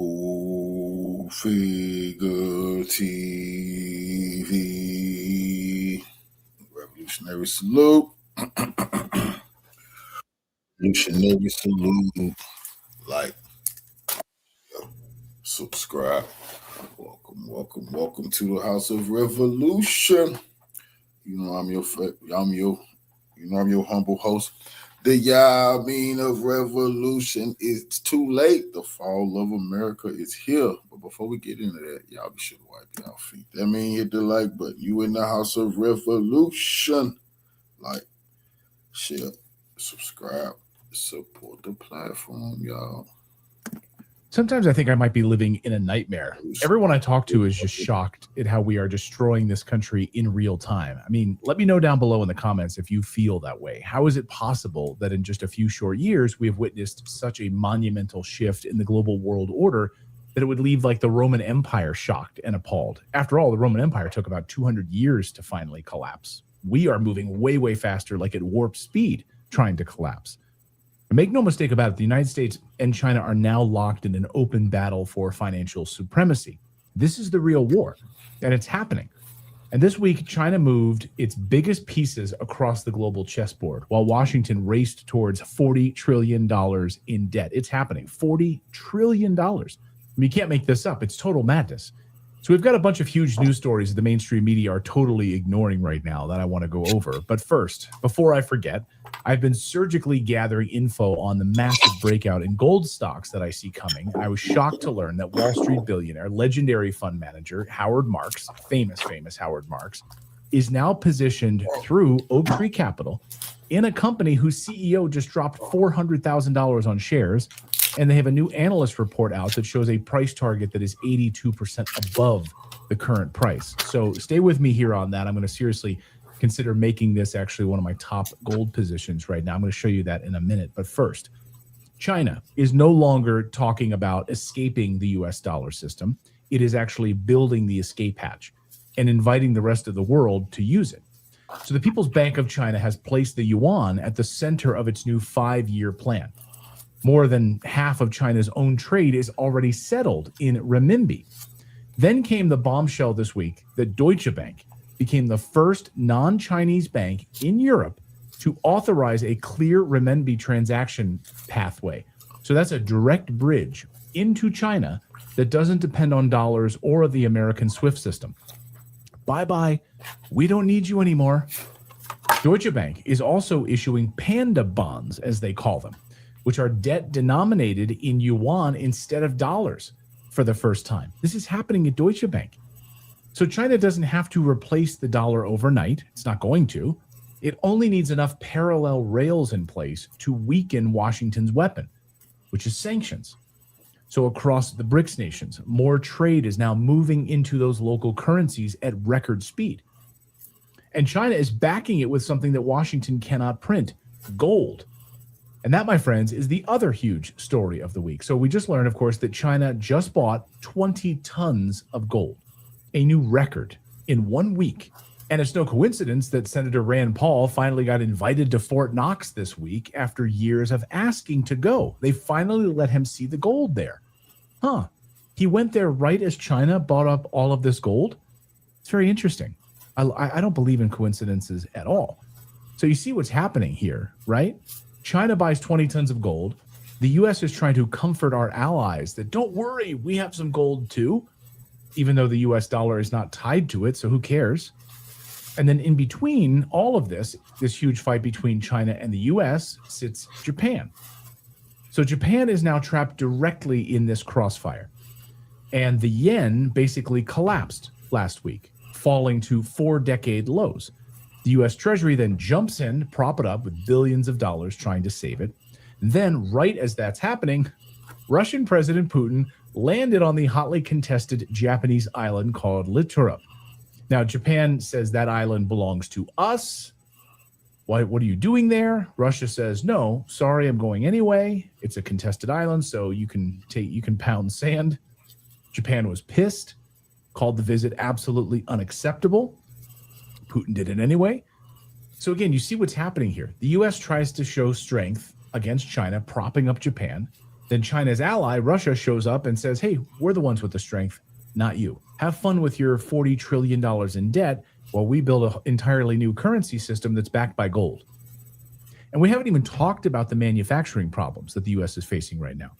Cool Figure TV. Revolutionary salute. Revolutionary salute. Like, subscribe. Welcome to the House of Revolution. You know I'm your humble host. The Yamin of Revolution. It's too late. The fall of America is here. But before we get into that, y'all be sure to wipe y'all feet. That means hit the like button. You in the House of Revolution. Like, share, subscribe, support the platform, y'all. Sometimes I think I might be living in a nightmare. Everyone I talk to is just shocked at how we are destroying this country in real time. I mean, let me know down below in the comments if you feel that way. How is it possible that in just a few short years, we have witnessed such a monumental shift in the global world order that it would leave like the Roman Empire shocked and appalled? After all, the Roman Empire took about 200 years to finally collapse. We are moving way, way faster, like at warp speed, trying to collapse. Make no mistake about it, the United States and China are now locked in an open battle for financial supremacy. This is the real war, and it's happening. And this week, China moved its biggest pieces across the global chessboard, while Washington raced towards $40 trillion in debt. It's happening, $40 trillion. I mean, you can't make this up. It's total madness. So we've got a bunch of huge news stories that the mainstream media are totally ignoring right now that I want to go over. But first, before I forget, I've been surgically gathering info on the massive breakout in gold stocks that I see coming. I was shocked to learn that Wall Street billionaire, legendary fund manager Howard Marks, famous Howard Marks, is now positioned through Oaktree Capital in a company whose CEO just dropped $400,000 on shares. And they have a new analyst report out that shows a price target that is 82% above the current price. So stay with me here on that. I'm going to seriously consider making this actually one of my top gold positions right now. I'm going to show you that in a minute. But first, China is no longer talking about escaping the US dollar system. It is actually building the escape hatch and inviting the rest of the world to use it. So the People's Bank of China has placed the yuan at the center of its new 5-year plan. More than half of China's own trade is already settled in renminbi. Then came the bombshell this week that Deutsche Bank became the first non-Chinese bank in Europe to authorize a clear renminbi transaction pathway. So that's a direct bridge into China that doesn't depend on dollars or the American SWIFT system. Bye-bye. We don't need you anymore. Deutsche Bank is also issuing panda bonds, as they call them, which are debt denominated in yuan instead of dollars for the first time. This is happening at Deutsche Bank. So China doesn't have to replace the dollar overnight. It's not going to. It only needs enough parallel rails in place to weaken Washington's weapon, which is sanctions. So across the BRICS nations, more trade is now moving into those local currencies at record speed. And China is backing it with something that Washington cannot print, gold. And that, my friends, is the other huge story of the week. So we just learned, of course, that China just bought 20 tons of gold, a new record in 1 week. And it's no coincidence that Senator Rand Paul finally got invited to Fort Knox this week after years of asking to go. They finally let him see the gold there. He went there right as China bought up all of this gold. It's very interesting. I don't believe in coincidences at all. So you see what's happening here, right? China buys 20 tons of gold. The U.S. is trying to comfort our allies that don't worry, we have some gold too, even though the U.S. dollar is not tied to it, so who cares? And then in between all of this huge fight between China and the U.S. sits Japan. So Japan is now trapped directly in this crossfire. And the yen basically collapsed last week, falling to 4-decade lows. The U.S. Treasury then jumps in, prop it up with billions of dollars trying to save it. Then, right as that's happening, Russian President Putin landed on the hotly contested Japanese island called Liturup. Now, Japan says that island belongs to us. What are you doing there? Russia says, no, sorry, I'm going anyway. It's a contested island, so you can pound sand. Japan was pissed, called the visit absolutely unacceptable. Putin did it anyway. So again, you see what's happening here. The U.S. tries to show strength against China, propping up Japan. Then China's ally, Russia, shows up and says, hey, we're the ones with the strength, not you. Have fun with your $40 trillion in debt while we build an entirely new currency system that's backed by gold. And we haven't even talked about the manufacturing problems that the U.S. is facing right now.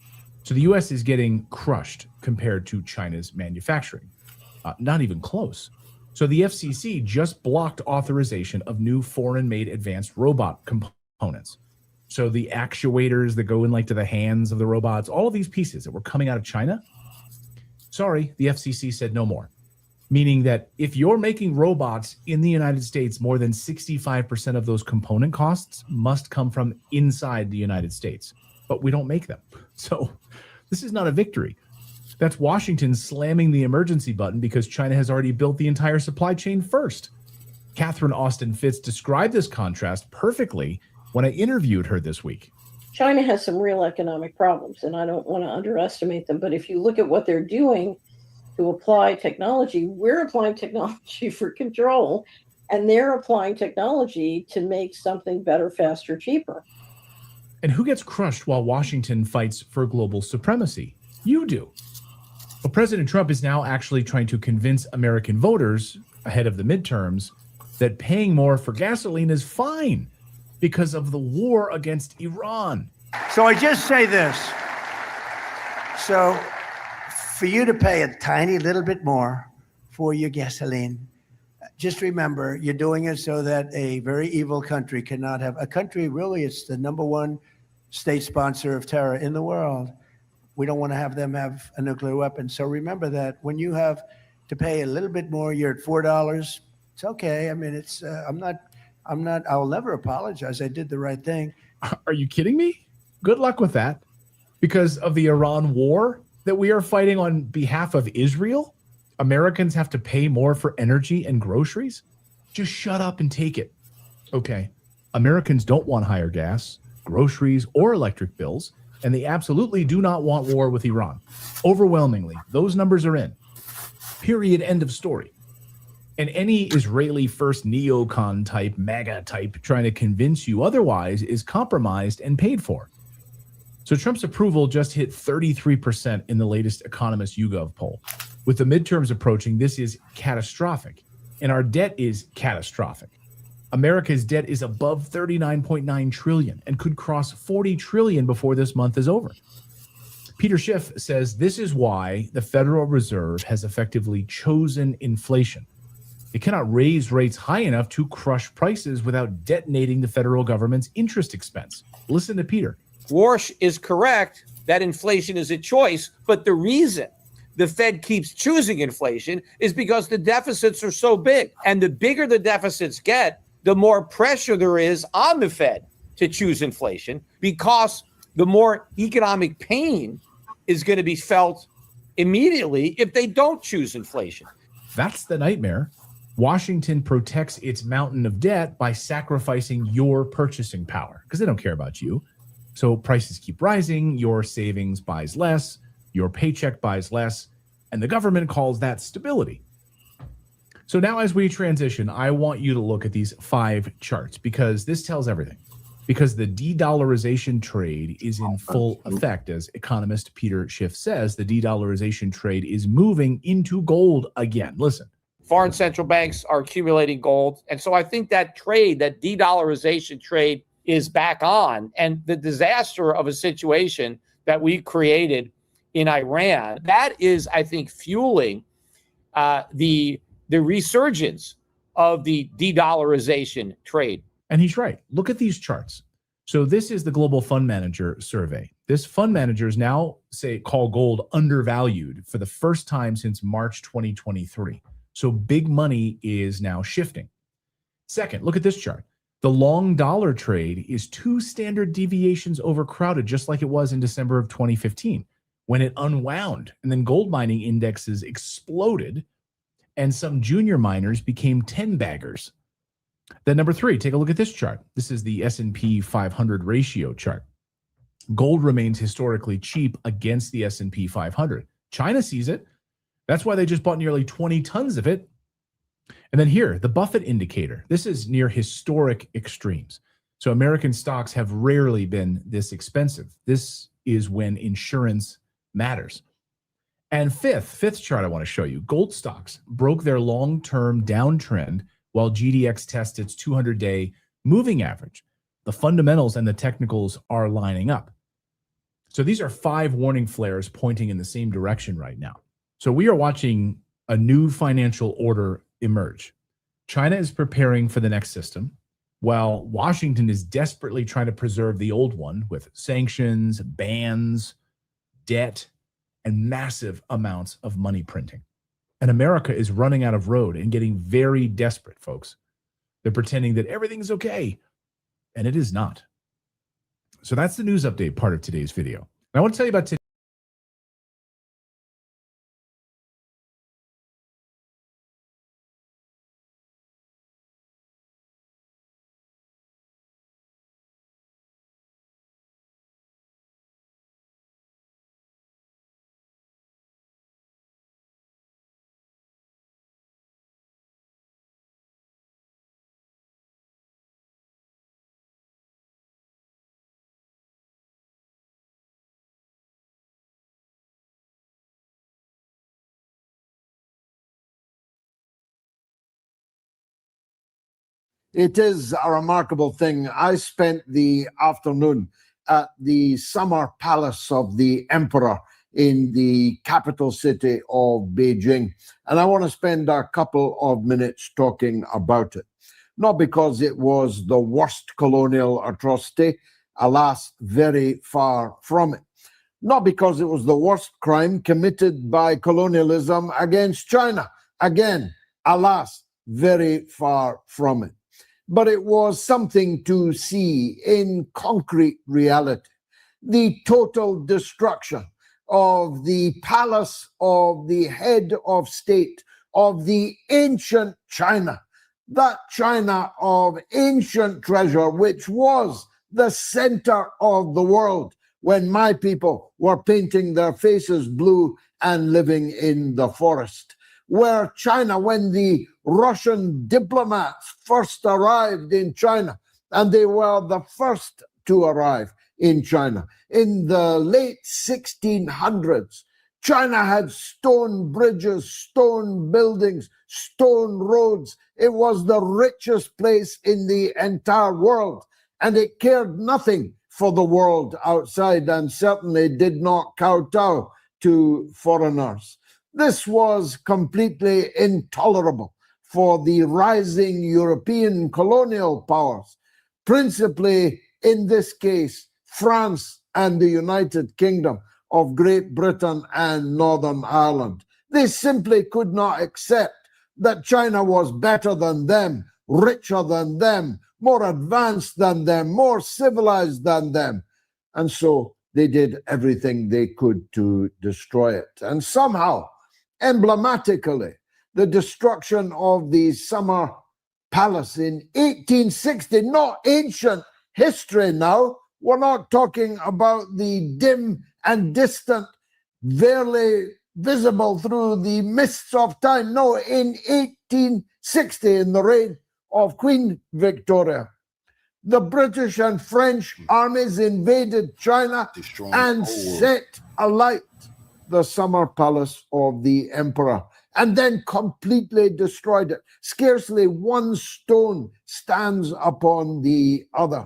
So the U.S. is getting crushed compared to China's manufacturing. Not even close. So the FCC just blocked authorization of new foreign-made advanced robot components. So the actuators that go in like to the hands of the robots, all of these pieces that were coming out of China, sorry, the FCC said no more. Meaning that if you're making robots in the United States, more than 65% of those component costs must come from inside the United States. But we don't make them. So this is not a victory. That's Washington slamming the emergency button because China has already built the entire supply chain first. Catherine Austin Fitts described this contrast perfectly when I interviewed her this week. China has some real economic problems, and I don't want to underestimate them. But if you look at what they're doing to apply technology, we're applying technology for control, and they're applying technology to make something better, faster, cheaper. And who gets crushed while Washington fights for global supremacy? You do. Well, President Trump is now actually trying to convince American voters ahead of the midterms that paying more for gasoline is fine because of the war against Iran. So I just say this. So for you to pay a tiny little bit more for your gasoline, just remember you're doing it so that a very evil country cannot have a country. Really, it's the number one state sponsor of terror in the world. We don't want to have them have a nuclear weapon. So remember that when you have to pay a little bit more, you're at $4. It's okay. I mean, it's I'll never apologize. I did the right thing. Are you kidding me? Good luck with that. Because of the Iran war that we are fighting on behalf of Israel, Americans have to pay more for energy and groceries? Just shut up and take it. Okay. Americans don't want higher gas, groceries, or electric bills, and they absolutely do not want war with Iran. Overwhelmingly, those numbers are in. Period. End of story. And any Israeli first neocon type, MAGA type, trying to convince you otherwise is compromised and paid for. So Trump's approval just hit 33% in the latest Economist YouGov poll. With the midterms approaching, this is catastrophic. And our debt is catastrophic. America's debt is above 39.9 trillion and could cross 40 trillion before this month is over. Peter Schiff says this is why the Federal Reserve has effectively chosen inflation. It cannot raise rates high enough to crush prices without detonating the federal government's interest expense. Listen to Peter. Warsh is correct that inflation is a choice, but the reason the Fed keeps choosing inflation is because the deficits are so big. And the bigger the deficits get, the more pressure there is on the Fed to choose inflation, because the more economic pain is going to be felt immediately if they don't choose inflation. That's the nightmare. Washington protects its mountain of debt by sacrificing your purchasing power because they don't care about you. So prices keep rising, your savings buys less, your paycheck buys less, and the government calls that stability. So now as we transition, I want you to look at these 5 charts because this tells everything. Because the de-dollarization trade is in full effect. As economist Peter Schiff says, the de-dollarization trade is moving into gold again. Listen. Foreign central banks are accumulating gold. And so I think that trade, that de-dollarization trade, is back on. And the disaster of a situation that we created in Iran, that is, I think, fueling the resurgence of the de-dollarization trade. And he's right. Look at these charts. So this is the Global Fund Manager survey. This fund managers now call gold undervalued for the first time since March 2023. So big money is now shifting. Second, look at this chart. The long dollar trade is 2 standard deviations overcrowded, just like it was in December of 2015, when it unwound and then gold mining indexes exploded and some junior miners became 10-baggers. Then number 3, take a look at this chart. This is the S&P 500 ratio chart. Gold remains historically cheap against the S&P 500. China sees it. That's why they just bought nearly 20 tons of it. And then here, the Buffett indicator. This is near historic extremes. So American stocks have rarely been this expensive. This is when insurance matters. And fifth chart I want to show you, gold stocks broke their long-term downtrend while GDX tests its 200-day moving average. The fundamentals and the technicals are lining up. So these are 5 warning flares pointing in the same direction right now. So we are watching a new financial order emerge. China is preparing for the next system, while Washington is desperately trying to preserve the old one with sanctions, bans, debt, and massive amounts of money printing. And America is running out of road and getting very desperate, folks. They're pretending that everything's okay, and it is not. So that's the news update part of today's video. And I want to tell you about today. It is a remarkable thing. I spent the afternoon at the summer palace of the emperor in the capital city of Beijing. And I want to spend a couple of minutes talking about it. Not because it was the worst colonial atrocity, alas, very far from it. Not because it was the worst crime committed by colonialism against China. Again, alas, very far from it. But it was something to see in concrete reality. The total destruction of the palace of the head of state of the ancient China, that China of ancient treasure, which was the center of the world when my people were painting their faces blue and living in the forest. Where China, when the Russian diplomats first arrived in China, and they were the first to arrive in China in the late 1600s, China had stone bridges, stone buildings, stone roads. It was the richest place in the entire world, and it cared nothing for the world outside and certainly did not kowtow to foreigners. This was completely intolerable for the rising European colonial powers, principally in this case, France and the United Kingdom of Great Britain and Northern Ireland. They simply could not accept that China was better than them, richer than them, more advanced than them, more civilized than them. And so they did everything they could to destroy it. And somehow, emblematically, the destruction of the summer palace in 1860, not ancient history now. We're not talking about the dim and distant, barely visible through the mists of time. No, in 1860, in the reign of Queen Victoria, the British and French armies invaded China and set alight the summer palace of the emperor, and then completely destroyed it. Scarcely one stone stands upon the other.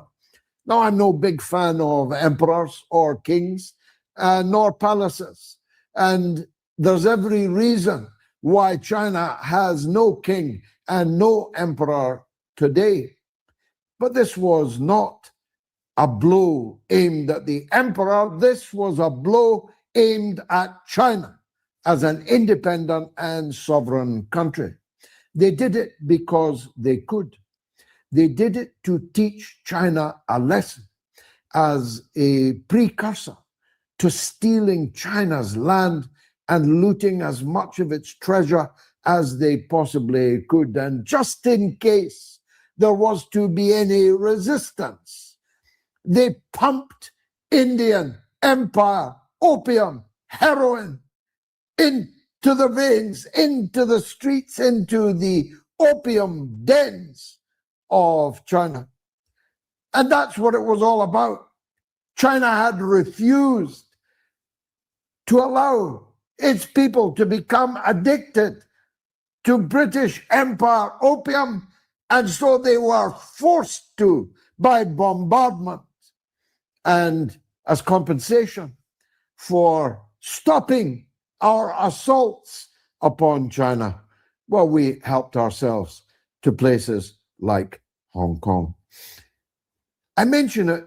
Now, I'm no big fan of emperors or kings, nor palaces. And there's every reason why China has no king and no emperor today. But this was not a blow aimed at the emperor. This was a blow aimed at China as an independent and sovereign country. They did it because they could. They did it to teach China a lesson as a precursor to stealing China's land and looting as much of its treasure as they possibly could. And just in case there was to be any resistance, they pumped Indian empire opium, heroin into the veins, into the streets, into the opium dens of China. And that's what it was all about. China had refused to allow its people to become addicted to British Empire opium, and so they were forced to by bombardment. And as compensation for stopping our assaults upon China, well, we helped ourselves to places like Hong Kong. I mention it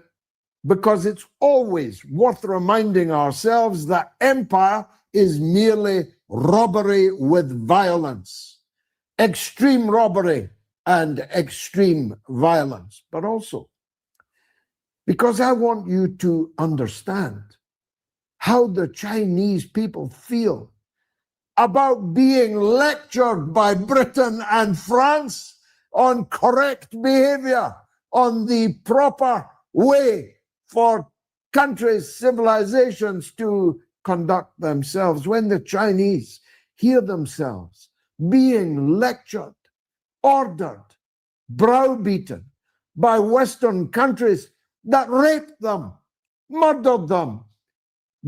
because it's always worth reminding ourselves that empire is merely robbery with violence, extreme robbery and extreme violence, but also because I want you to understand how the Chinese people feel about being lectured by Britain and France on correct behavior, on the proper way for countries, civilizations to conduct themselves. When the Chinese hear themselves being lectured, ordered, browbeaten by Western countries that raped them, murdered them,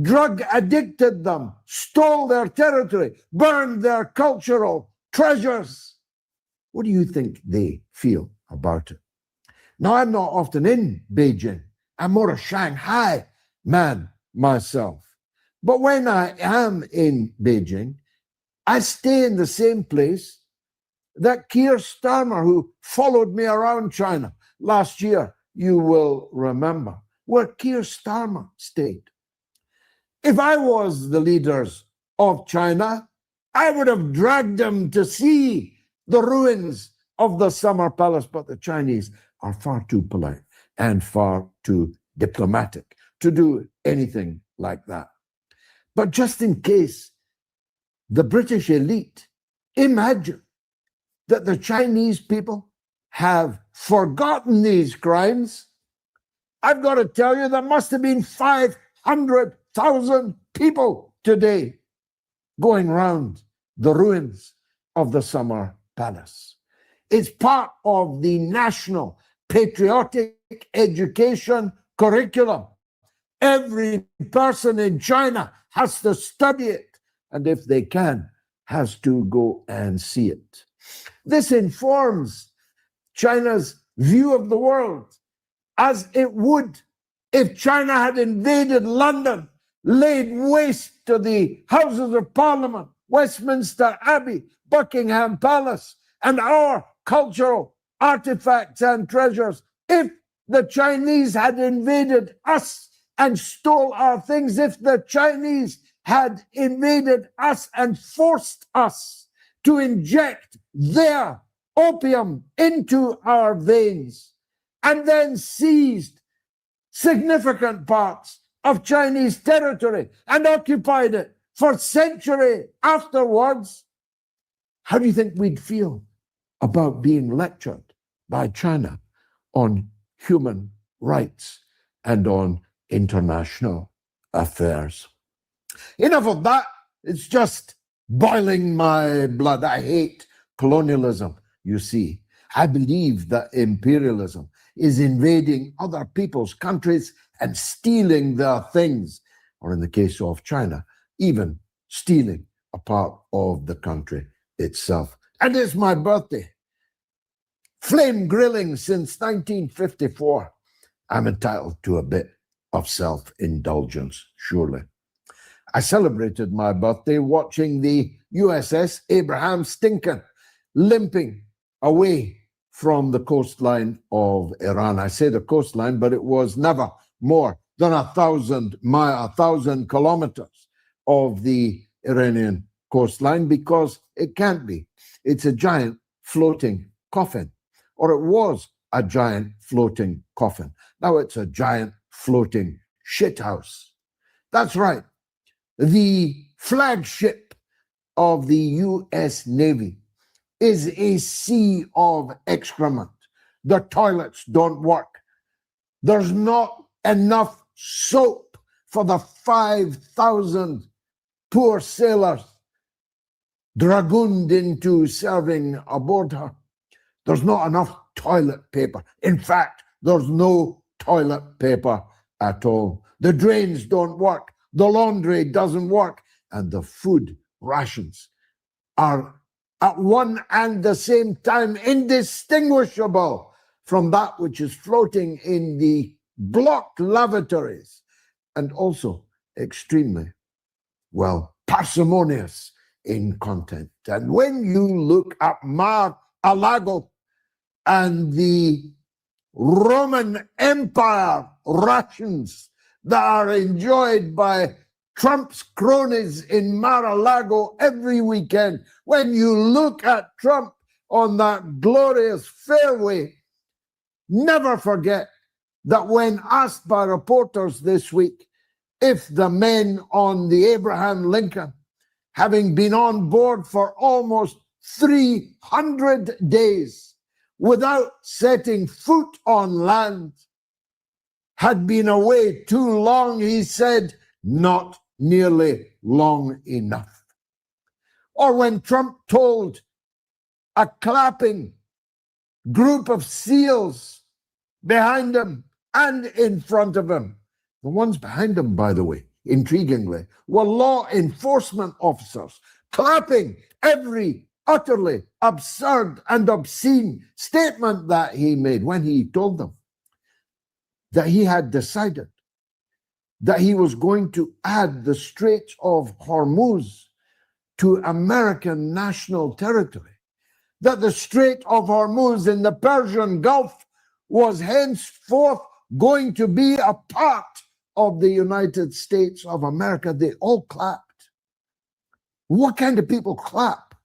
drug addicted them, stole their territory, burned their cultural treasures, what do you think they feel about it? Now, I'm not often in Beijing. I'm more a Shanghai man myself. But when I am in Beijing, I stay in the same place that Keir Starmer, who followed me around China last year, you will remember, where Keir Starmer stayed. If I was the leaders of China, I would have dragged them to see the ruins of the Summer Palace, but the Chinese are far too polite and far too diplomatic to do anything like that. But just in case the British elite imagine that the Chinese people have forgotten these crimes, I've got to tell you, there must have been 500,000 people today going round the ruins of the Summer Palace. It's part of the national patriotic education curriculum. Every person in China has to study it, and if they can, has to go and see it. This informs China's view of the world, as it would if China had invaded London, laid waste to the Houses of Parliament, Westminster Abbey, Buckingham Palace, and our cultural artifacts and treasures. If the Chinese had invaded us and stole our things, if the Chinese had invaded us and forced us to inject their opium into our veins, and then seized significant parts of Chinese territory and occupied it for centuries afterwards, how do you think we'd feel about being lectured by China on human rights and on international affairs? Enough of that. It's just boiling my blood. I hate colonialism, you see. I believe that imperialism is invading other people's countries and stealing their things, or in the case of China, even stealing a part of the country itself. And it's my birthday. Flame grilling since 1954. I'm entitled to a bit of self-indulgence, surely. I celebrated my birthday watching the USS Abraham Lincoln limping away from the coastline of Iran. I say the coastline, but it was never more than 1,000 kilometers of the Iranian coastline, because it can't be. It's a giant floating coffin, or it was a giant floating coffin. Now it's a giant floating shithouse. That's right. The flagship of the U.S. Navy is a sea of excrement. The toilets don't work. There's not enough soap for the 5,000 poor sailors dragooned into serving aboard her. There's not enough toilet paper. In fact, there's no toilet paper at all. The drains don't work. The laundry doesn't work. And the food rations are at one and the same time indistinguishable from that which is floating in the blocked lavatories, and also extremely, well, parsimonious in content. And when you look at Mar-a-Lago and the Roman Empire rations that are enjoyed by Trump's cronies in Mar-a-Lago every weekend, when you look at Trump on that glorious fairway, never forget that when asked by reporters this week if the men on the Abraham Lincoln, having been on board for almost 300 days without setting foot on land, had been away too long, he said, not nearly long enough. Or when Trump told a clapping group of SEALs behind him and in front of him, the ones behind him, by the way, intriguingly, were law enforcement officers, clapping every utterly absurd and obscene statement that he made when he told them that he had decided that he was going to add the Strait of Hormuz to American national territory, that the Strait of Hormuz in the Persian Gulf was henceforth going to be a part of the United States of America. They all clapped. What kind of people clap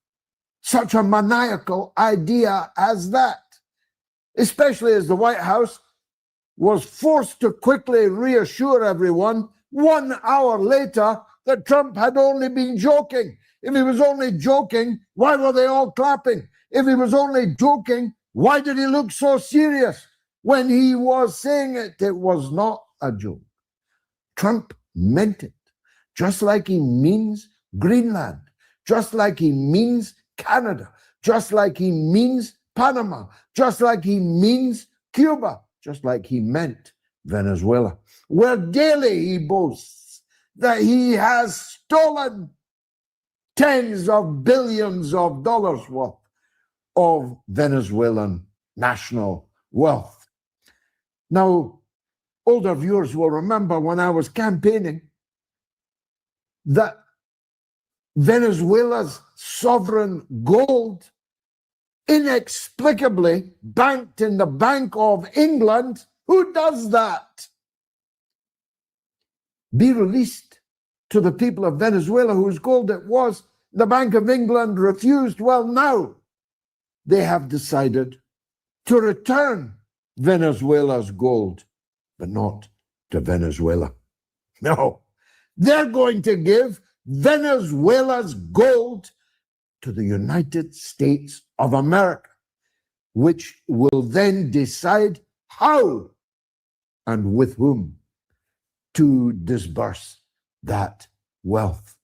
such a maniacal idea as that? Especially as the White House was forced to quickly reassure everyone 1 hour later that Trump had only been joking. If he was only joking, why were they all clapping? If he was only joking, why did he look so serious when he was saying it? It was not a joke. Trump meant it, just like he means Greenland, just like he means Canada, just like he means Panama, just like he means Cuba, just like he meant Venezuela, where daily he boasts that he has stolen tens of billions of dollars worth of Venezuelan national wealth. Now, older viewers will remember when I was campaigning that Venezuela's sovereign gold inexplicably banked in the Bank of England. Who does that? Be released to the people of Venezuela whose gold it was. The Bank of England refused. Well, now they have decided to return Venezuela's gold, but not to Venezuela. No, they're going to give Venezuela's gold to the United States of America, which will then decide how and with whom to disburse that wealth.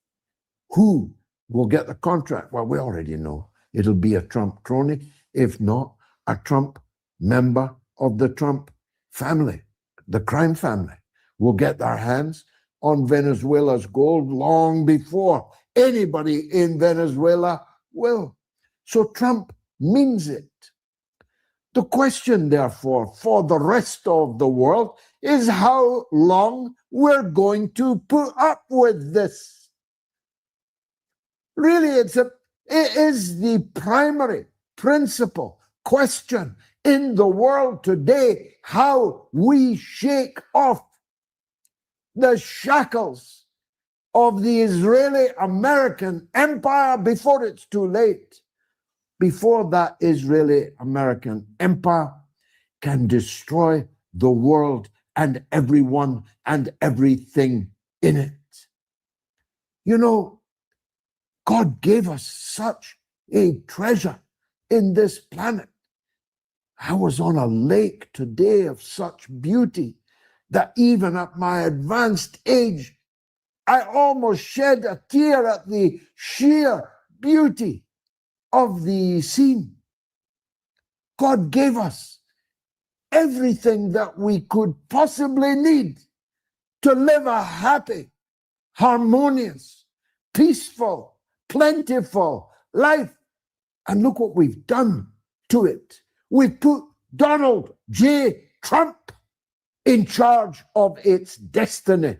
Who will get the contract? Well, we already know. It'll be a Trump crony, if not a Trump member of the Trump family. The crime family will get their hands on Venezuela's gold long before anybody in Venezuela will. So Trump means it. The question, therefore, for the rest of the world is how long we're going to put up with this. Really, it is the primary principal question in the world today, how we shake off the shackles of the Israeli-American empire before it's too late, before that Israeli-American empire can destroy the world and everyone and everything in it. You know, God gave us such a treasure in this planet. I was on a lake today of such beauty that even at my advanced age, I almost shed a tear at the sheer beauty of the scene. God gave us everything that we could possibly need to live a happy, harmonious, peaceful, plentiful life. And look what we've done to it. We've put Donald J. Trump in charge of its destiny.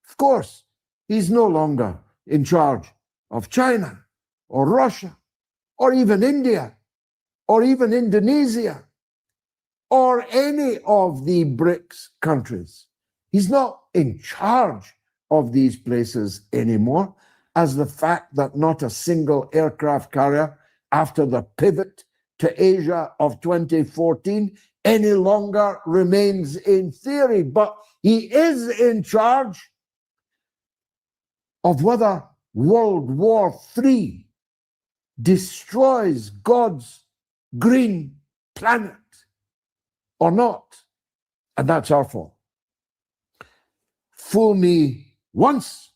Of course, he's no longer in charge of China or Russia or even India or even Indonesia or any of the BRICS countries. He's not in charge of these places anymore, as the fact that not a single aircraft carrier after the pivot to Asia of 2014 any longer remains in theory. But he is in charge of whether World War III destroys God's green planet or not. And that's our fault. Fool me once,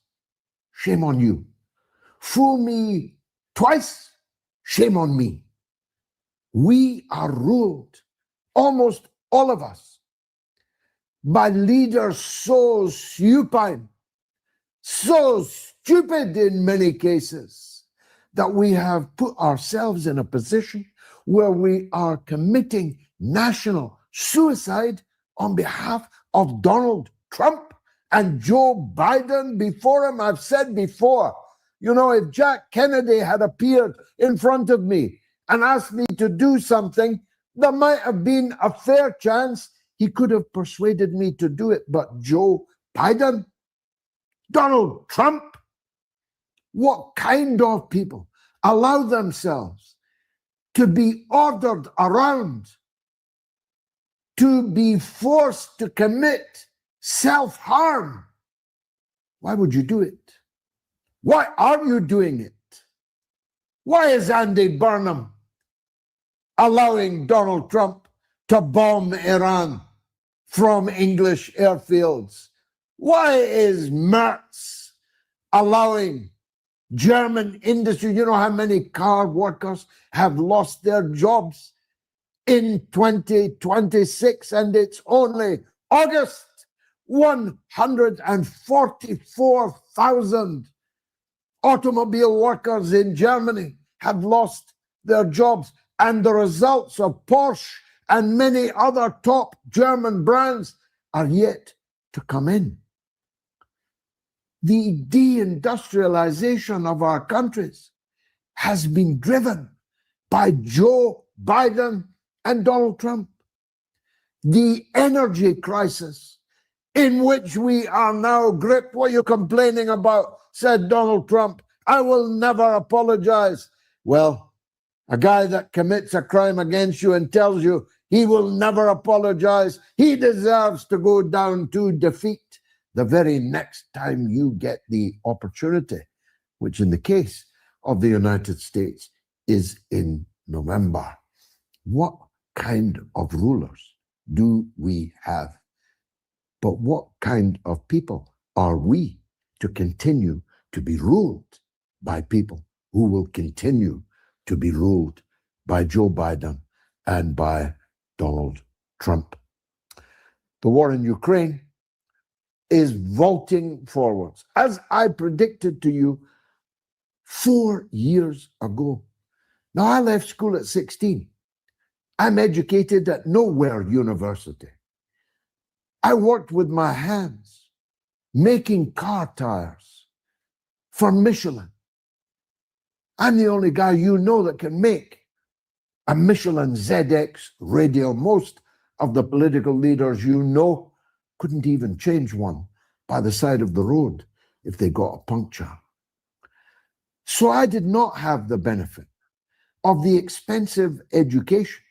shame on you. Fool me twice, shame on me. We are ruled, almost all of us, by leaders so supine, so stupid in many cases, that we have put ourselves in a position where we are committing national suicide on behalf of Donald Trump and Joe Biden before him. I've said before, you know, if Jack Kennedy had appeared in front of me and asked me to do something, there might have been a fair chance he could have persuaded me to do it. But Joe Biden, Donald Trump, what kind of people allow themselves to be ordered around, to be forced to commit self-harm? Why would you do it? Why are you doing it? Why is Andy Burnham allowing Donald Trump to bomb Iran from English airfields? Why is Merz allowing German industry? You know how many car workers have lost their jobs in 2026, and it's only August. 144,000 automobile workers in Germany have lost their jobs, and the results of Porsche and many other top German brands are yet to come in. The deindustrialization of our countries has been driven by Joe Biden and Donald Trump. The energy crisis in which we are now gripped. What are you complaining about? Said Donald Trump. I will never apologize. Well, a guy that commits a crime against you and tells you he will never apologize, he deserves to go down to defeat the very next time you get the opportunity, which in the case of the United States is in November. What kind of rulers do we have? But what kind of people are we to continue to be ruled by people who will continue to be ruled by Joe Biden and by Donald Trump? The war in Ukraine is vaulting forwards, as I predicted to you 4 years ago. Now, I left school at 16. I'm educated at Nowhere University. I worked with my hands, making car tires for Michelin. I'm the only guy you know that can make a Michelin ZX radial. Most of the political leaders you know couldn't even change one by the side of the road if they got a puncture. So I did not have the benefit of the expensive education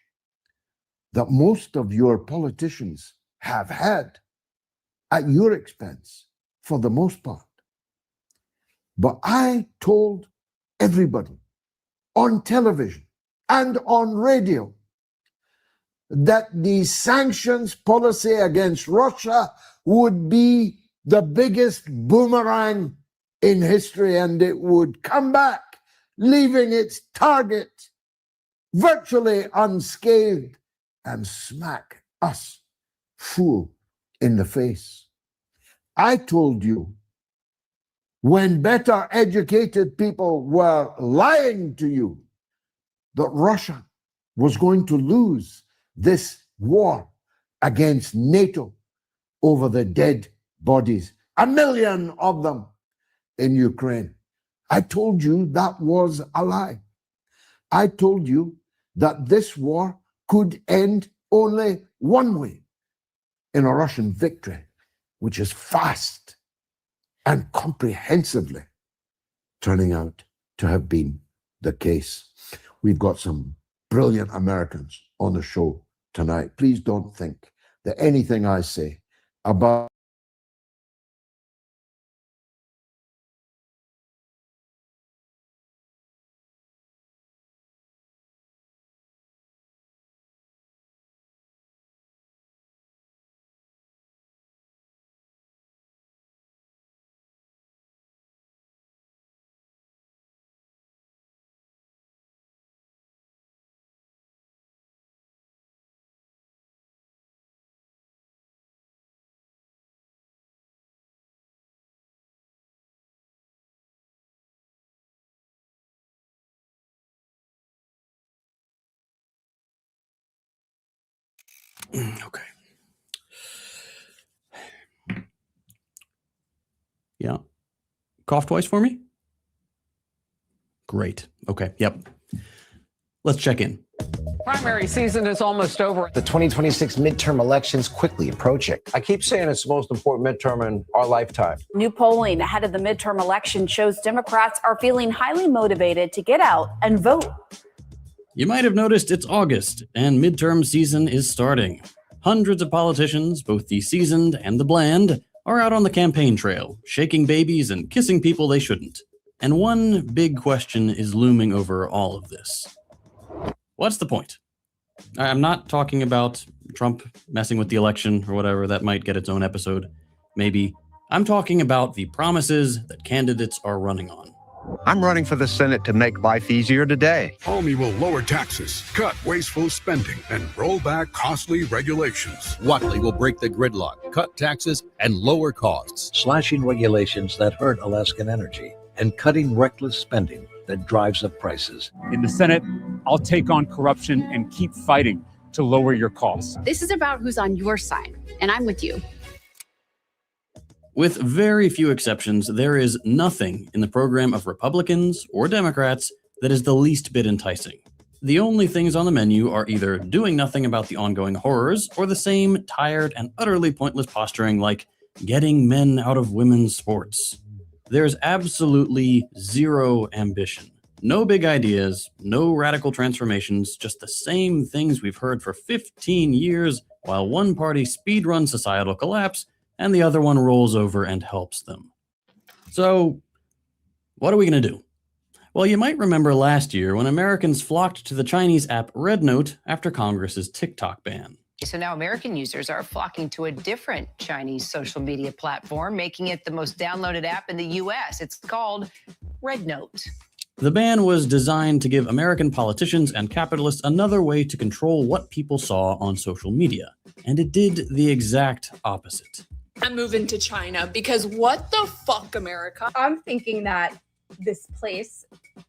that most of your politicians have had at your expense for the most part. But I told everybody on television and on radio that the sanctions policy against Russia would be the biggest boomerang in history, and it would come back, leaving its target virtually unscathed and smack us full in the face. I told you when better educated people were lying to you that Russia was going to lose this war against NATO over the dead bodies, 1 million of them in Ukraine. I told you that was a lie. I told you that this war could end only one way, in a Russian victory, which is fast and comprehensively turning out to have been the case. We've got some brilliant Americans on the show tonight. Please don't think that anything I say about Okay. Yeah. Cough twice for me? Great. Okay. Yep. Let's check in. Primary season is almost over. The 2026 midterm elections quickly approaching. I keep saying it's the most important midterm in our lifetime. New polling ahead of the midterm election shows Democrats are feeling highly motivated to get out and vote. You might have noticed it's August and midterm season is starting. Hundreds of politicians, both the seasoned and the bland, are out on the campaign trail, shaking babies and kissing people they shouldn't. And one big question is looming over all of this. What's the point? I'm not talking about Trump messing with the election or whatever. That might get its own episode. Maybe. I'm talking about the promises that candidates are running on. I'm running for the Senate to make life easier today. Comey will lower taxes, cut wasteful spending, and roll back costly regulations. Whatley will break the gridlock, cut taxes, and lower costs. Slashing regulations that hurt Alaskan energy and cutting reckless spending that drives up prices. In the Senate, I'll take on corruption and keep fighting to lower your costs. This is about who's on your side, and I'm with you. With very few exceptions, there is nothing in the program of Republicans or Democrats that is the least bit enticing. The only things on the menu are either doing nothing about the ongoing horrors or the same tired and utterly pointless posturing like getting men out of women's sports. There's absolutely zero ambition. No big ideas, no radical transformations, just the same things we've heard for 15 years while one party speedruns societal collapse and the other one rolls over and helps them. So, what are we going to do? Well, you might remember last year when Americans flocked to the Chinese app RedNote after Congress's TikTok ban. So now American users are flocking to a different Chinese social media platform, making it the most downloaded app in the US. It's called RedNote. The ban was designed to give American politicians and capitalists another way to control what people saw on social media. And it did the exact opposite. I'm moving to China because what the fuck, America? I'm thinking that this place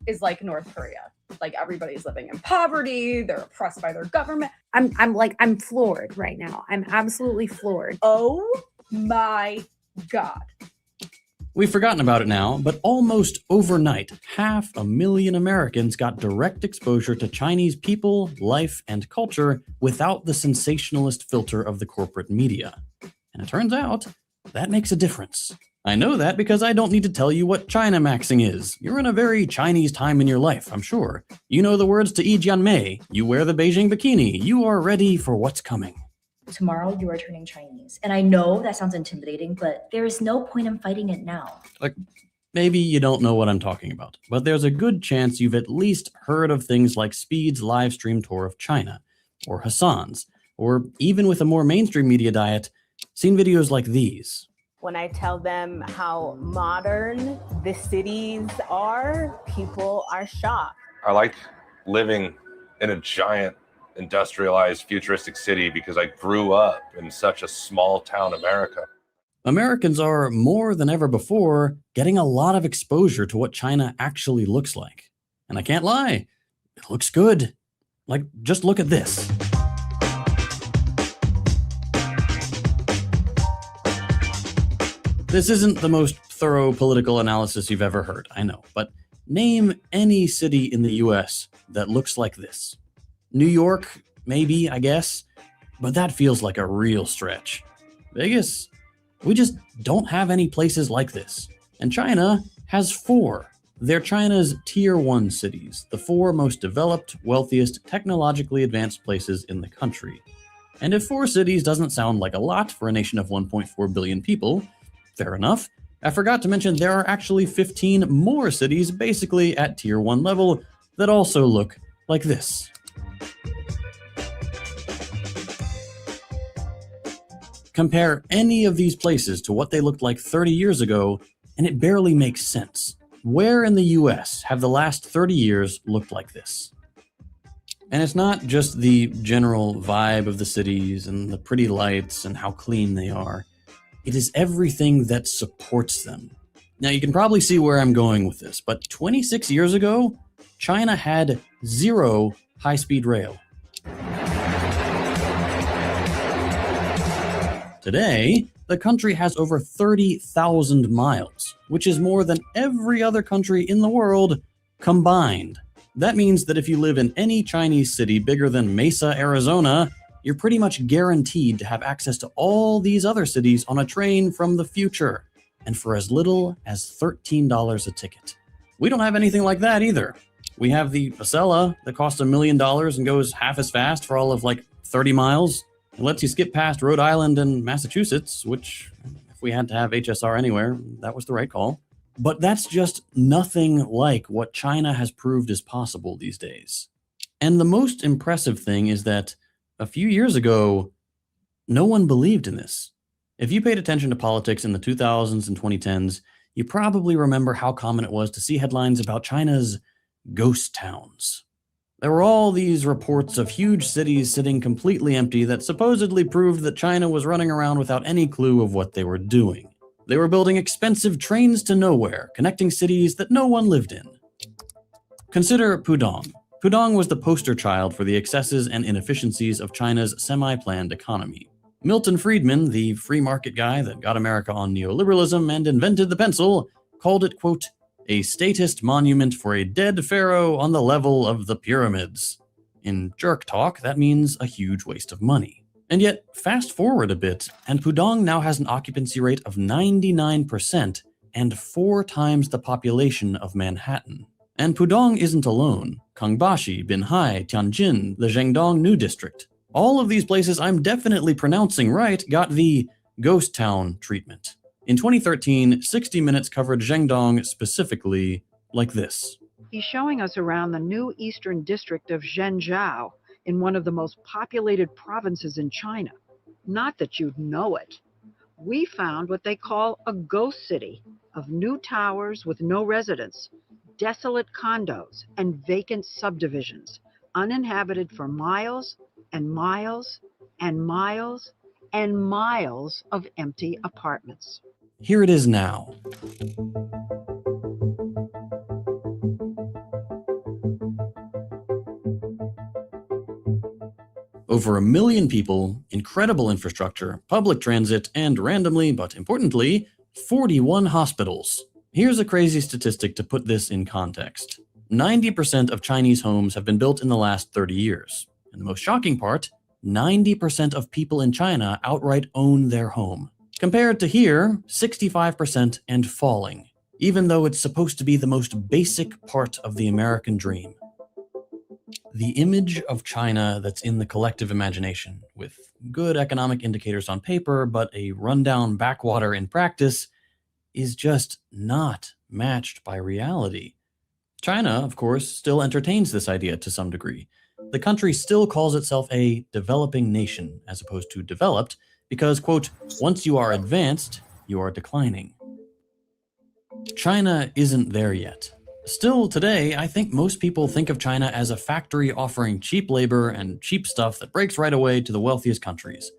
is like North Korea. Like everybody's living in poverty, they're oppressed by their government. I'm floored right now. I'm absolutely floored. Oh my God. We've forgotten about it now, but almost overnight, 500,000 Americans got direct exposure to Chinese people, life, and culture without the sensationalist filter of the corporate media. And it turns out, that makes a difference. I know that because I don't need to tell you what China maxing is. You're in a very Chinese time in your life, I'm sure. You know the words to Yi Jianmei. You wear the Beijing bikini. You are ready for what's coming. Tomorrow you are turning Chinese. And I know that sounds intimidating, but there is no point in fighting it now. Like, maybe you don't know what I'm talking about, but there's a good chance you've at least heard of things like Speed's live stream tour of China, or Hassan's, or even with a more mainstream media diet, seen videos like these. When I tell them how modern the cities are, people are shocked. I like living in a giant industrialized futuristic city because I grew up in such a small town America. Americans are, more than ever before, getting a lot of exposure to what China actually looks like. And I can't lie, it looks good. Like, just look at this. This isn't the most thorough political analysis you've ever heard, I know, but name any city in the US that looks like this. New York, maybe, I guess, but that feels like a real stretch. Vegas, we just don't have any places like this. And China has 4. They're China's Tier 1 cities, the 4 most developed, wealthiest, technologically advanced places in the country. And if 4 cities doesn't sound like a lot for a nation of 1.4 billion people, fair enough. I forgot to mention there are actually 15 more cities basically at Tier 1 level that also look like this. Compare any of these places to what they looked like 30 years ago, and it barely makes sense. Where in the US have the last 30 years looked like this? And it's not just the general vibe of the cities and the pretty lights and how clean they are. It is everything that supports them. Now, you can probably see where I'm going with this, but 26 years ago, China had 0 high-speed rail. Today, the country has over 30,000 miles, which is more than every other country in the world combined. That means that if you live in any Chinese city bigger than Mesa, Arizona, you're pretty much guaranteed to have access to all these other cities on a train from the future, and for as little as $13 a ticket. We don't have anything like that either. We have the Acela that costs $1 million and goes half as fast for all of like 30 miles. It lets you skip past Rhode Island and Massachusetts, which, if we had to have HSR anywhere, that was the right call. But that's just nothing like what China has proved is possible these days. And the most impressive thing is that a few years ago, no one believed in this. If you paid attention to politics in the 2000s and 2010s, you probably remember how common it was to see headlines about China's ghost towns. There were all these reports of huge cities sitting completely empty that supposedly proved that China was running around without any clue of what they were doing. They were building expensive trains to nowhere, connecting cities that no one lived in. Consider Pudong. Pudong was the poster child for the excesses and inefficiencies of China's semi-planned economy. Milton Friedman, the free market guy that got America on neoliberalism and invented the pencil, called it, quote, a statist monument for a dead pharaoh on the level of the pyramids. In jerk talk, that means a huge waste of money. And yet, fast forward a bit, and Pudong now has an occupancy rate of 99% and 4 times the population of Manhattan. And Pudong isn't alone. Kangbashi, Binhai, Tianjin, the Zhengdong New District. All of these places I'm definitely pronouncing right got the ghost town treatment. In 2013, 60 Minutes covered Zhengdong specifically like this. He's showing us around the new eastern district of Zhengzhou in one of the most populated provinces in China. Not that you'd know it. We found what they call a ghost city of new towers with no residents, desolate condos, and vacant subdivisions, uninhabited for miles and miles and miles and miles of empty apartments. Here it is now. Over 1 million people, incredible infrastructure, public transit, and randomly, but importantly, 41 hospitals. Here's a crazy statistic to put this in context. 90% of Chinese homes have been built in the last 30 years. And the most shocking part, 90% of people in China outright own their home. Compared to here, 65% and falling, even though it's supposed to be the most basic part of the American dream. The image of China that's in the collective imagination, with good economic indicators on paper, but a rundown backwater in practice, is just not matched by reality. China, of course, still entertains this idea to some degree. The country still calls itself a developing nation, as opposed to developed, because, quote, once you are advanced, you are declining. China isn't there yet. Still today, I think most people think of China as a factory offering cheap labor and cheap stuff that breaks right away to the wealthiest countries.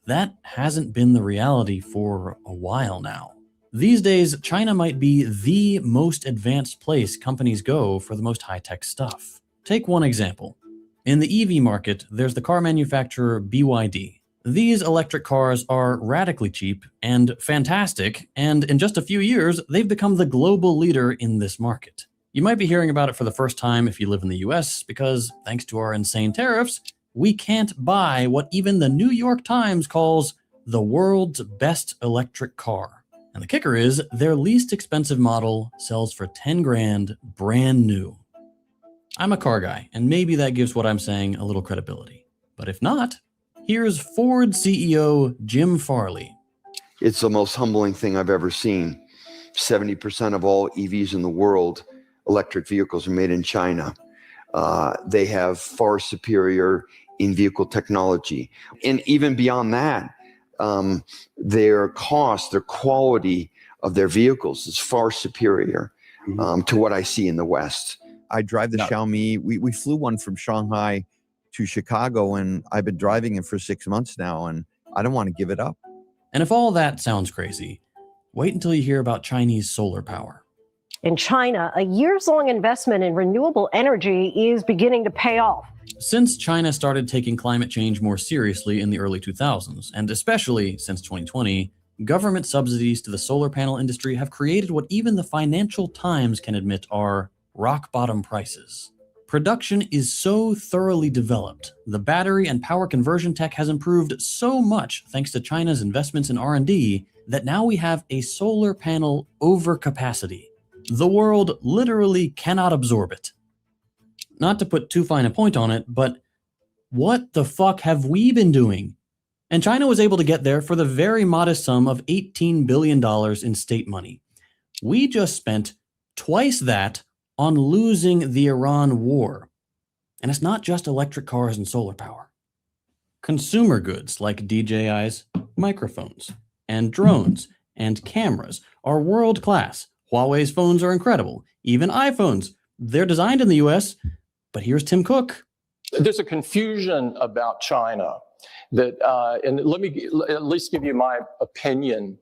that hasn't been the reality for a while now. These days, China might be the most advanced place companies go for the most high-tech stuff. Take one example. In the EV market, there's the car manufacturer BYD. These electric cars are radically cheap and fantastic, and in just a few years, they've become the global leader in this market. You might be hearing about it for the first time if you live in the US, because thanks to our insane tariffs, we can't buy what even the New York Times calls the world's best electric car. And the kicker is, their least expensive model sells for 10 grand brand new. I'm a car guy, and maybe that gives what I'm saying a little credibility. But if not, here's Ford CEO Jim Farley. It's the most humbling thing I've ever seen. 70% of all EVs in the world, electric vehicles, are made in China. They have far superior in-vehicle technology. And even beyond that, their cost, their quality of their vehicles is far superior to what I see in the West. I drive the Xiaomi. We flew one from Shanghai to Chicago, and I've been driving it for 6 months now, and I don't want to give it up. And if all that sounds crazy, wait until you hear about Chinese solar power. In China, a years-long investment in renewable energy is beginning to pay off. Since China started taking climate change more seriously in the early 2000s, and especially since 2020, government subsidies to the solar panel industry have created what even the Financial Times can admit are rock-bottom prices. Production is so thoroughly developed, the battery and power conversion tech has improved so much thanks to China's investments in R&D that now we have a solar panel overcapacity. The world literally cannot absorb it. Not to put too fine a point on it, but what the fuck have we been doing? And China was able to get there for the very modest sum of $18 billion in state money. We just spent twice that on losing the Iran war. And it's not just electric cars and solar power. Consumer goods like DJI's microphones and drones and cameras are world-class. Huawei's phones are incredible. Even iPhones, they're designed in the US. But here's Tim Cook. There's a confusion about China that, and let me at least give you my opinion.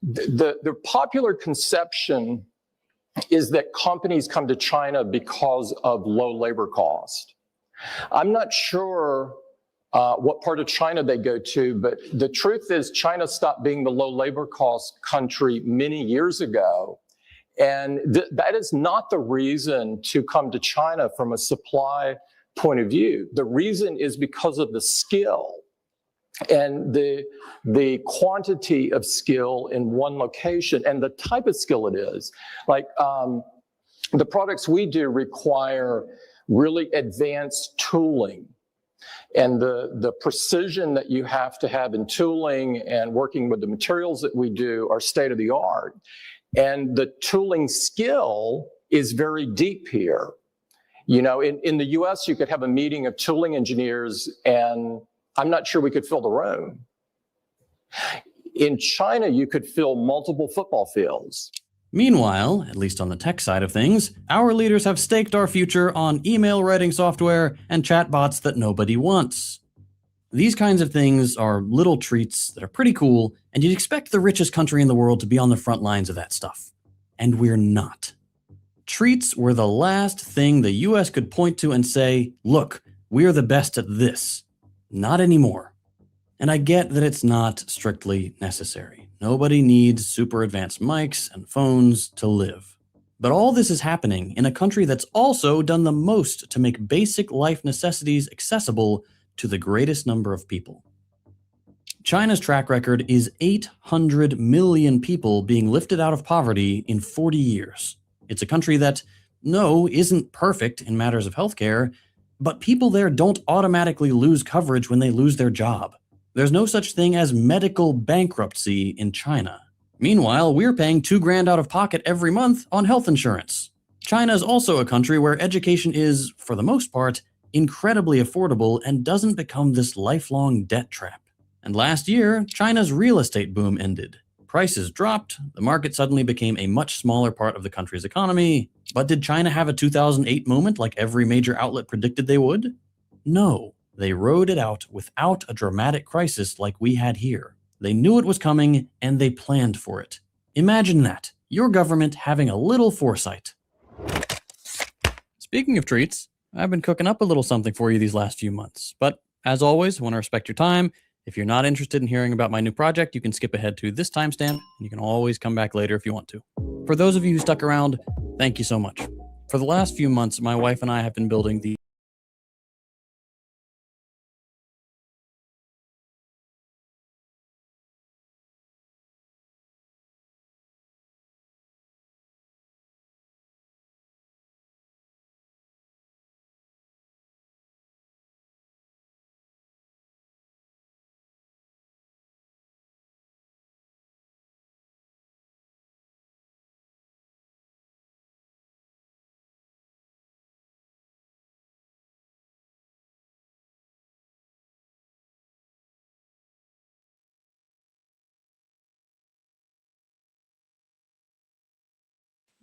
The popular conception is that companies come to China because of low labor cost. I'm not sure what part of China they go to, but the truth is China stopped being the low labor cost country many years ago. And that is not the reason to come to China from a supply point of view. The reason is because of the skill and the quantity of skill in one location and the type of skill it is. Like the products we do require really advanced tooling. And the precision that you have to have in tooling and working with the materials that we do are state of the art. And the tooling skill is very deep here. You know, in the US, you could have a meeting of tooling engineers and I'm not sure we could fill the room. In China, you could fill multiple football fields. Meanwhile, at least on the tech side of things, our leaders have staked our future on email writing software and chatbots that nobody wants. These kinds of things are little treats that are pretty cool, and you'd expect the richest country in the world to be on the front lines of that stuff. And we're not. Treats were the last thing the US could point to and say, look, we're the best at this. Not anymore. And I get that it's not strictly necessary. Nobody needs super advanced mics and phones to live. But all this is happening in a country that's also done the most to make basic life necessities accessible to the greatest number of people. China's track record is 800 million people being lifted out of poverty in 40 years. It's a country that, no, isn't perfect in matters of healthcare, but people there don't automatically lose coverage when they lose their job. There's no such thing as medical bankruptcy in China. Meanwhile, we're paying $2,000 out of pocket every month on health insurance. China is also a country where education is, for the most part, incredibly affordable and doesn't become this lifelong debt trap. And last year, China's real estate boom ended. Prices dropped, the market suddenly became a much smaller part of the country's economy. But did China have a 2008 moment like every major outlet predicted they would? No. They rode it out without a dramatic crisis like we had here. They knew it was coming and they planned for it. Imagine that, your government having a little foresight. Speaking of treats, I've been cooking up a little something for you these last few months. But as always, I want to respect your time. If you're not interested in hearing about my new project, you can skip ahead to this timestamp, and you can always come back later if you want to. For those of you who stuck around, thank you so much. For the last few months, my wife and I have been building the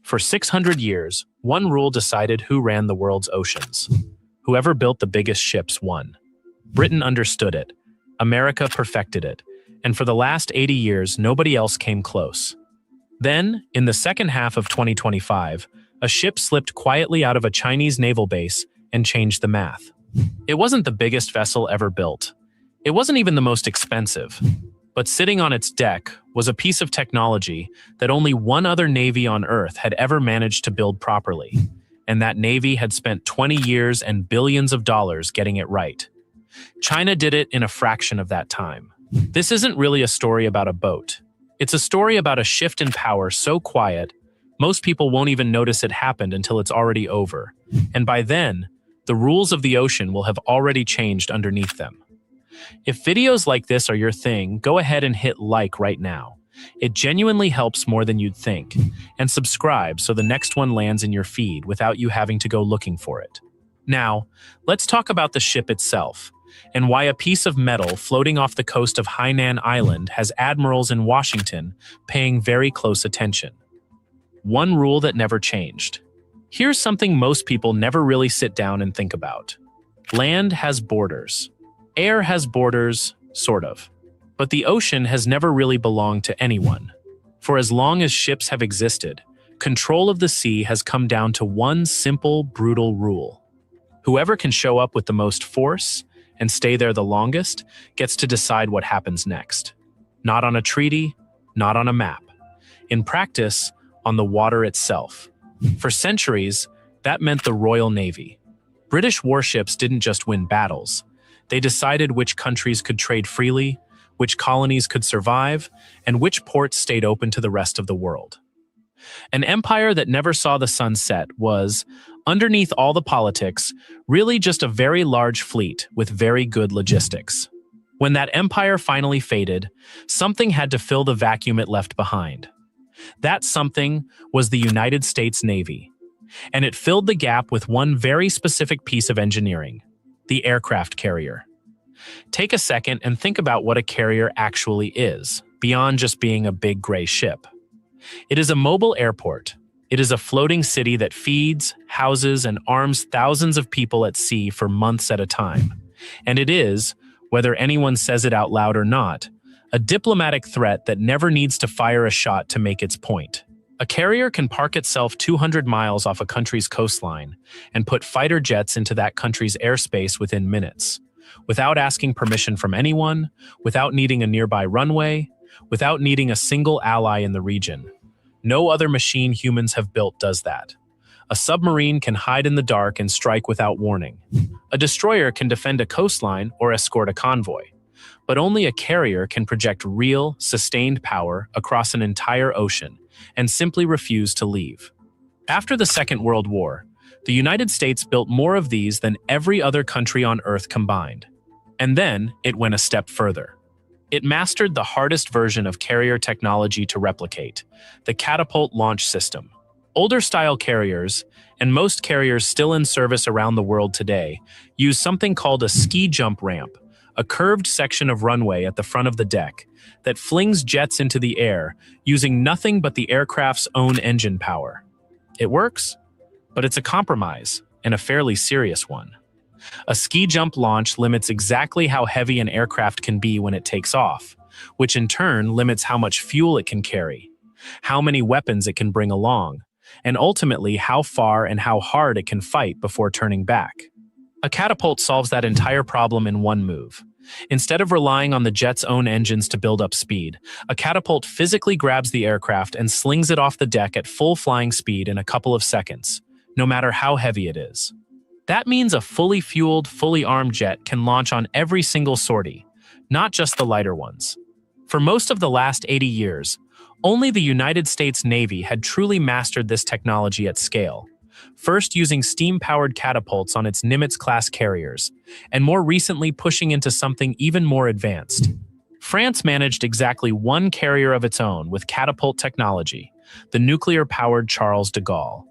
For 600 years, one rule decided who ran the world's oceans. Whoever built the biggest ships won. Britain understood it. America perfected it. And for the last 80 years, nobody else came close. Then, in the second half of 2025, a ship slipped quietly out of a Chinese naval base and changed the math. It wasn't the biggest vessel ever built. It wasn't even the most expensive. But sitting on its deck was a piece of technology that only one other navy on Earth had ever managed to build properly. And that navy had spent 20 years and billions of dollars getting it right. China did it in a fraction of that time. This isn't really a story about a boat. It's a story about a shift in power so quiet, most people won't even notice it happened until it's already over. And by then, the rules of the ocean will have already changed underneath them. If videos like this are your thing, go ahead and hit like right now. It genuinely helps more than you'd think. And subscribe so the next one lands in your feed without you having to go looking for it. Now, let's talk about the ship itself, and why a piece of metal floating off the coast of Hainan Island has admirals in Washington paying very close attention. One rule that never changed. Here's something most people never really sit down and think about. Land has borders. Air has borders, sort of. But the ocean has never really belonged to anyone. For as long as ships have existed, control of the sea has come down to one simple, brutal rule. Whoever can show up with the most force and stay there the longest gets to decide what happens next. Not on a treaty, not on a map. In practice, on the water itself. For centuries, that meant the Royal Navy. British warships didn't just win battles. They decided which countries could trade freely, which colonies could survive, and which ports stayed open to the rest of the world. An empire that never saw the sun set was, underneath all the politics, really just a very large fleet with very good logistics. When that empire finally faded, something had to fill the vacuum it left behind. That something was the United States Navy, and it filled the gap with one very specific piece of engineering: the aircraft carrier. Take a second and think about what a carrier actually is, beyond just being a big gray ship. It is a mobile airport. It is a floating city that feeds, houses, and arms thousands of people at sea for months at a time. And it is, whether anyone says it out loud or not, a diplomatic threat that never needs to fire a shot to make its point. A carrier can park itself 200 miles off a country's coastline and put fighter jets into that country's airspace within minutes, without asking permission from anyone, without needing a nearby runway, without needing a single ally in the region. No other machine humans have built does that. A submarine can hide in the dark and strike without warning. A destroyer can defend a coastline or escort a convoy. But only a carrier can project real, sustained power across an entire ocean and simply refuse to leave. After the Second World War, the United States built more of these than every other country on Earth combined. And then it went a step further. It mastered the hardest version of carrier technology to replicate, the catapult launch system. Older style carriers, and most carriers still in service around the world today, use something called a ski jump ramp, a curved section of runway at the front of the deck that flings jets into the air using nothing but the aircraft's own engine power. It works, but it's a compromise, and a fairly serious one. A ski jump launch limits exactly how heavy an aircraft can be when it takes off, which in turn limits how much fuel it can carry, how many weapons it can bring along, and ultimately how far and how hard it can fight before turning back. A catapult solves that entire problem in one move. Instead of relying on the jet's own engines to build up speed, a catapult physically grabs the aircraft and slings it off the deck at full flying speed in a couple of seconds, no matter how heavy it is. That means a fully fueled, fully armed jet can launch on every single sortie, not just the lighter ones. For most of the last 80 years, only the United States Navy had truly mastered this technology at scale, first using steam-powered catapults on its Nimitz-class carriers, and more recently pushing into something even more advanced. France managed exactly one carrier of its own with catapult technology, the nuclear-powered Charles de Gaulle.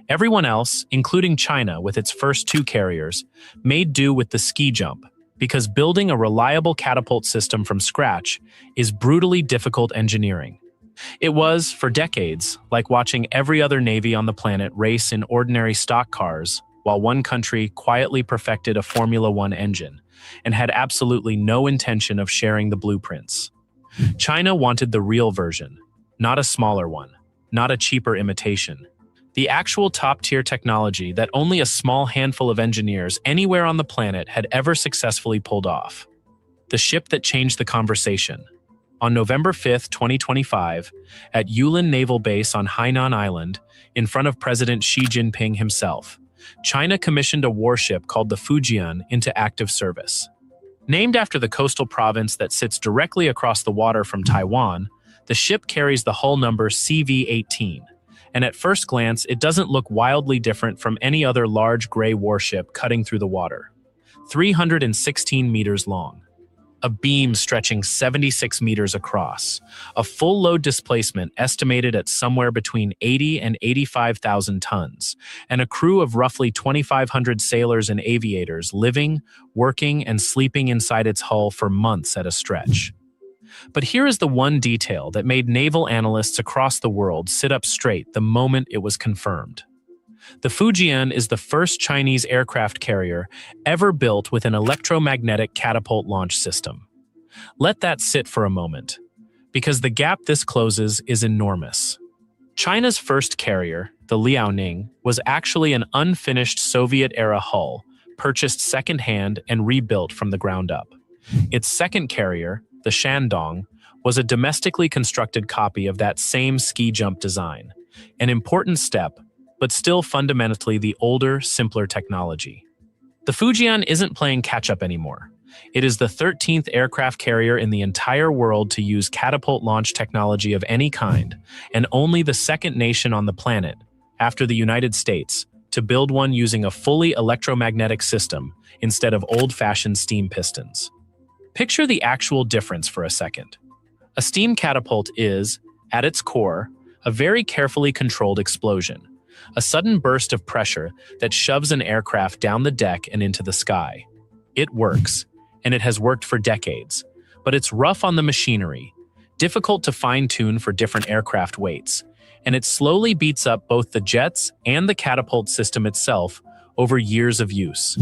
Everyone else, including China with its first two carriers, made do with the ski jump, because building a reliable catapult system from scratch is brutally difficult engineering. It was, for decades, like watching every other navy on the planet race in ordinary stock cars, while one country quietly perfected a Formula One engine, and had absolutely no intention of sharing the blueprints. China wanted the real version, not a smaller one, not a cheaper imitation. The actual top-tier technology that only a small handful of engineers anywhere on the planet had ever successfully pulled off. The ship that changed the conversation. On November 5, 2025, at Yulin Naval Base on Hainan Island, in front of President Xi Jinping himself, China commissioned a warship called the Fujian into active service. Named after the coastal province that sits directly across the water from Taiwan, the ship carries the hull number CV-18, and at first glance, it doesn't look wildly different from any other large gray warship cutting through the water. 316 meters long. A beam stretching 76 meters across, a full load displacement estimated at somewhere between 80 and 85,000 tons, and a crew of roughly 2,500 sailors and aviators living, working, and sleeping inside its hull for months at a stretch. But here is the one detail that made naval analysts across the world sit up straight the moment it was confirmed. The Fujian is the first Chinese aircraft carrier ever built with an electromagnetic catapult launch system. Let that sit for a moment, because the gap this closes is enormous. China's first carrier, the Liaoning, was actually an unfinished Soviet-era hull, purchased second-hand and rebuilt from the ground up. Its second carrier, the Shandong, was a domestically constructed copy of that same ski jump design, an important step, but still fundamentally the older, simpler technology. The Fujian isn't playing catch-up anymore. It is the 13th aircraft carrier in the entire world to use catapult launch technology of any kind, and only the second nation on the planet, after the United States, to build one using a fully electromagnetic system instead of old-fashioned steam pistons. Picture the actual difference for a second. A steam catapult is, at its core, a very carefully controlled explosion. A sudden burst of pressure that shoves an aircraft down the deck and into the sky. It works, and it has worked for decades, but it's rough on the machinery, difficult to fine-tune for different aircraft weights, and it slowly beats up both the jets and the catapult system itself over years of use.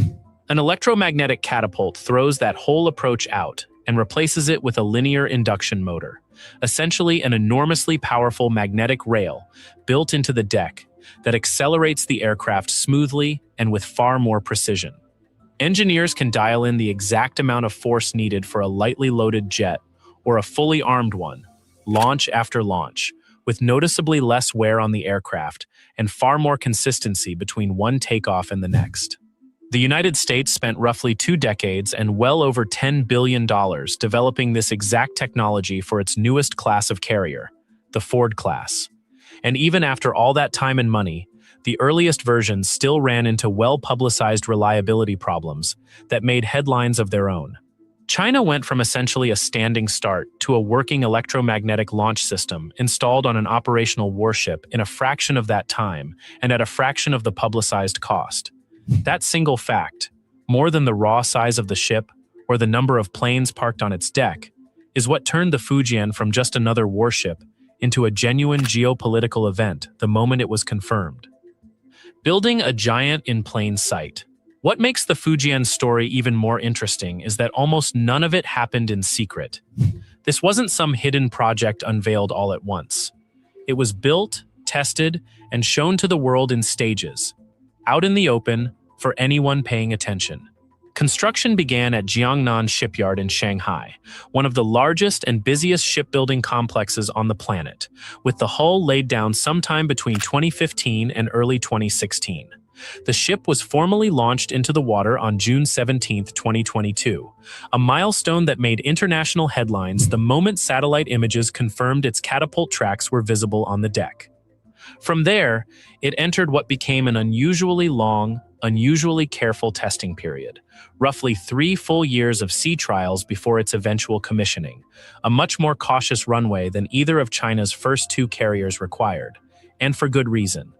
An electromagnetic catapult throws that whole approach out and replaces it with a linear induction motor, essentially an enormously powerful magnetic rail built into the deck that accelerates the aircraft smoothly and with far more precision. Engineers can dial in the exact amount of force needed for a lightly loaded jet or a fully armed one, launch after launch, with noticeably less wear on the aircraft and far more consistency between one takeoff and the next. The United States spent roughly 2 decades and well over $10 billion developing this exact technology for its newest class of carrier, the Ford class. And even after all that time and money, the earliest versions still ran into well-publicized reliability problems that made headlines of their own. China went from essentially a standing start to a working electromagnetic launch system installed on an operational warship in a fraction of that time and at a fraction of the publicized cost. That single fact, more than the raw size of the ship or the number of planes parked on its deck, is what turned the Fujian from just another warship into a genuine geopolitical event the moment it was confirmed. Building a giant in plain sight. What makes the Fujian story even more interesting is that almost none of it happened in secret. This wasn't some hidden project unveiled all at once. It was built, tested, and shown to the world in stages, out in the open, for anyone paying attention. Construction began at Jiangnan Shipyard in Shanghai, one of the largest and busiest shipbuilding complexes on the planet, with the hull laid down sometime between 2015 and early 2016. The ship was formally launched into the water on June 17, 2022, a milestone that made international headlines the moment satellite images confirmed its catapult tracks were visible on the deck. From there, it entered what became an unusually long, unusually careful testing period, roughly 3 full years of sea trials before its eventual commissioning, a much more cautious runway than either of China's first 2 carriers required, and for good reason.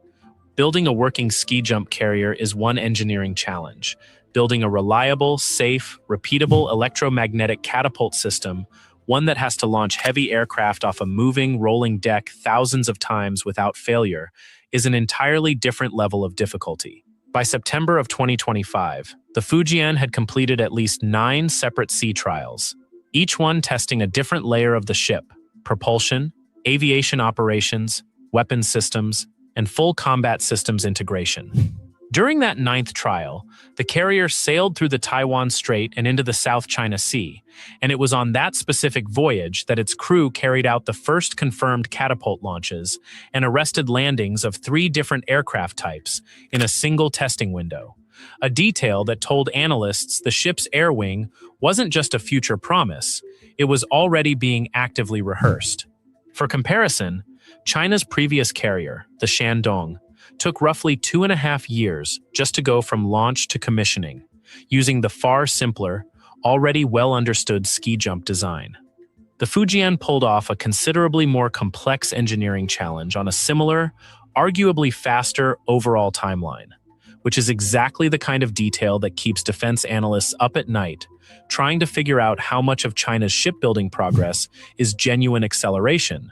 Building a working ski jump carrier is one engineering challenge. Building a reliable, safe, repeatable electromagnetic catapult system, one that has to launch heavy aircraft off a moving, rolling deck thousands of times without failure, is an entirely different level of difficulty. By September of 2025, the Fujian had completed at least 9 separate sea trials, each one testing a different layer of the ship: propulsion, aviation operations, weapons systems, and full combat systems integration. During that 9th trial, the carrier sailed through the Taiwan Strait and into the South China Sea, and it was on that specific voyage that its crew carried out the first confirmed catapult launches and arrested landings of 3 different aircraft types in a single testing window, a detail that told analysts the ship's air wing wasn't just a future promise, it was already being actively rehearsed. For comparison, China's previous carrier, the Shandong, took roughly 2.5 years just to go from launch to commissioning, using the far simpler, already well-understood ski jump design. The Fujian pulled off a considerably more complex engineering challenge on a similar, arguably faster overall timeline, which is exactly the kind of detail that keeps defense analysts up at night, trying to figure out how much of China's shipbuilding progress is genuine acceleration,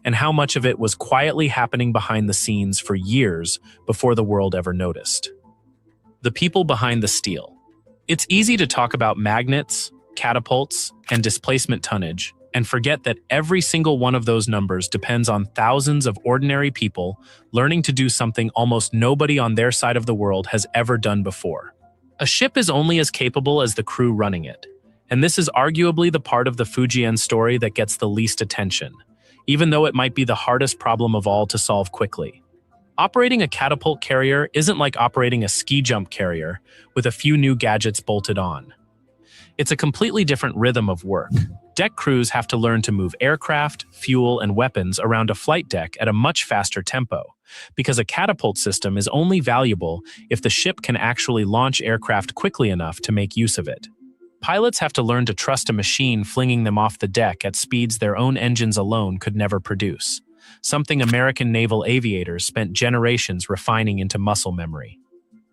and how much of it was quietly happening behind the scenes for years before the world ever noticed. The people behind the steel. It's easy to talk about magnets, catapults, and displacement tonnage, and forget that every single one of those numbers depends on thousands of ordinary people learning to do something almost nobody on their side of the world has ever done before. A ship is only as capable as the crew running it, and this is arguably the part of the Fujian story that gets the least attention, even though it might be the hardest problem of all to solve quickly. Operating a catapult carrier isn't like operating a ski jump carrier with a few new gadgets bolted on. It's a completely different rhythm of work. Deck crews have to learn to move aircraft, fuel, and weapons around a flight deck at a much faster tempo, because a catapult system is only valuable if the ship can actually launch aircraft quickly enough to make use of it. Pilots have to learn to trust a machine flinging them off the deck at speeds their own engines alone could never produce, something American naval aviators spent generations refining into muscle memory.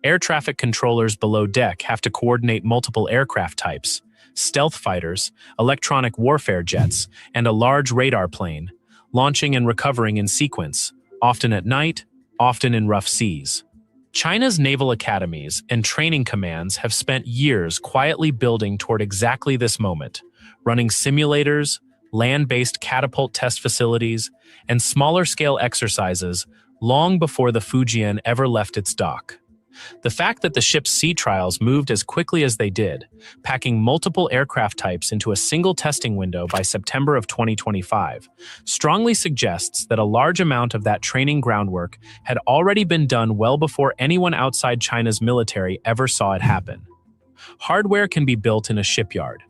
Air traffic controllers below deck have to coordinate multiple aircraft types, stealth fighters, electronic warfare jets, and a large radar plane, launching and recovering in sequence, often at night, often in rough seas. China's naval academies and training commands have spent years quietly building toward exactly this moment, running simulators, land-based catapult test facilities, and smaller-scale exercises long before the Fujian ever left its dock. The fact that the ship's sea trials moved as quickly as they did, packing multiple aircraft types into a single testing window by September of 2025, strongly suggests that a large amount of that training groundwork had already been done well before anyone outside China's military ever saw it happen. Hardware can be built in a shipyard.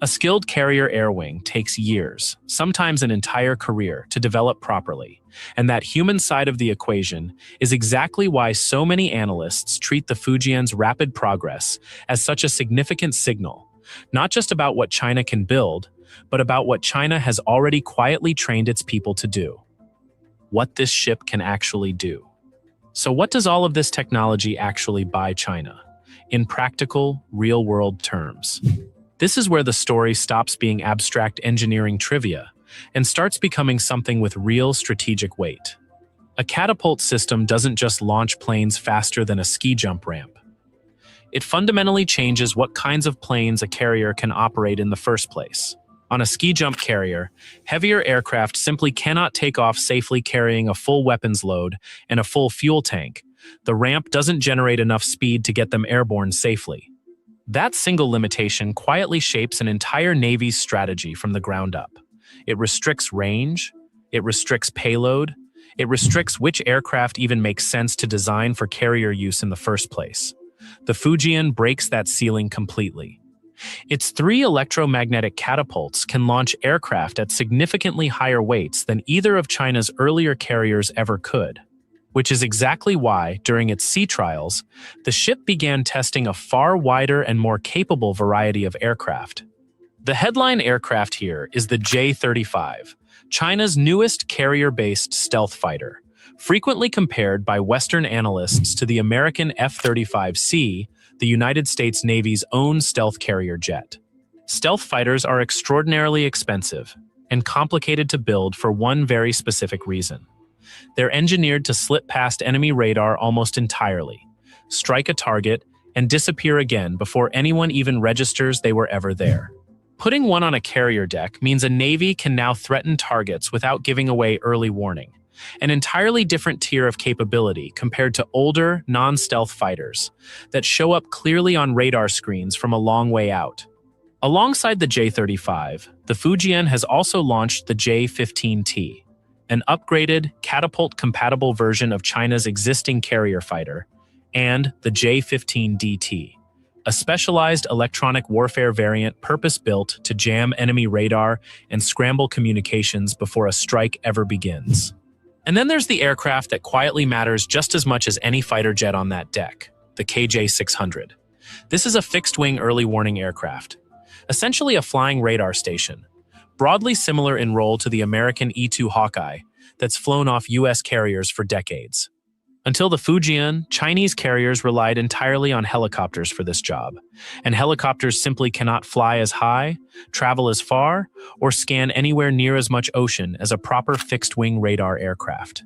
A skilled carrier air wing takes years, sometimes an entire career, to develop properly, and that human side of the equation is exactly why so many analysts treat the Fujian's rapid progress as such a significant signal, not just about what China can build, but about what China has already quietly trained its people to do. What this ship can actually do. So what does all of this technology actually buy China? In practical, real-world terms. This is where the story stops being abstract engineering trivia and starts becoming something with real strategic weight. A catapult system doesn't just launch planes faster than a ski jump ramp. It fundamentally changes what kinds of planes a carrier can operate in the first place. On a ski jump carrier, heavier aircraft simply cannot take off safely carrying a full weapons load and a full fuel tank. The ramp doesn't generate enough speed to get them airborne safely. That single limitation quietly shapes an entire Navy's strategy from the ground up. It restricts range, it restricts payload, it restricts which aircraft even makes sense to design for carrier use in the first place. The Fujian breaks that ceiling completely. Its 3 electromagnetic catapults can launch aircraft at significantly higher weights than either of China's earlier carriers ever could, which is exactly why, during its sea trials, the ship began testing a far wider and more capable variety of aircraft. The headline aircraft here is the J-35, China's newest carrier-based stealth fighter, frequently compared by Western analysts to the American F-35C, the United States Navy's own stealth carrier jet. Stealth fighters are extraordinarily expensive and complicated to build for one very specific reason. They're engineered to slip past enemy radar almost entirely, strike a target, and disappear again before anyone even registers they were ever there. Putting one on a carrier deck means a Navy can now threaten targets without giving away early warning, an entirely different tier of capability compared to older, non-stealth fighters that show up clearly on radar screens from a long way out. Alongside the J-35, the Fujian has also launched the J-15T, an upgraded, catapult-compatible version of China's existing carrier fighter, and the J-15DT, a specialized electronic warfare variant purpose-built to jam enemy radar and scramble communications before a strike ever begins. And then there's the aircraft that quietly matters just as much as any fighter jet on that deck, the KJ-600. This is a fixed-wing early warning aircraft, essentially a flying radar station, broadly similar in role to the American E-2 Hawkeye that's flown off U.S. carriers for decades. Until the Fujian, Chinese carriers relied entirely on helicopters for this job, and helicopters simply cannot fly as high, travel as far, or scan anywhere near as much ocean as a proper fixed-wing radar aircraft.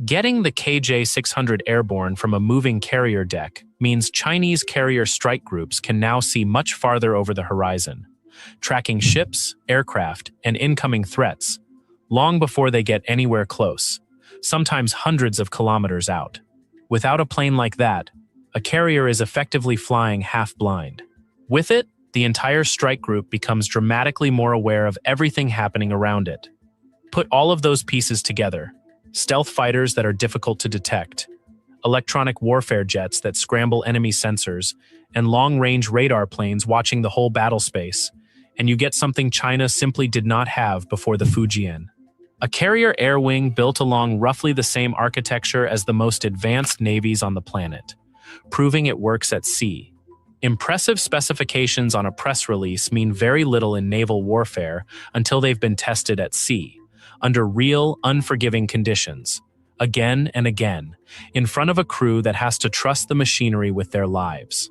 Getting the KJ-600 airborne from a moving carrier deck means Chinese carrier strike groups can now see much farther over the horizon, tracking ships, aircraft, and incoming threats long before they get anywhere close, sometimes hundreds of kilometers out. Without a plane like that, a carrier is effectively flying half-blind. With it, the entire strike group becomes dramatically more aware of everything happening around it. Put all of those pieces together: stealth fighters that are difficult to detect, electronic warfare jets that scramble enemy sensors, and long-range radar planes watching the whole battle space, and you get something China simply did not have before the Fujian. A carrier air wing built along roughly the same architecture as the most advanced navies on the planet, proving it works at sea. Impressive specifications on a press release mean very little in naval warfare until they've been tested at sea, under real, unforgiving conditions, again and again, in front of a crew that has to trust the machinery with their lives.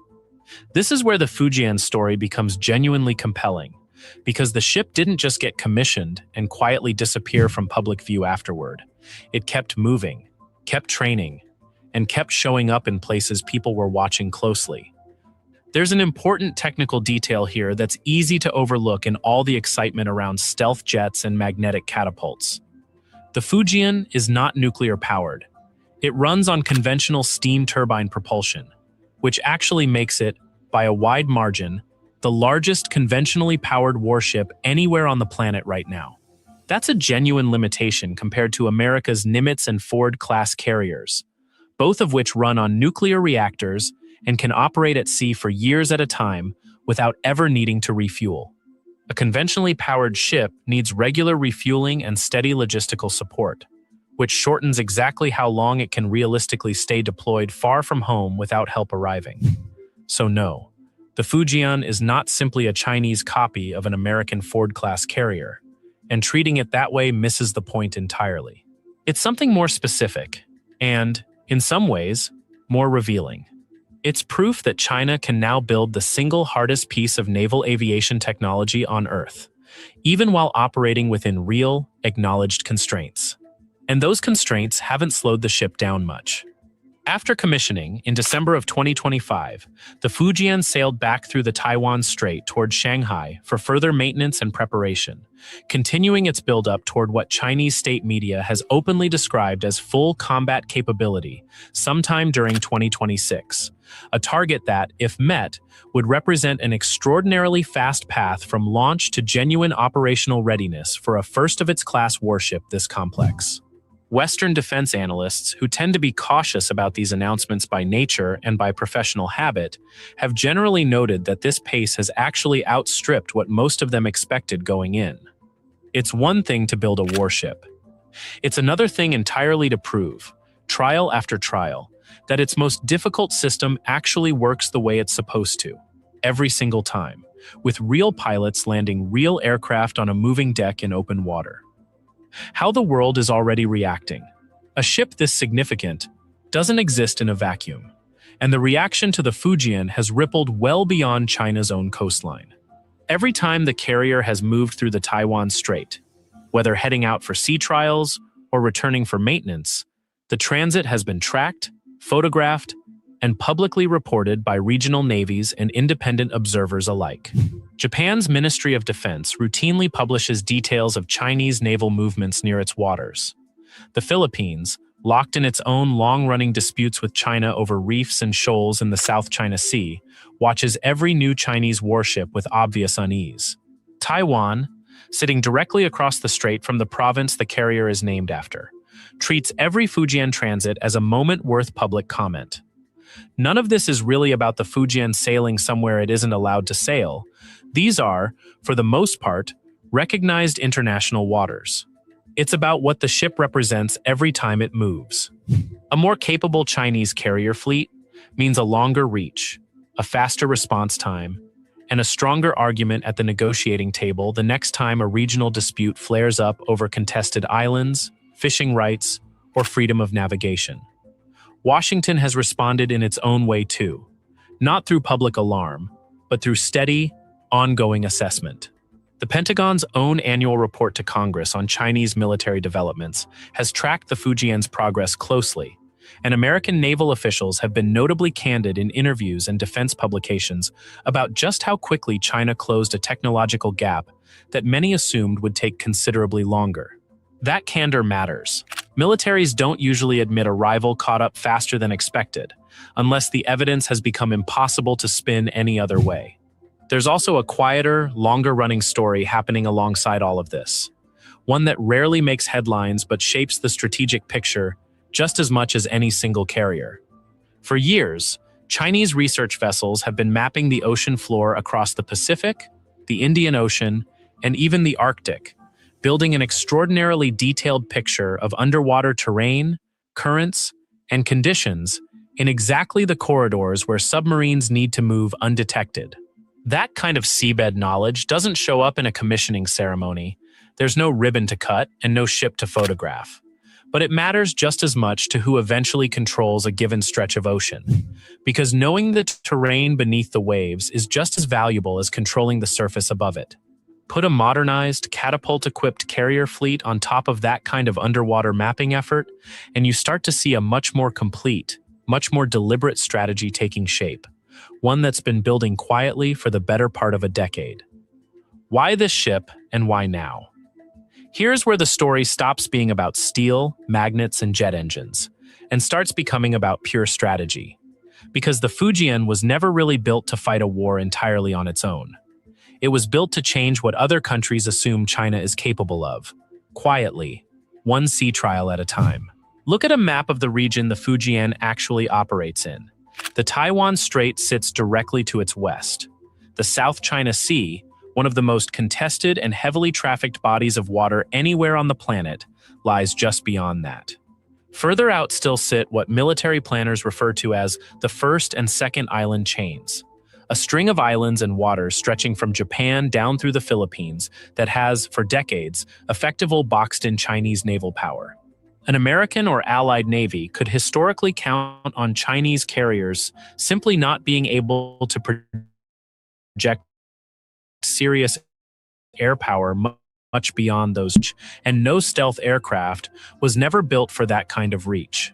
This is where the Fujian story becomes genuinely compelling, because the ship didn't just get commissioned and quietly disappear from public view afterward. It kept moving, kept training, and kept showing up in places people were watching closely. There's an important technical detail here that's easy to overlook in all the excitement around stealth jets and magnetic catapults. The Fujian is not nuclear-powered. It runs on conventional steam turbine propulsion, which actually makes it, by a wide margin, the largest conventionally powered warship anywhere on the planet right now. That's a genuine limitation compared to America's Nimitz and Ford-class carriers, both of which run on nuclear reactors and can operate at sea for years at a time without ever needing to refuel. A conventionally powered ship needs regular refueling and steady logistical support, which shortens exactly how long it can realistically stay deployed far from home without help arriving. So no, the Fujian is not simply a Chinese copy of an American Ford-class carrier, and treating it that way misses the point entirely. It's something more specific, and, in some ways, more revealing. It's proof that China can now build the single hardest piece of naval aviation technology on Earth, even while operating within real, acknowledged constraints. And those constraints haven't slowed the ship down much. After commissioning in December of 2025, the Fujian sailed back through the Taiwan Strait toward Shanghai for further maintenance and preparation, continuing its buildup toward what Chinese state media has openly described as full combat capability sometime during 2026, a target that, if met, would represent an extraordinarily fast path from launch to genuine operational readiness for a first-of-its-class warship this complex. Western defense analysts, who tend to be cautious about these announcements by nature and by professional habit, have generally noted that this pace has actually outstripped what most of them expected going in. It's one thing to build a warship. It's another thing entirely to prove, trial after trial, that its most difficult system actually works the way it's supposed to, every single time, with real pilots landing real aircraft on a moving deck in open water. How the world is already reacting. A ship this significant doesn't exist in a vacuum, and the reaction to the Fujian has rippled well beyond China's own coastline. Every time the carrier has moved through the Taiwan Strait, whether heading out for sea trials or returning for maintenance, the transit has been tracked, photographed, and publicly reported by regional navies and independent observers alike. Japan's Ministry of Defense routinely publishes details of Chinese naval movements near its waters. The Philippines, locked in its own long-running disputes with China over reefs and shoals in the South China Sea, watches every new Chinese warship with obvious unease. Taiwan, sitting directly across the strait from the province the carrier is named after, treats every Fujian transit as a moment worth public comment. None of this is really about the Fujian sailing somewhere it isn't allowed to sail. These are, for the most part, recognized international waters. It's about what the ship represents every time it moves. A more capable Chinese carrier fleet means a longer reach, a faster response time, and a stronger argument at the negotiating table the next time a regional dispute flares up over contested islands, fishing rights, or freedom of navigation. Washington has responded in its own way too, not through public alarm, but through steady, ongoing assessment. The Pentagon's own annual report to Congress on Chinese military developments has tracked the Fujian's progress closely, and American naval officials have been notably candid in interviews and defense publications about just how quickly China closed a technological gap that many assumed would take considerably longer. That candor matters. Militaries don't usually admit a rival caught up faster than expected, unless the evidence has become impossible to spin any other way. There's also a quieter, longer-running story happening alongside all of this, one that rarely makes headlines but shapes the strategic picture just as much as any single carrier. For years, Chinese research vessels have been mapping the ocean floor across the Pacific, the Indian Ocean, and even the Arctic, building an extraordinarily detailed picture of underwater terrain, currents, and conditions in exactly the corridors where submarines need to move undetected. That kind of seabed knowledge doesn't show up in a commissioning ceremony. There's no ribbon to cut and no ship to photograph. But it matters just as much to who eventually controls a given stretch of ocean, because knowing the terrain beneath the waves is just as valuable as controlling the surface above it. Put a modernized, catapult-equipped carrier fleet on top of that kind of underwater mapping effort, and you start to see a much more complete, much more deliberate strategy taking shape, one that's been building quietly for the better part of a decade. Why this ship, and why now? Here's where the story stops being about steel, magnets, and jet engines, and starts becoming about pure strategy. Because the Fujian was never really built to fight a war entirely on its own. It was built to change what other countries assume China is capable of, quietly, one sea trial at a time. Look at a map of the region the Fujian actually operates in. The Taiwan Strait sits directly to its west. The South China Sea, one of the most contested and heavily trafficked bodies of water anywhere on the planet, lies just beyond that. Further out still sit what military planners refer to as the first and second island chains, a string of islands and waters stretching from Japan down through the Philippines that has, for decades, effectively boxed in Chinese naval power. An American or Allied Navy could historically count on Chinese carriers simply not being able to project serious air power much beyond those, and no stealth aircraft was never built for that kind of reach.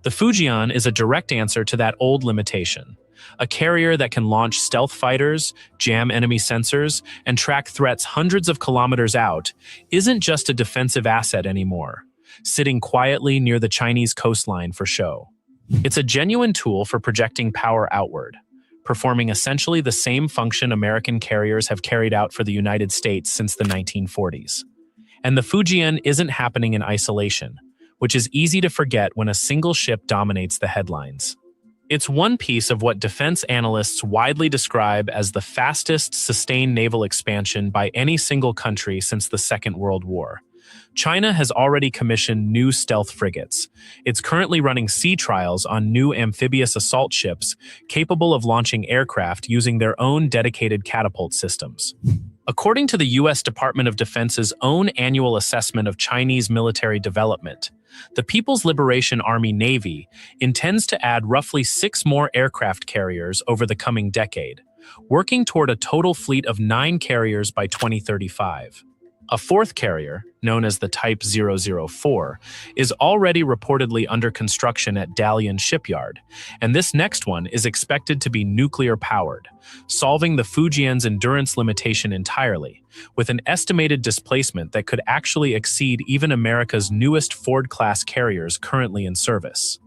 The Fujian is a direct answer to that old limitation. A carrier that can launch stealth fighters, jam enemy sensors, and track threats hundreds of kilometers out isn't just a defensive asset anymore, sitting quietly near the Chinese coastline for show. It's a genuine tool for projecting power outward, performing essentially the same function American carriers have carried out for the United States since the 1940s. And the Fujian isn't happening in isolation, which is easy to forget when a single ship dominates the headlines. It's one piece of what defense analysts widely describe as the fastest sustained naval expansion by any single country since the Second World War. China has already commissioned new stealth frigates. It's currently running sea trials on new amphibious assault ships capable of launching aircraft using their own dedicated catapult systems. According to the U.S. Department of Defense's own annual assessment of Chinese military development, the People's Liberation Army Navy intends to add roughly 6 more aircraft carriers over the coming decade, working toward a total fleet of 9 carriers by 2035. A 4th carrier, known as the Type 004, is already reportedly under construction at Dalian Shipyard, and this next one is expected to be nuclear-powered, solving the Fujian's endurance limitation entirely, with an estimated displacement that could actually exceed even America's newest Ford-class carriers currently in service.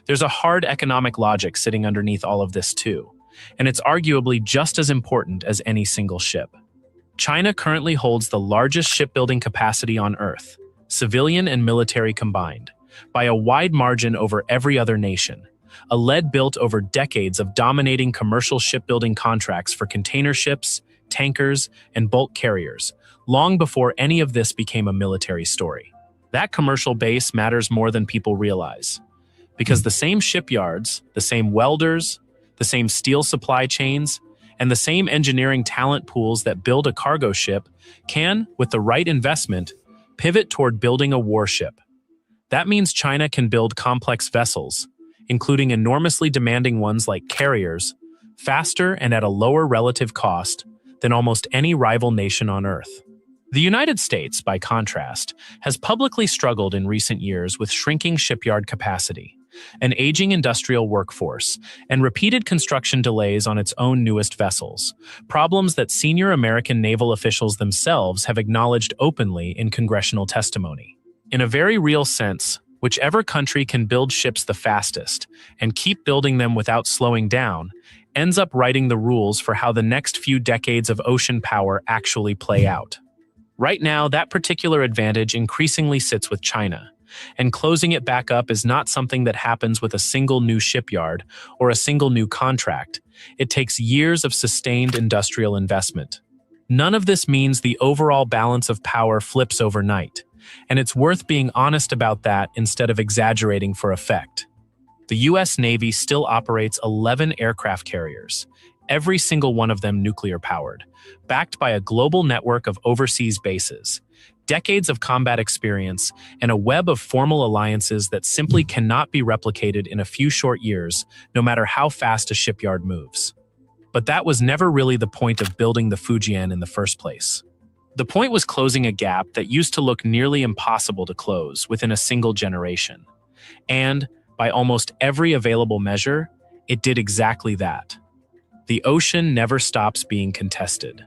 There's a hard economic logic sitting underneath all of this too, and it's arguably just as important as any single ship. China currently holds the largest shipbuilding capacity on Earth, civilian and military combined, by a wide margin over every other nation, a lead built over decades of dominating commercial shipbuilding contracts for container ships, tankers, and bulk carriers, long before any of this became a military story. That commercial base matters more than people realize, because the same shipyards, the same welders, the same steel supply chains, and the same engineering talent pools that build a cargo ship can, with the right investment, pivot toward building a warship. That means China can build complex vessels, including enormously demanding ones like carriers, faster and at a lower relative cost than almost any rival nation on Earth. The United States, by contrast, has publicly struggled in recent years with shrinking shipyard capacity, an aging industrial workforce, and repeated construction delays on its own newest vessels, problems that senior American naval officials themselves have acknowledged openly in congressional testimony. In a very real sense, whichever country can build ships the fastest and keep building them without slowing down ends up writing the rules for how the next few decades of ocean power actually play out. Right now, that particular advantage increasingly sits with China, and closing it back up is not something that happens with a single new shipyard or a single new contract. It takes years of sustained industrial investment. None of this means the overall balance of power flips overnight, and it's worth being honest about that instead of exaggerating for effect. The U.S. Navy still operates 11 aircraft carriers, every single one of them nuclear-powered, backed by a global network of overseas bases, decades of combat experience, and a web of formal alliances that simply cannot be replicated in a few short years, no matter how fast a shipyard moves. But that was never really the point of building the Fujian in the first place. The point was closing a gap that used to look nearly impossible to close within a single generation. And, by almost every available measure, it did exactly that. The ocean never stops being contested.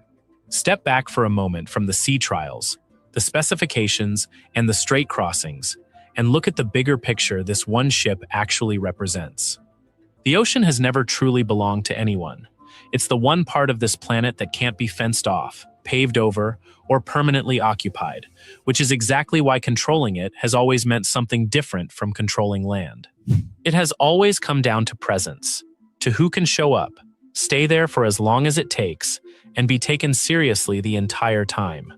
Step back for a moment from the sea trials, the specifications, and the strait crossings, and look at the bigger picture this one ship actually represents. The ocean has never truly belonged to anyone. It's the one part of this planet that can't be fenced off, paved over, or permanently occupied, which is exactly why controlling it has always meant something different from controlling land. It has always come down to presence, to who can show up, stay there for as long as it takes, and be taken seriously the entire time.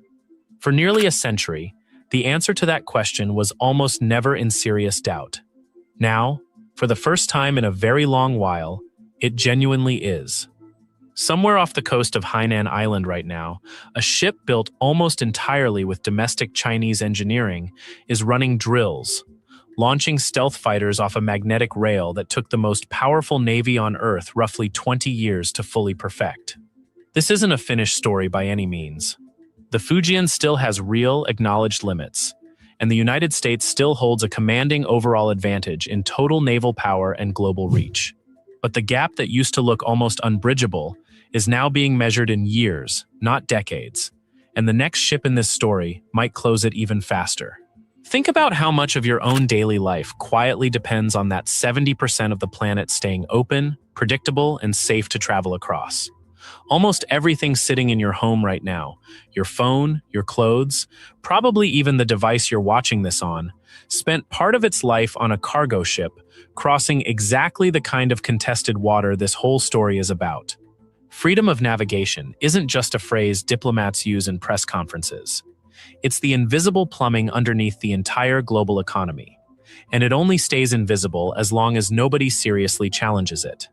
For nearly a century, the answer to that question was almost never in serious doubt. Now, for the first time in a very long while, it genuinely is. Somewhere off the coast of Hainan Island right now, a ship built almost entirely with domestic Chinese engineering is running drills, launching stealth fighters off a magnetic rail that took the most powerful navy on Earth roughly 20 years to fully perfect. This isn't a finished story by any means. The Fujian still has real, acknowledged limits, and the United States still holds a commanding overall advantage in total naval power and global reach. But the gap that used to look almost unbridgeable is now being measured in years, not decades, and the next ship in this story might close it even faster. Think about how much of your own daily life quietly depends on that 70% of the planet staying open, predictable, and safe to travel across. Almost everything sitting in your home right now, your phone, your clothes, probably even the device you're watching this on, spent part of its life on a cargo ship, crossing exactly the kind of contested water this whole story is about. Freedom of navigation isn't just a phrase diplomats use in press conferences. It's the invisible plumbing underneath the entire global economy, and it only stays invisible as long as nobody seriously challenges it.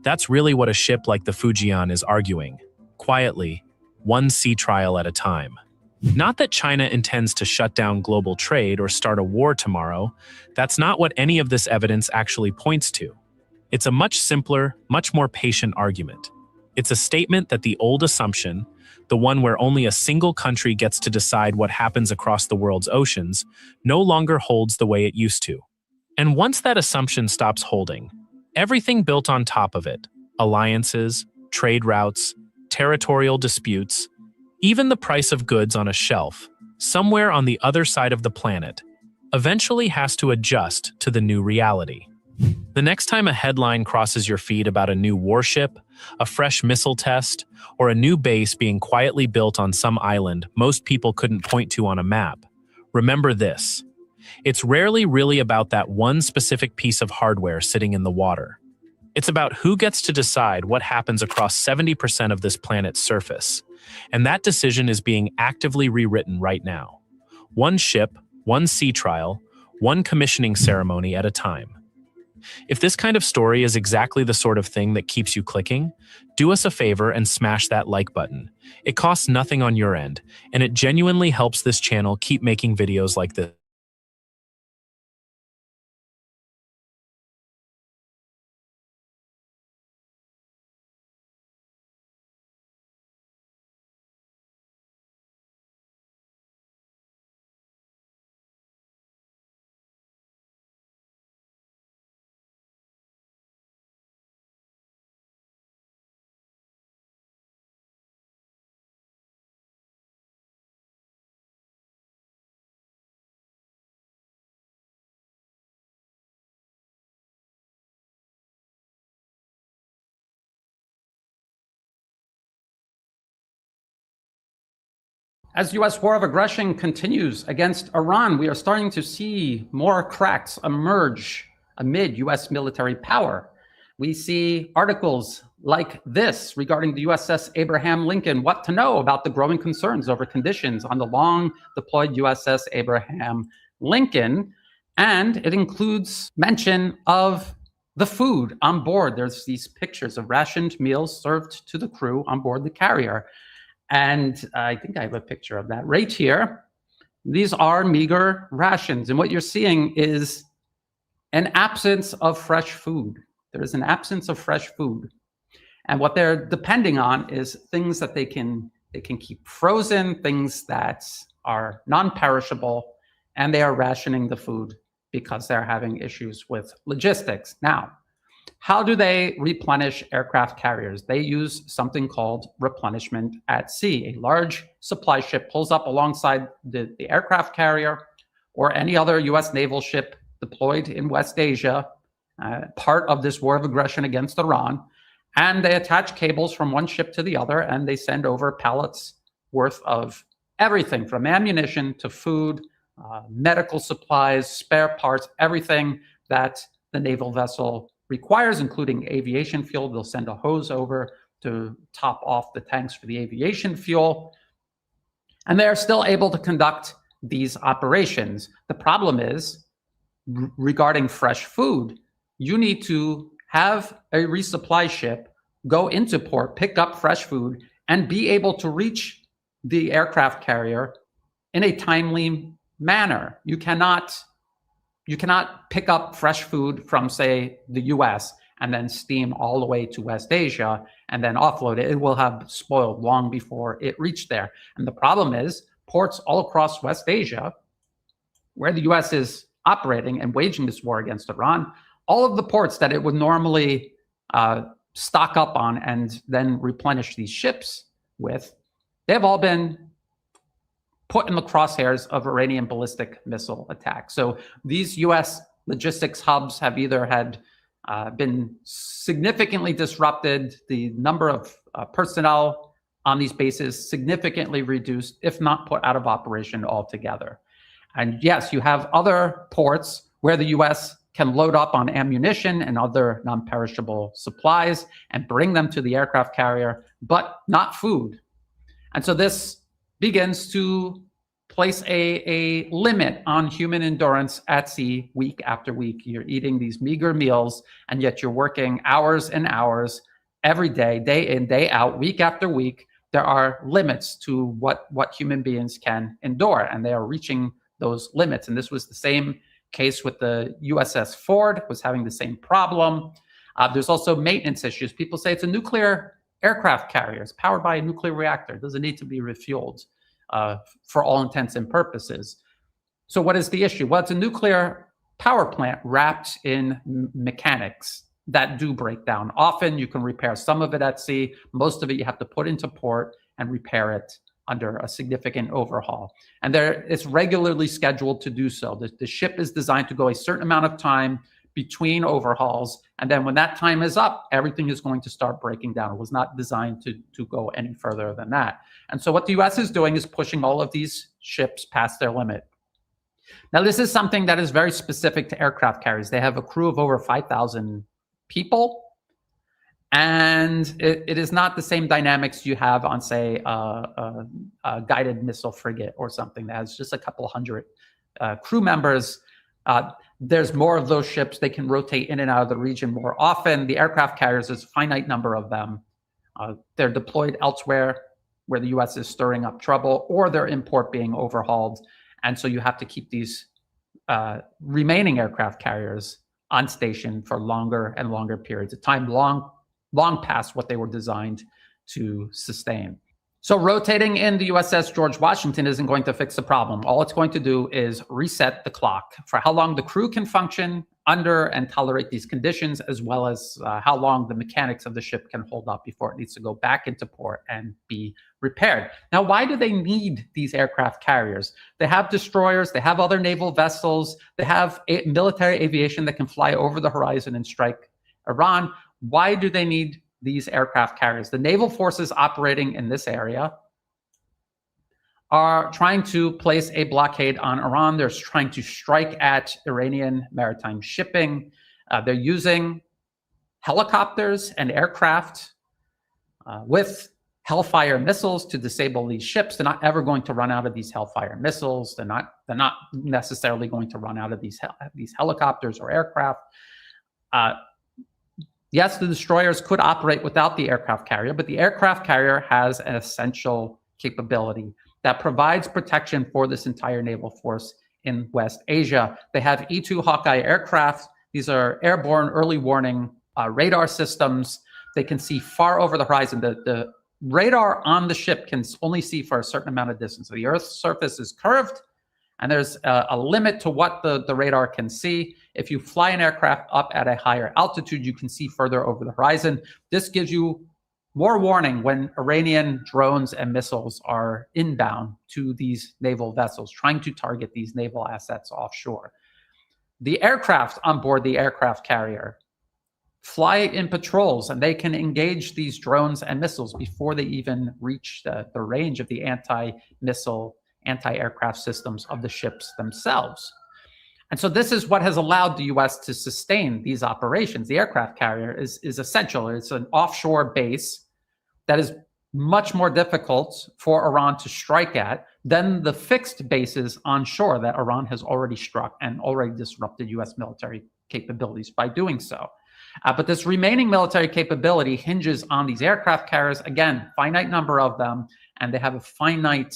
That's really what a ship like the Fujian is arguing, quietly, one sea trial at a time. Not that China intends to shut down global trade or start a war tomorrow. That's not what any of this evidence actually points to. It's a much simpler, much more patient argument. It's a statement that the old assumption, the one where only a single country gets to decide what happens across the world's oceans, no longer holds the way it used to. And once that assumption stops holding, everything built on top of it, alliances, trade routes, territorial disputes, even the price of goods on a shelf, somewhere on the other side of the planet, eventually has to adjust to the new reality. The next time a headline crosses your feed about a new warship, a fresh missile test, or a new base being quietly built on some island most people couldn't point to on a map, remember this. It's rarely really about that one specific piece of hardware sitting in the water. It's about who gets to decide what happens across 70% of this planet's surface, and that decision is being actively rewritten right now. One ship, one sea trial, one commissioning ceremony at a time. If this kind of story is exactly the sort of thing that keeps you clicking, do us a favor and smash that like button. It costs nothing on your end, and it genuinely helps this channel keep making videos like this. As U.S. war of aggression continues against Iran, we are starting to see more cracks emerge amid U.S. military power. We see articles like this regarding the USS Abraham Lincoln, what to know about the growing concerns over conditions on the long-deployed USS Abraham Lincoln. And it includes mention of the food on board. There's these pictures of rationed meals served to the crew on board the carrier. And I think I have a picture of that right here. These are meager rations. And what you're seeing is an absence of fresh food. There is an absence of fresh food. And what they're depending on is things that they can keep frozen, things that are non-perishable, and they are rationing the food because they're having issues with logistics. Now, how do they replenish aircraft carriers? They use something called replenishment at sea. A large supply ship pulls up alongside the aircraft carrier or any other U.S. naval ship deployed in West Asia, part of this war of aggression against Iran, and they attach cables from one ship to the other, and they send over pallets worth of everything from ammunition to food, medical supplies, spare parts, everything that the naval vessel requires, including aviation fuel. They'll send a hose over to top off the tanks for the aviation fuel. And they're still able to conduct these operations. The problem is, regarding fresh food, you need to have a resupply ship go into port, pick up fresh food, and be able to reach the aircraft carrier in a timely manner. You cannot pick up fresh food from, say, the US and then steam all the way to West Asia and then offload it. It will have spoiled long before it reached there. And the problem is ports all across West Asia where the U.S. is operating and waging this war against Iran, all of the ports that it would normally stock up on and then replenish these ships with, they've all been put in the crosshairs of Iranian ballistic missile attacks. So these U.S. logistics hubs have either had been significantly disrupted, the number of personnel on these bases significantly reduced, if not put out of operation altogether. And yes, you have other ports where the U.S. can load up on ammunition and other non-perishable supplies and bring them to the aircraft carrier, but not food. And so this begins to place a limit on human endurance at sea week after week. You're eating these meager meals, and yet you're working hours and hours every day, day in, day out, week after week. There are limits to what human beings can endure, and they are reaching those limits. And this was the same case with the USS Ford, was having the same problem. There's also maintenance issues. People say it's a nuclear aircraft carrier. It's powered by a nuclear reactor. It doesn't need to be refueled for all intents and purposes. So what is the issue? Well, it's a nuclear power plant wrapped in mechanics that do break down. Often you can repair some of it at sea. Most of it you have to put into port and repair it under a significant overhaul. And it's regularly scheduled to do so. The ship is designed to go a certain amount of time between overhauls. And then when that time is up, everything is going to start breaking down. It was not designed to go any further than that. And so what the US is doing is pushing all of these ships past their limit. Now, this is something that is very specific to aircraft carriers. They have a crew of over 5,000 people. And it is not the same dynamics you have on, say, a guided missile frigate or something that has just a couple hundred crew members. There's more of those ships. They can rotate in and out of the region more often. The aircraft carriers, there's a finite number of them. They're deployed elsewhere where the U.S. is stirring up trouble, or their import being overhauled. And so you have to keep these remaining aircraft carriers on station for longer and longer periods of time, long past what they were designed to sustain. So rotating in the USS George Washington isn't going to fix the problem. All it's going to do is reset the clock for how long the crew can function under and tolerate these conditions, as well as how long the mechanics of the ship can hold up before it needs to go back into port and be repaired. Now, why do they need these aircraft carriers? They have destroyers, they have other naval vessels, they have military aviation that can fly over the horizon and strike Iran. Why do they need these aircraft carriers? The naval forces operating in this area are trying to place a blockade on Iran. They're trying to strike at Iranian maritime shipping. They're using helicopters and aircraft with Hellfire missiles to disable these ships. They're not ever going to run out of these Hellfire missiles. They're not necessarily going to run out of these helicopters or aircraft. Yes, the destroyers could operate without the aircraft carrier, but the aircraft carrier has an essential capability that provides protection for this entire naval force in West Asia. They have E-2 Hawkeye aircraft. These are airborne early warning radar systems. They can see far over the horizon. The radar on the ship can only see for a certain amount of distance. So the Earth's surface is curved, and there's a limit to what the radar can see. If you fly an aircraft up at a higher altitude, you can see further over the horizon. This gives you more warning when Iranian drones and missiles are inbound to these naval vessels, trying to target these naval assets offshore. The aircraft on board the aircraft carrier fly in patrols, and they can engage these drones and missiles before they even reach the range of the anti-missile, anti-aircraft systems of the ships themselves. And so this is what has allowed the U.S. to sustain these operations. The aircraft carrier is essential. It's an offshore base that is much more difficult for Iran to strike at than the fixed bases onshore that Iran has already struck and already disrupted U.S. military capabilities by doing so. But this remaining military capability hinges on these aircraft carriers. Again, finite number of them, and they have a finite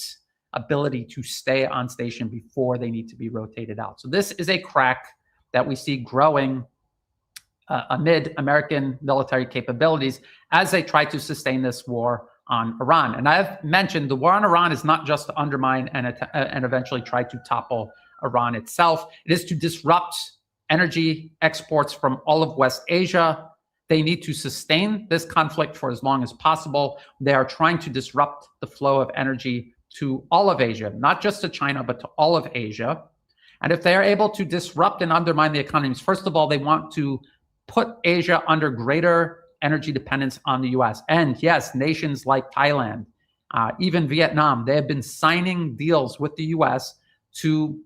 ability to stay on station before they need to be rotated out. So this is a crack that we see growing amid American military capabilities as they try to sustain this war on Iran. And I've mentioned the war on Iran is not just to undermine and eventually try to topple Iran itself. It is to disrupt energy exports from all of West Asia. They need to sustain this conflict for as long as possible. They are trying to disrupt the flow of energy to all of Asia, not just to China, but to all of Asia. And if they are able to disrupt and undermine the economies, first of all, they want to put Asia under greater energy dependence on the US. And yes, nations like Thailand, even Vietnam, they have been signing deals with the US to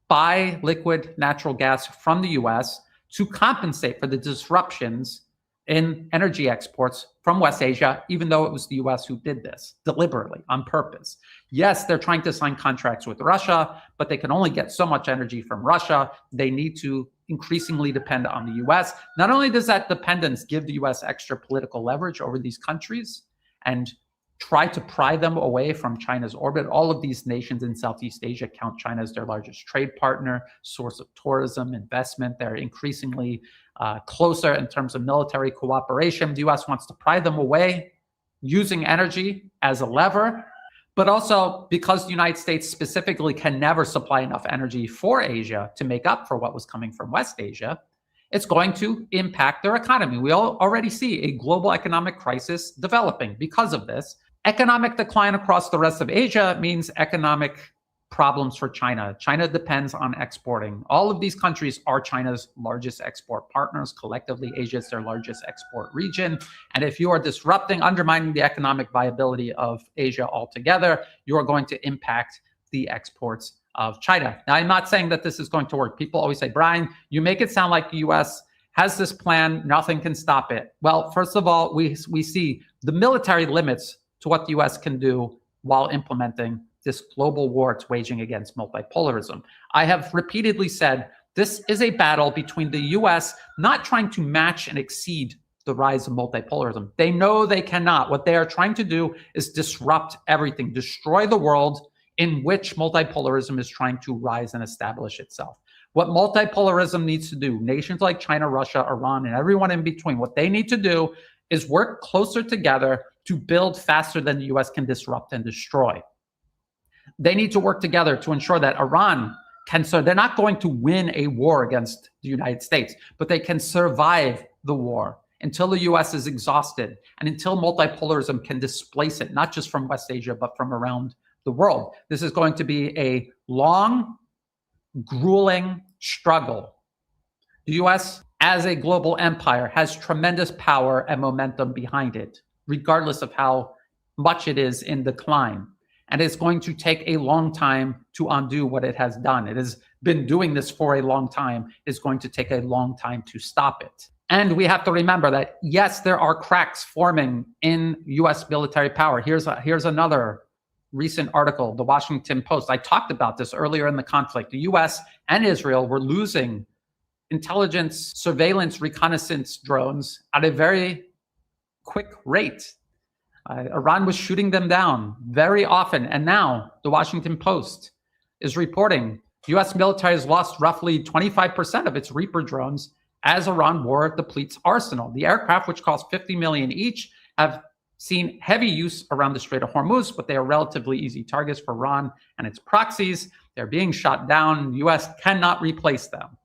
buy liquid natural gas from the US to compensate for the disruptions in energy exports from West Asia, even though it was the US who did this deliberately, on purpose. Yes, they're trying to sign contracts with Russia, but they can only get so much energy from Russia. They need to increasingly depend on the US. Not only does that dependence give the US extra political leverage over these countries and try to pry them away from China's orbit. All of these nations in Southeast Asia count China as their largest trade partner, source of tourism, investment. They're increasingly closer in terms of military cooperation. The US wants to pry them away using energy as a lever, but also because the United States specifically can never supply enough energy for Asia to make up for what was coming from West Asia, it's going to impact their economy. We already see a global economic crisis developing because of this. Economic decline across the rest of Asia means economic problems for China. China depends on exporting. All of these countries are China's largest export partners. Collectively, Asia is their largest export region. And if you are disrupting, undermining the economic viability of Asia altogether, you are going to impact the exports of China. Now, I'm not saying that this is going to work. People always say, Brian, you make it sound like the US has this plan, nothing can stop it. Well, first of all, we see the military limits to what the US can do while implementing this global war it's waging against multipolarism. I have repeatedly said this is a battle between the US not trying to match and exceed the rise of multipolarism. They know they cannot. What they are trying to do is disrupt everything, destroy the world in which multipolarism is trying to rise and establish itself. What multipolarism needs to do, nations like China, Russia, Iran, and everyone in between, what they need to do is work closer together to build faster than the US can disrupt and destroy. They need to work together to ensure that Iran can, so they're not going to win a war against the United States, but they can survive the war until the US is exhausted and until multipolarism can displace it, not just from West Asia, but from around the world. This is going to be a long, grueling struggle. The US, as a global empire, has tremendous power and momentum behind it, regardless of how much it is in decline. And it's going to take a long time to undo what it has done. It has been doing this for a long time. It's going to take a long time to stop it. And we have to remember that, yes, there are cracks forming in US military power. Here's another recent article, the Washington Post. I talked about this earlier in the conflict. The US and Israel were losing intelligence, surveillance, reconnaissance drones at a very quick rate. Iran was shooting them down very often. And now the Washington Post is reporting the US military has lost roughly 25% of its Reaper drones as Iran war depletes arsenal. The aircraft, which cost $50 million each, have seen heavy use around the Strait of Hormuz, but they are relatively easy targets for Iran and its proxies. They're being shot down. The US cannot replace them.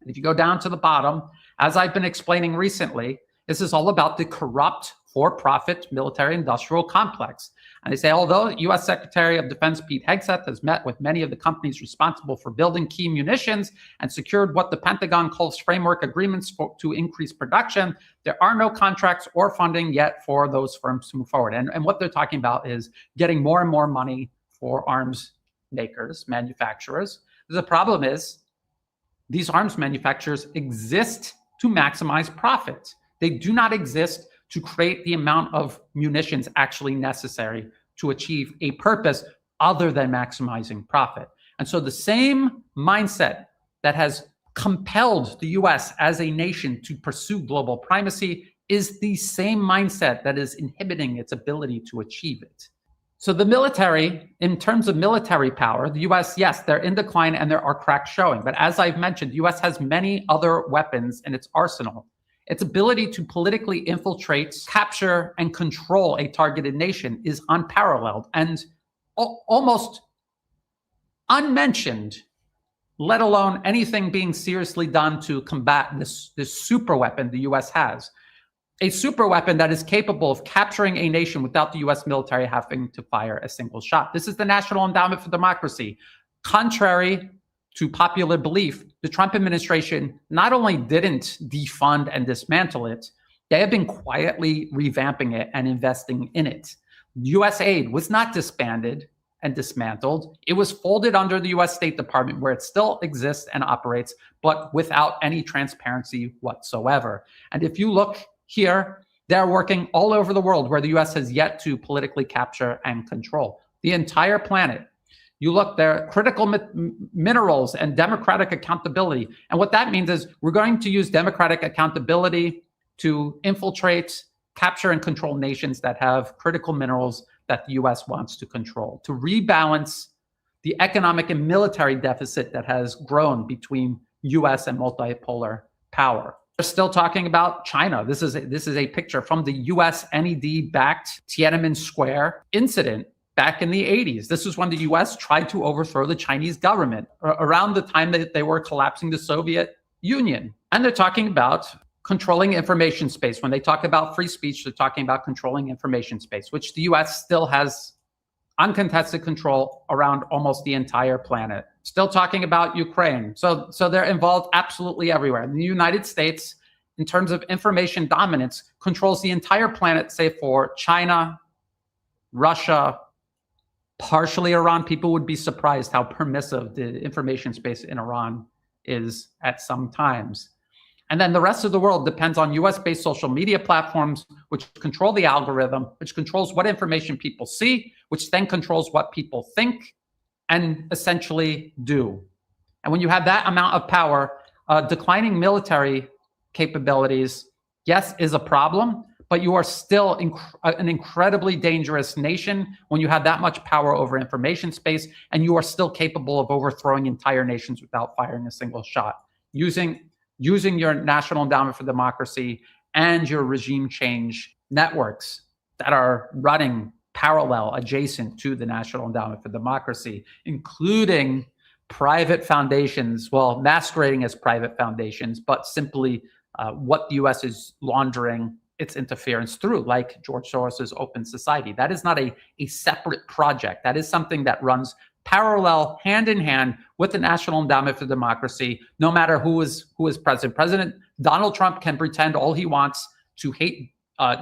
And if you go down to the bottom, as I've been explaining recently, this is all about the corrupt for-profit military-industrial complex. And they say, although U.S. Secretary of Defense Pete Hegseth has met with many of the companies responsible for building key munitions and secured what the Pentagon calls framework agreements to increase production, there are no contracts or funding yet for those firms to move forward. And what they're talking about is getting more and more money for arms makers, manufacturers. The problem is these arms manufacturers exist to maximize profit. They do not exist to create the amount of munitions actually necessary to achieve a purpose other than maximizing profit. And so the same mindset that has compelled the US as a nation to pursue global primacy is the same mindset that is inhibiting its ability to achieve it. So the military, in terms of military power, the US, yes, they're in decline and there are cracks showing. But as I've mentioned, the US has many other weapons in its arsenal. Its ability to politically infiltrate, capture, and control a targeted nation is unparalleled and almost unmentioned let alone anything being seriously done to combat this super weapon the US has. A super weapon that is capable of capturing a nation without the US military having to fire a single shot. This is the National Endowment for Democracy. Contrary to popular belief, the Trump administration not only didn't defund and dismantle it, they have been quietly revamping it and investing in it. US aid was not disbanded and dismantled. It was folded under the US State Department, where it still exists and operates, but without any transparency whatsoever. And if you look here, they're working all over the world where the US has yet to politically capture and control the entire planet. You look there, critical minerals and democratic accountability. And what that means is we're going to use democratic accountability to infiltrate, capture, and control nations that have critical minerals that the US wants to control, to rebalance the economic and military deficit that has grown between US and multipolar power. We're still talking about China. This is a picture from the US NED-backed Tiananmen Square incident back in the 80s. This is when the US tried to overthrow the Chinese government around the time that they were collapsing the Soviet Union. And they're talking about controlling information space. When they talk about free speech, they're talking about controlling information space, which the US still has uncontested control around almost the entire planet. Still talking about Ukraine. So they're involved absolutely everywhere. And the United States, in terms of information dominance, controls the entire planet, save for China, Russia, partially Iran. People would be surprised how permissive the information space in Iran is at some times. And then the rest of the world depends on US-based social media platforms, which control the algorithm, which controls what information people see, which then controls what people think and essentially do. And when you have that amount of power, declining military capabilities, yes, is a problem, but you are still an incredibly dangerous nation when you have that much power over information space, and you are still capable of overthrowing entire nations without firing a single shot, using your National Endowment for Democracy and your regime change networks that are running parallel, adjacent to the National Endowment for Democracy, including private foundations, well, masquerading as private foundations, but simply what the US is laundering its interference through, like George Soros's Open Society. That is not a separate project. That is something that runs parallel, hand in hand with the National Endowment for Democracy, no matter who is president. President Donald Trump can pretend all he wants to hate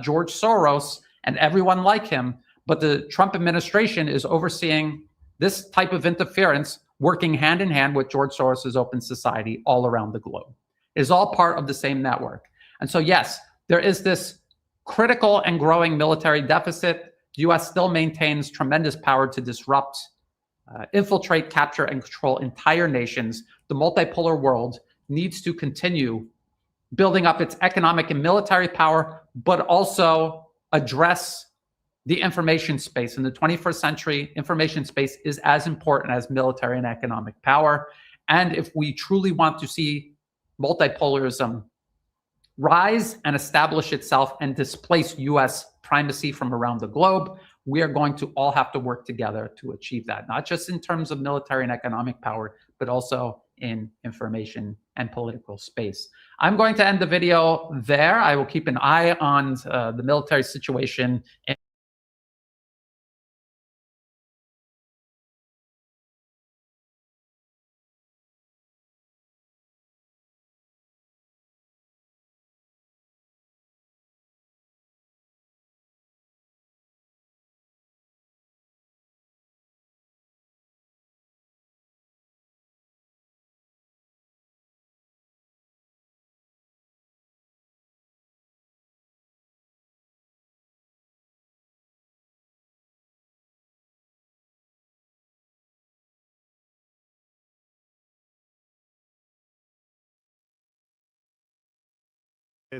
George Soros and everyone like him, but the Trump administration is overseeing this type of interference, working hand in hand with George Soros's Open Society all around the globe. It is all part of the same network. And so, yes, there is this critical and growing military deficit. The US still maintains tremendous power to disrupt, infiltrate, capture, and control entire nations. The multipolar world needs to continue building up its economic and military power, but also address the information space. In the 21st century, information space is as important as military and economic power. And if we truly want to see multipolarism rise and establish itself and displace US primacy from around the globe, we are going to all have to work together to achieve that, not just in terms of military and economic power, but also in information and political space. I'm going to end the video there. I will keep an eye on the military situation.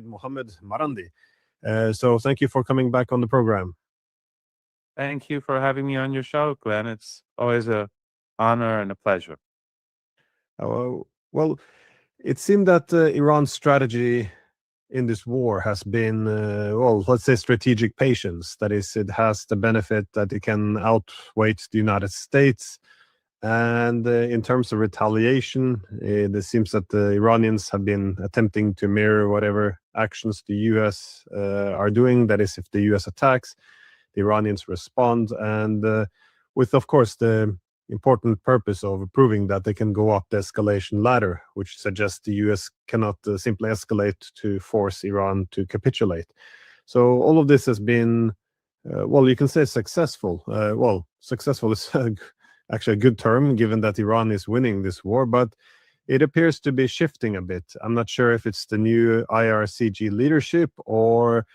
Mohammed Marandi. So thank you for coming back on the program. Thank you for having me on your show, Glenn. It's always an honor and a pleasure. Well, it seemed that Iran's strategy in this war has been, well, let's say strategic patience. That is, it has the benefit that it can outweigh the United States And in terms of retaliation, it seems that the Iranians have been attempting to mirror whatever actions the US are doing. That is, if the US attacks, the Iranians respond. And with, of course, the important purpose of proving that they can go up the escalation ladder, which suggests the US cannot simply escalate to force Iran to capitulate. So all of this has been, well, you can say successful. Well, successful is actually a good term, given that Iran is winning this war, but it appears to be shifting a bit. I'm not sure if it's the new IRGC leadership or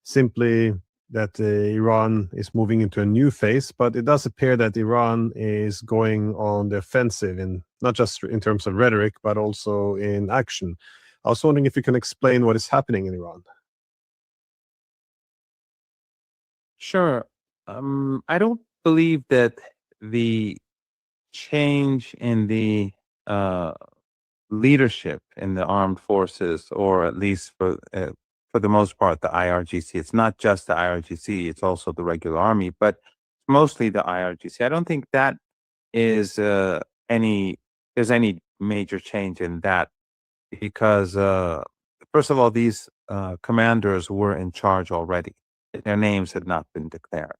simply that Iran is moving into a new phase, but it does appear that Iran is going on the offensive, in not just in terms of rhetoric, but also in action. I was wondering if you can explain what is happening in Iran. Sure. I don't believe that the change in the leadership in the armed forces, or at least for the most part, the IRGC. It's not just the IRGC; it's also the regular army, but mostly the IRGC. I don't think that is there's any major change in that, because first of all, these commanders were in charge already. Their names had not been declared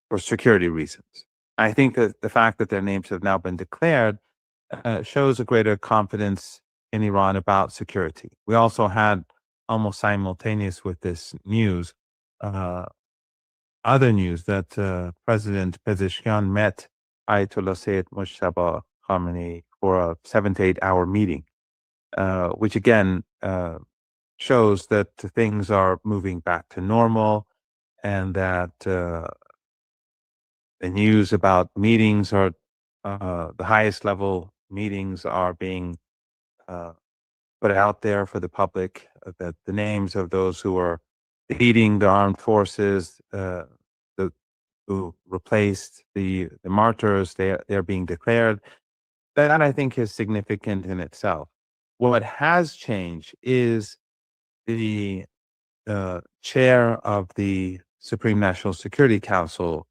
for security reasons. I think that the fact that their names have now been declared shows a greater confidence in Iran about security. We also had, almost simultaneous with this news, other news that President Pezeshkian met Ayatollah Sayyid Mojtaba Khamenei for a 7 to 8 hour meeting, which again shows that things are moving back to normal, and that the news about meetings are the highest level meetings are being put out there for the public, that the names of those who are leading the armed forces, who replaced the martyrs, they're being declared. That, I think, is significant in itself. What has changed is the chair of the Supreme National Security Council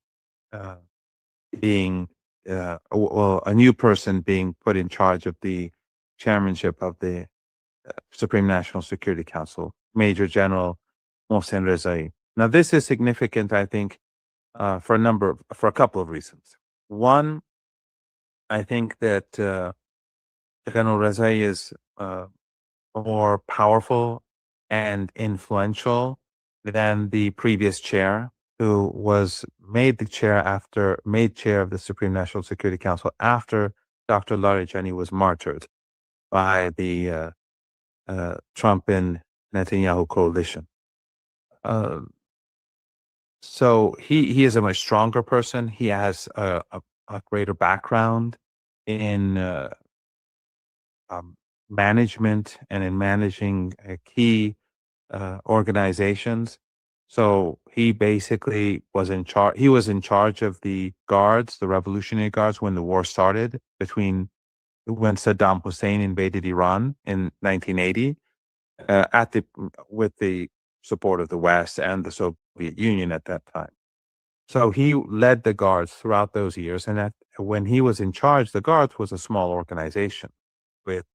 being a new person being put in charge of the chairmanship of the Supreme National Security Council, Major General Mohsen Rezai. Now, this is significant, I think, for a couple of reasons. One, I think that General Rezai is more powerful and influential than the previous chair, who was made chair of the Supreme National Security Council after Dr. Larijani was martyred by the Trump and Netanyahu coalition. So he is a much stronger person. He has a greater background in management and in managing key organizations. So he basically was in charge. He was in charge of the guards, the Revolutionary Guards, when the war started when Saddam Hussein invaded Iran in 1980, with the support of the West and the Soviet Union at that time. So he led the guards throughout those years, and when he was in charge, the guards was a small organization with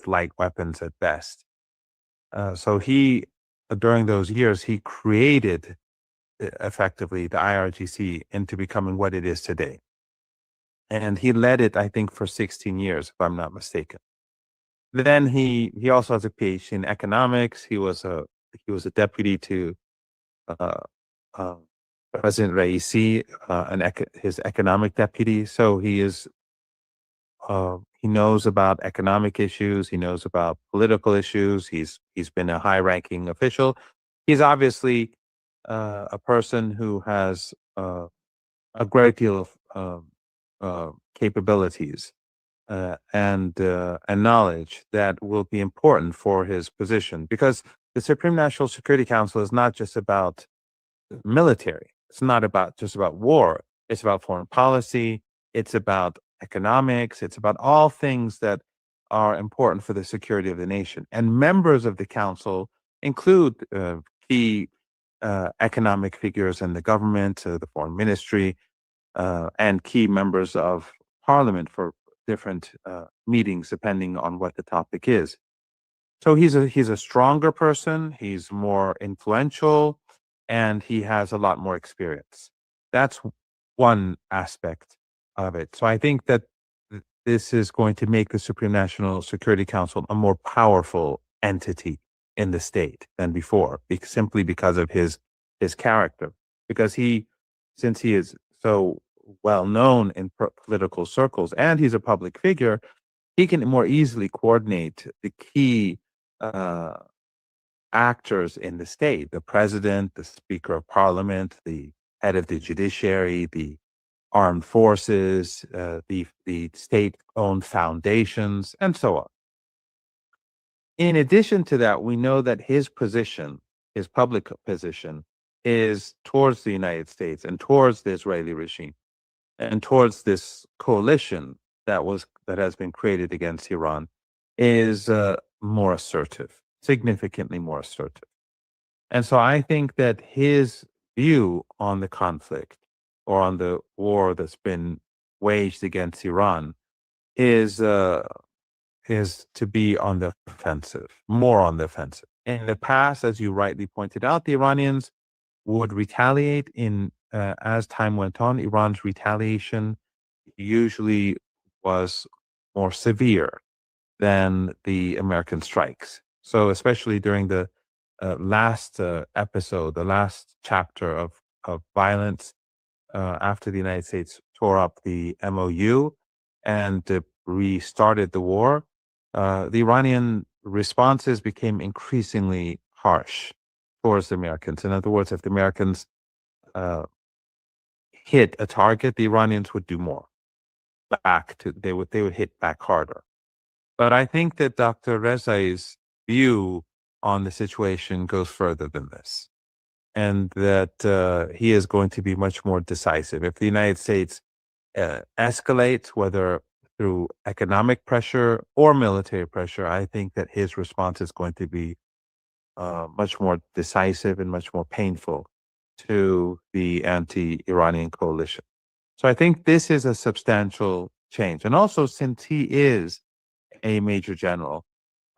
light weapons at best. So during those years, he created effectively the IRGC into becoming what it is today. And he led it, I think, for 16 years, if I'm not mistaken. Then he also has a PhD in economics. He was a deputy to President Raisi, his economic deputy. So he knows about economic issues. He knows about political issues. He's been a high-ranking official. He's obviously a person who has a great deal of capabilities and knowledge that will be important for his position, because the Supreme National Security Council is not just about military. It's not just about war. It's about foreign policy. It's about economics. It's about all things that are important for the security of the nation. And members of the council include key economic figures in the government, the foreign ministry, and key members of parliament for different meetings, depending on what the topic is. So he's a stronger person. He's more influential, and he has a lot more experience. That's one aspect of it. So I think that this is going to make the Supreme National Security Council a more powerful entity in the state than before, simply because of his character. Because since he is so well known in political circles and he's a public figure, he can more easily coordinate the key actors in the state: the president, the speaker of parliament, the head of the judiciary, the armed forces, the state-owned foundations, and so on. In addition to that, we know that his position, his public position, is towards the United States and towards the Israeli regime and towards this coalition that has been created against Iran, is more assertive, significantly more assertive. And so I think that his view on the conflict or on the war that's been waged against Iran is to be on the offensive, more on the offensive. In the past, as you rightly pointed out, the Iranians would retaliate as time went on. Iran's retaliation usually was more severe than the American strikes. So especially during the last episode, the last chapter of violence after the United States tore up the MOU and restarted the war, the Iranian responses became increasingly harsh towards the Americans. In other words, if the Americans hit a target, the Iranians would do more. They would hit back harder. But I think that Dr. Rezai's view on the situation goes further than this, and that he is going to be much more decisive. If the United States escalates, whether through economic pressure or military pressure, I think that his response is going to be much more decisive and much more painful to the anti-Iranian coalition. So I think this is a substantial change. And also, since he is a major general,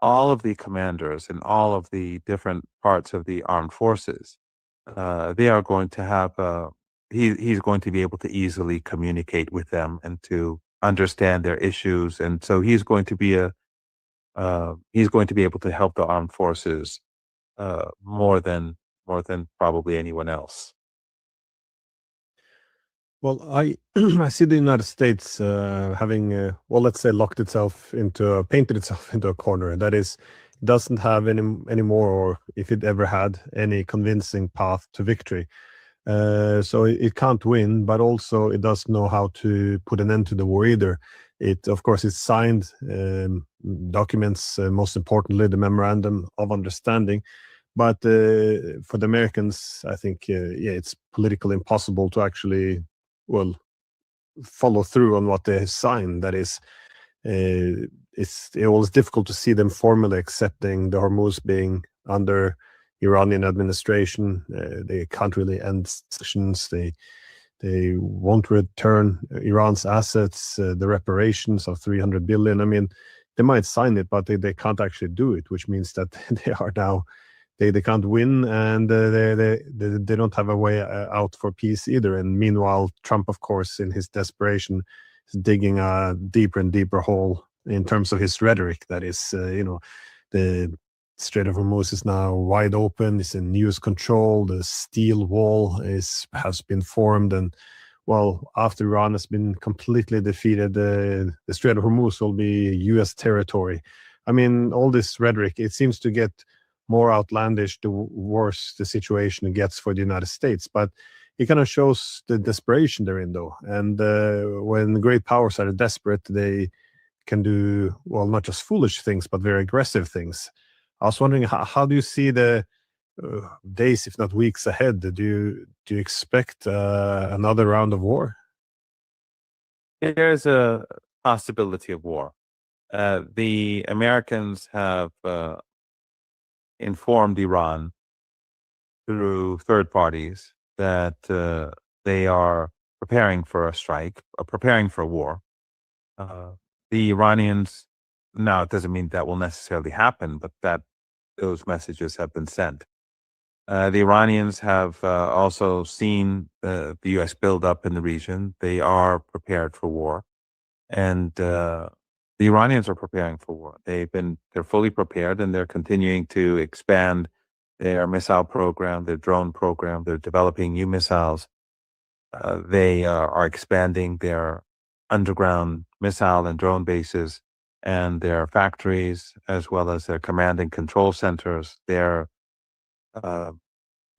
all of the commanders in all of the different parts of the armed forces, they are going to have, he's going to be able to easily communicate with them and to understand their issues. And so he's going to be able to help the armed forces more than probably anyone else. Well, I see the United States having, let's say, painted itself into a corner. That is, it doesn't have any more, or if it ever had, any convincing path to victory. So it can't win, but also it doesn't know how to put an end to the war either. Of course, it's signed documents, most importantly, the Memorandum of Understanding. But for the Americans, I think, it's politically impossible to actually, follow through on what they signed. That is, it's always difficult to see them formally accepting the Hormuz being under Iranian administration. They can't really end sanctions. They won't return Iran's assets, the reparations of 300 billion. I mean, they might sign it, but they can't actually do it, which means that they are now, they can't win, and they don't have a way out for peace either. And meanwhile, Trump, of course, in his desperation, is digging a deeper and deeper hole in terms of his rhetoric. That is, the Strait of Hormuz is now wide open. It's in U.S. control. The steel wall has been formed, and after Iran has been completely defeated, the Strait of Hormuz will be U.S. territory. I mean, all this rhetoric, it seems to get more outlandish the worse the situation gets for the United States. But it kind of shows the desperation they're in, though. And when great powers are desperate, they can do, not just foolish things, but very aggressive things. I was wondering, how do you see the days, if not weeks ahead? Do you expect another round of war? There's a possibility of war. The Americans have informed Iran through third parties that they are preparing for a strike, preparing for war. The Iranians, now it doesn't mean that will necessarily happen, but that those messages have been sent. The Iranians have also seen the U.S. build up in the region. They are prepared for war, and the Iranians are preparing for war. They're fully prepared, and they're continuing to expand their missile program, their drone program. They're developing new missiles. They are expanding their underground missile and drone bases and their factories, as well as their command and control centers. They're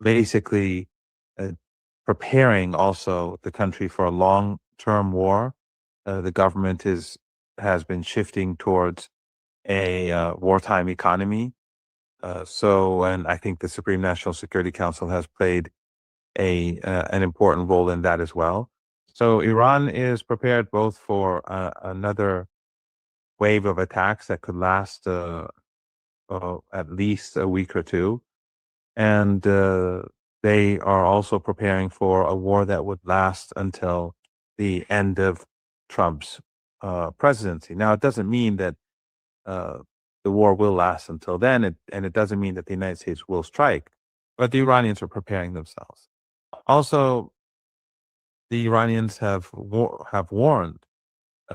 basically preparing also the country for a long-term war. The government has been shifting towards a wartime economy. And I think the Supreme National Security Council has played an important role in that as well. So Iran is prepared both for another wave of attacks that could last at least a week or two. And they are also preparing for a war that would last until the end of Trump's presidency. Now, it doesn't mean that the war will last until then, and it doesn't mean that the United States will strike, but the Iranians are preparing themselves. Also, the Iranians have warned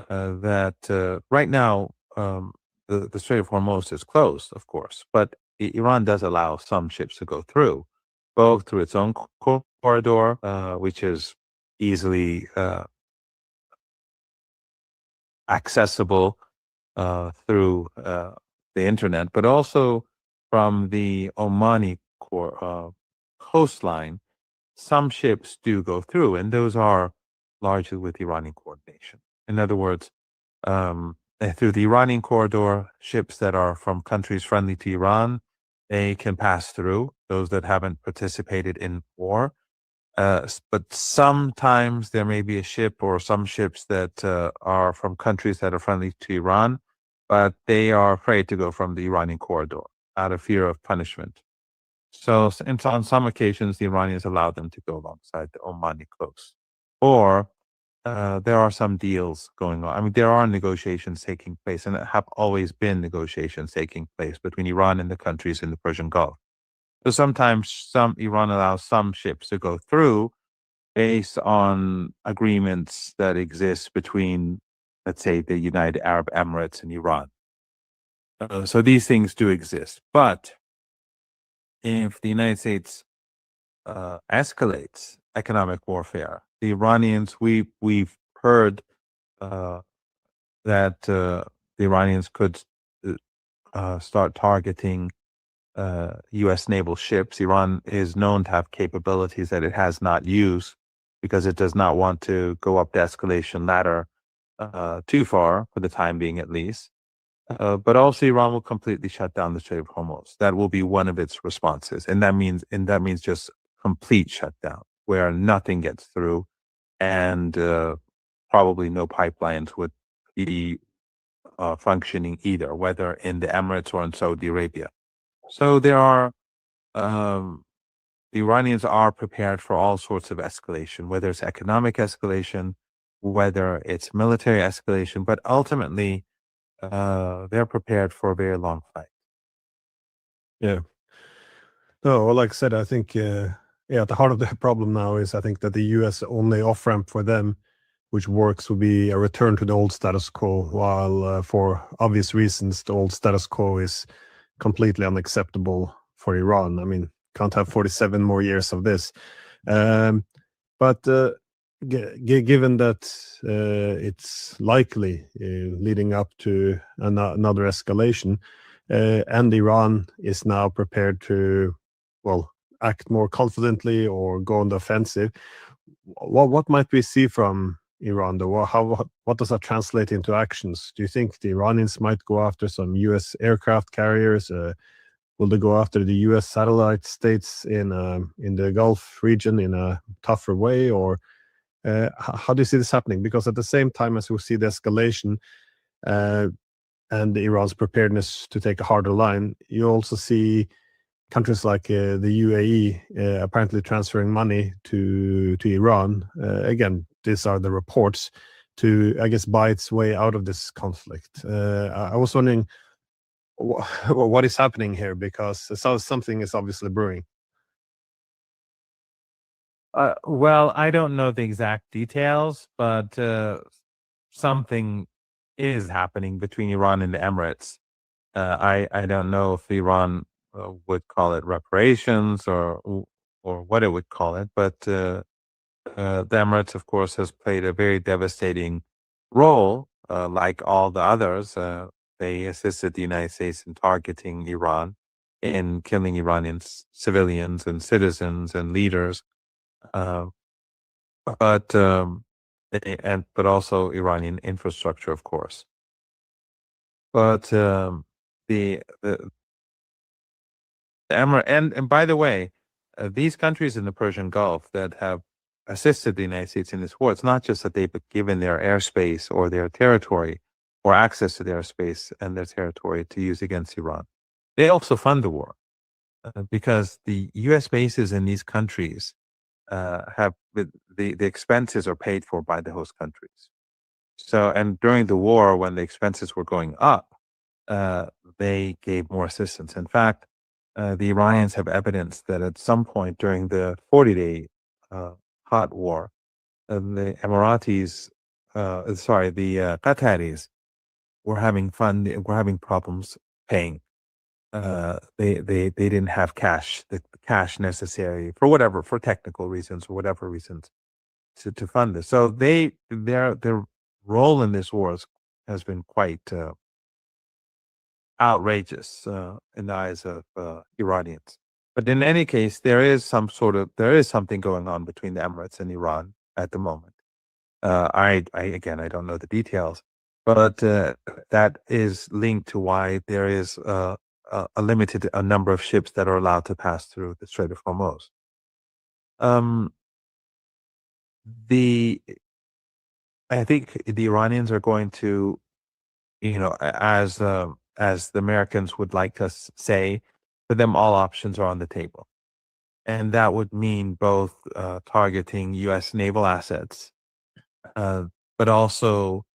that right now the Strait of Hormuz is closed, of course, but Iran does allow some ships to go through, both through its own corridor, which is easily accessible through the internet, but also from the Omani coastline. Some ships do go through, and those are largely with Iranian coordination. In other words, through the Iranian corridor, ships that are from countries friendly to Iran, they can pass through, those that haven't participated in war. But sometimes there may be a ship or some ships that are from countries that are friendly to Iran, but they are afraid to go from the Iranian corridor out of fear of punishment. So on some occasions, the Iranians allow them to go alongside the Omani coast. Or there are some deals going on. I mean, there are negotiations taking place, and there have always been negotiations taking place between Iran and the countries in the Persian Gulf. So sometimes Iran allows some ships to go through based on agreements that exist between, let's say, the United Arab Emirates and Iran. So these things do exist. But if the United States escalates economic warfare, the Iranians, we've heard that the Iranians could start targeting U.S. naval ships. Iran is known to have capabilities that it has not used because it does not want to go up the escalation ladder too far, for the time being at least. But also Iran will completely shut down the Strait of Hormuz. That will be one of its responses. And that means just complete shutdown, where nothing gets through and probably no pipelines would be functioning either, whether in the Emirates or in Saudi Arabia. So there are, the Iranians are prepared for all sorts of escalation, whether it's economic escalation, whether it's military escalation, but ultimately they're prepared for a very long fight. Yeah. No, well, like I said, I think, at the heart of the problem now is I think that the U.S. only off-ramp for them, which works, will be a return to the old status quo, while for obvious reasons, the old status quo is completely unacceptable for Iran. I mean, can't have 47 more years of this. But given that it's likely leading up to another escalation, and Iran is now prepared to, well, act more confidently or go on the offensive, what might we see from Iran, though? What does that translate into actions? Do you think the Iranians might go after some U.S. aircraft carriers? Will they go after the U.S. satellite states in the Gulf region in a tougher way? Or how do you see this happening? Because at the same time as we see the escalation and Iran's preparedness to take a harder line, you also see countries like the UAE apparently transferring money to Iran, again, these are the reports, to, I guess, buy its way out of this conflict. I was wondering what is happening here, because something is obviously brewing. Well, I don't know the exact details, but something is happening between Iran and the Emirates. I don't know if Iran would call it reparations or what it would call it, but the Emirates, of course, has played a very devastating role, like all the others. They assisted the United States in targeting Iran, in killing Iranian civilians and citizens and leaders. But also Iranian infrastructure, of course. But the Emirates, and by the way, these countries in the Persian Gulf that have assisted the United States in this war, it's not just that they've given their airspace or their territory or access to their space and their territory to use against Iran. They also fund the war because the U.S. bases in these countries have the expenses are paid for by the host countries. So, and during the war, when the expenses were going up, they gave more assistance. In fact, the Iranians have evidence that at some point during the 40-day hot war, the Emiratis, the Qataris were having problems paying. They didn't have the cash necessary for technical reasons or whatever reasons to fund this. So their role in this war has been quite outrageous in the eyes of Iranians. But in any case, there is something going on between the Emirates and Iran at the moment. I don't know the details, but that is linked to why there is a limited number of ships that are allowed to pass through the Strait of Hormuz. I think the Iranians are going to, as the Americans would like us say, for them all options are on the table, and that would mean both targeting U.S. naval assets, but also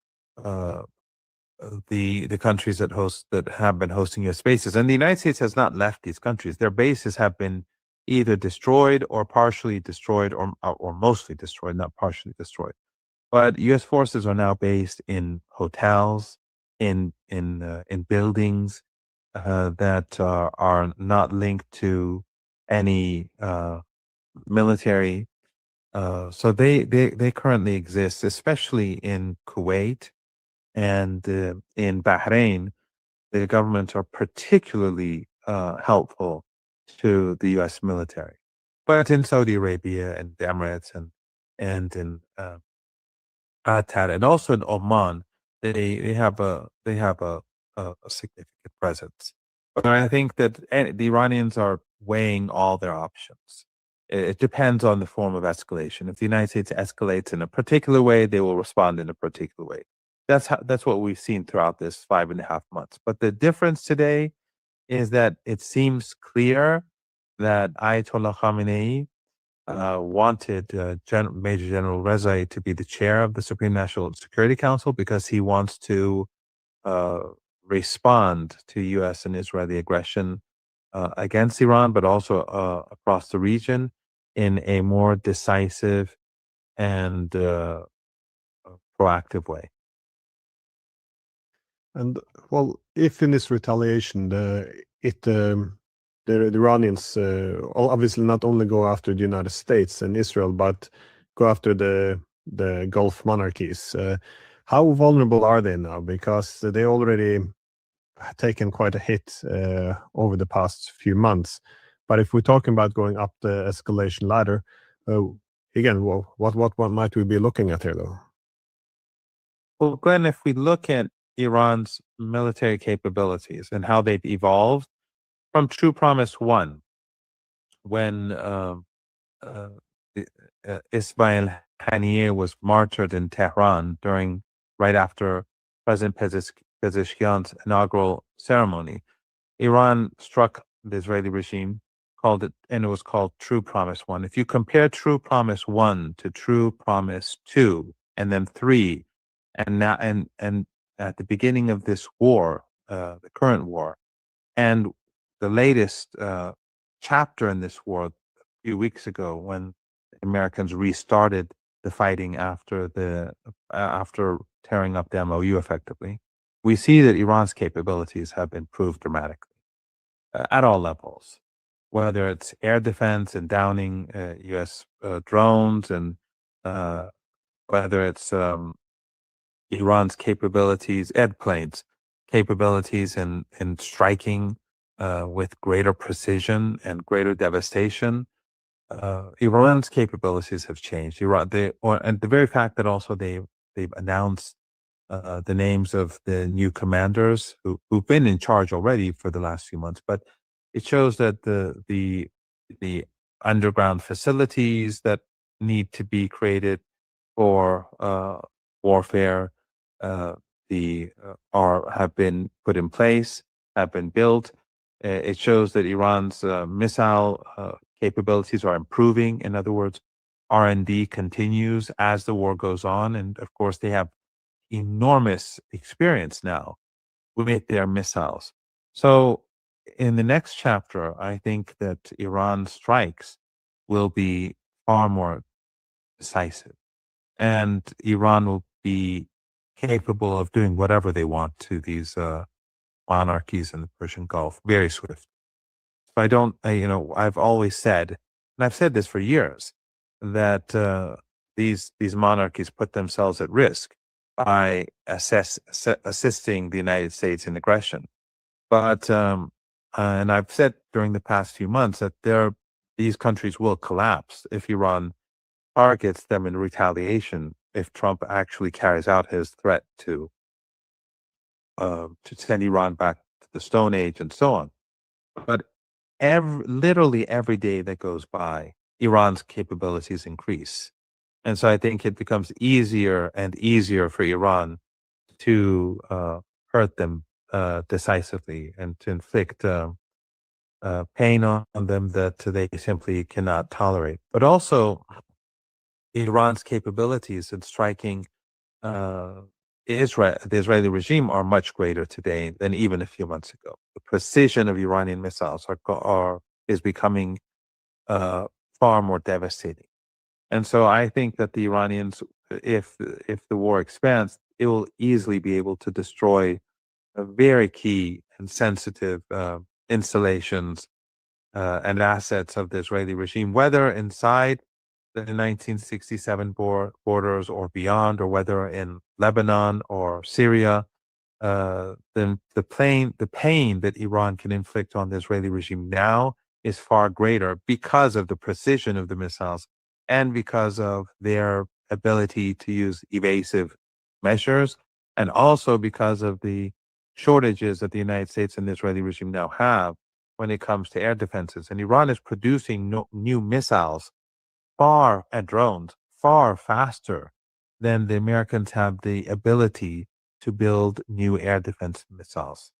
the countries that have been hosting U.S. bases. And the United States has not left these countries. Their bases have been either destroyed or partially destroyed, or mostly destroyed, not partially destroyed. But U.S. forces are now based in hotels, in buildings that are not linked to any military. So they currently exist, especially in Kuwait and in Bahrain. The governments are particularly helpful to the U.S. military. But in Saudi Arabia and the Emirates and in Qatar and also in Oman, they have a significant presence. But I think that the Iranians are weighing all their options. It depends on the form of escalation. If the United States escalates in a particular way, they will respond in a particular way. That's what we've seen throughout this 5.5 months. But the difference today is that it seems clear that Ayatollah Khamenei wanted Major General Rezai to be the chair of the Supreme National Security Council because he wants to respond to U.S. and Israeli aggression against Iran, but also across the region in a more decisive and proactive way. And well, if in this retaliation, the Iranians obviously not only go after the United States and Israel, but go after the Gulf monarchies. How vulnerable are they now? Because they already taken quite a hit over the past few months. But if we're talking about going up the escalation ladder, again, well, what might we be looking at here, though? Well, Glenn, if we look at Iran's military capabilities and how they've evolved from True Promise 1, when Ismail Haniyeh was martyred in Tehran right after President Pezeshkian's inaugural ceremony, Iran struck the Israeli regime called it, and it was called True Promise 1. If you compare True Promise 1 to True Promise 2 and then 3, and now and at the beginning of this war, the current war, and the latest chapter in this war a few weeks ago, when the Americans restarted the fighting after tearing up the MOU effectively, we see that Iran's capabilities have improved dramatically at all levels, whether it's air defense and downing U.S. drones, and whether it's Iran's capabilities, planes capabilities in striking with greater precision and greater devastation. Iran's capabilities have changed. And the very fact that also they've announced the names of the new commanders who've been in charge already for the last few months, but it shows that the underground facilities that need to be created for warfare have been put in place, have been built. It shows that Iran's missile capabilities are improving. In other words, R&D continues as the war goes on, and of course they have enormous experience now with their missiles. So in the next chapter, I think that Iran's strikes will be far more decisive, and Iran will be capable of doing whatever they want to these monarchies in the Persian Gulf very swift. So I've always said, and I've said this for years, that these monarchies put themselves at risk by assisting the United States in aggression. But and I've said during the past few months that these countries will collapse if Iran targets them in retaliation, if Trump actually carries out his threat to send Iran back to the Stone Age and so on. But literally every day that goes by, Iran's capabilities increase. And so I think it becomes easier and easier for Iran to hurt them decisively and to inflict pain on them that they simply cannot tolerate. But also, Iran's capabilities in striking the Israeli regime are much greater today than even a few months ago. The precision of Iranian missiles is becoming far more devastating. And so I think that the Iranians, if the war expands, it will easily be able to destroy very key and sensitive installations and assets of the Israeli regime, whether inside the 1967 borders or beyond, or whether in Lebanon or Syria. Then the pain that Iran can inflict on the Israeli regime now is far greater because of the precision of the missiles and because of their ability to use evasive measures, and also because of the shortages that the United States and the Israeli regime now have when it comes to air defenses. And Iran is producing new missiles and drones far faster than the Americans have the ability to build new air defense missiles.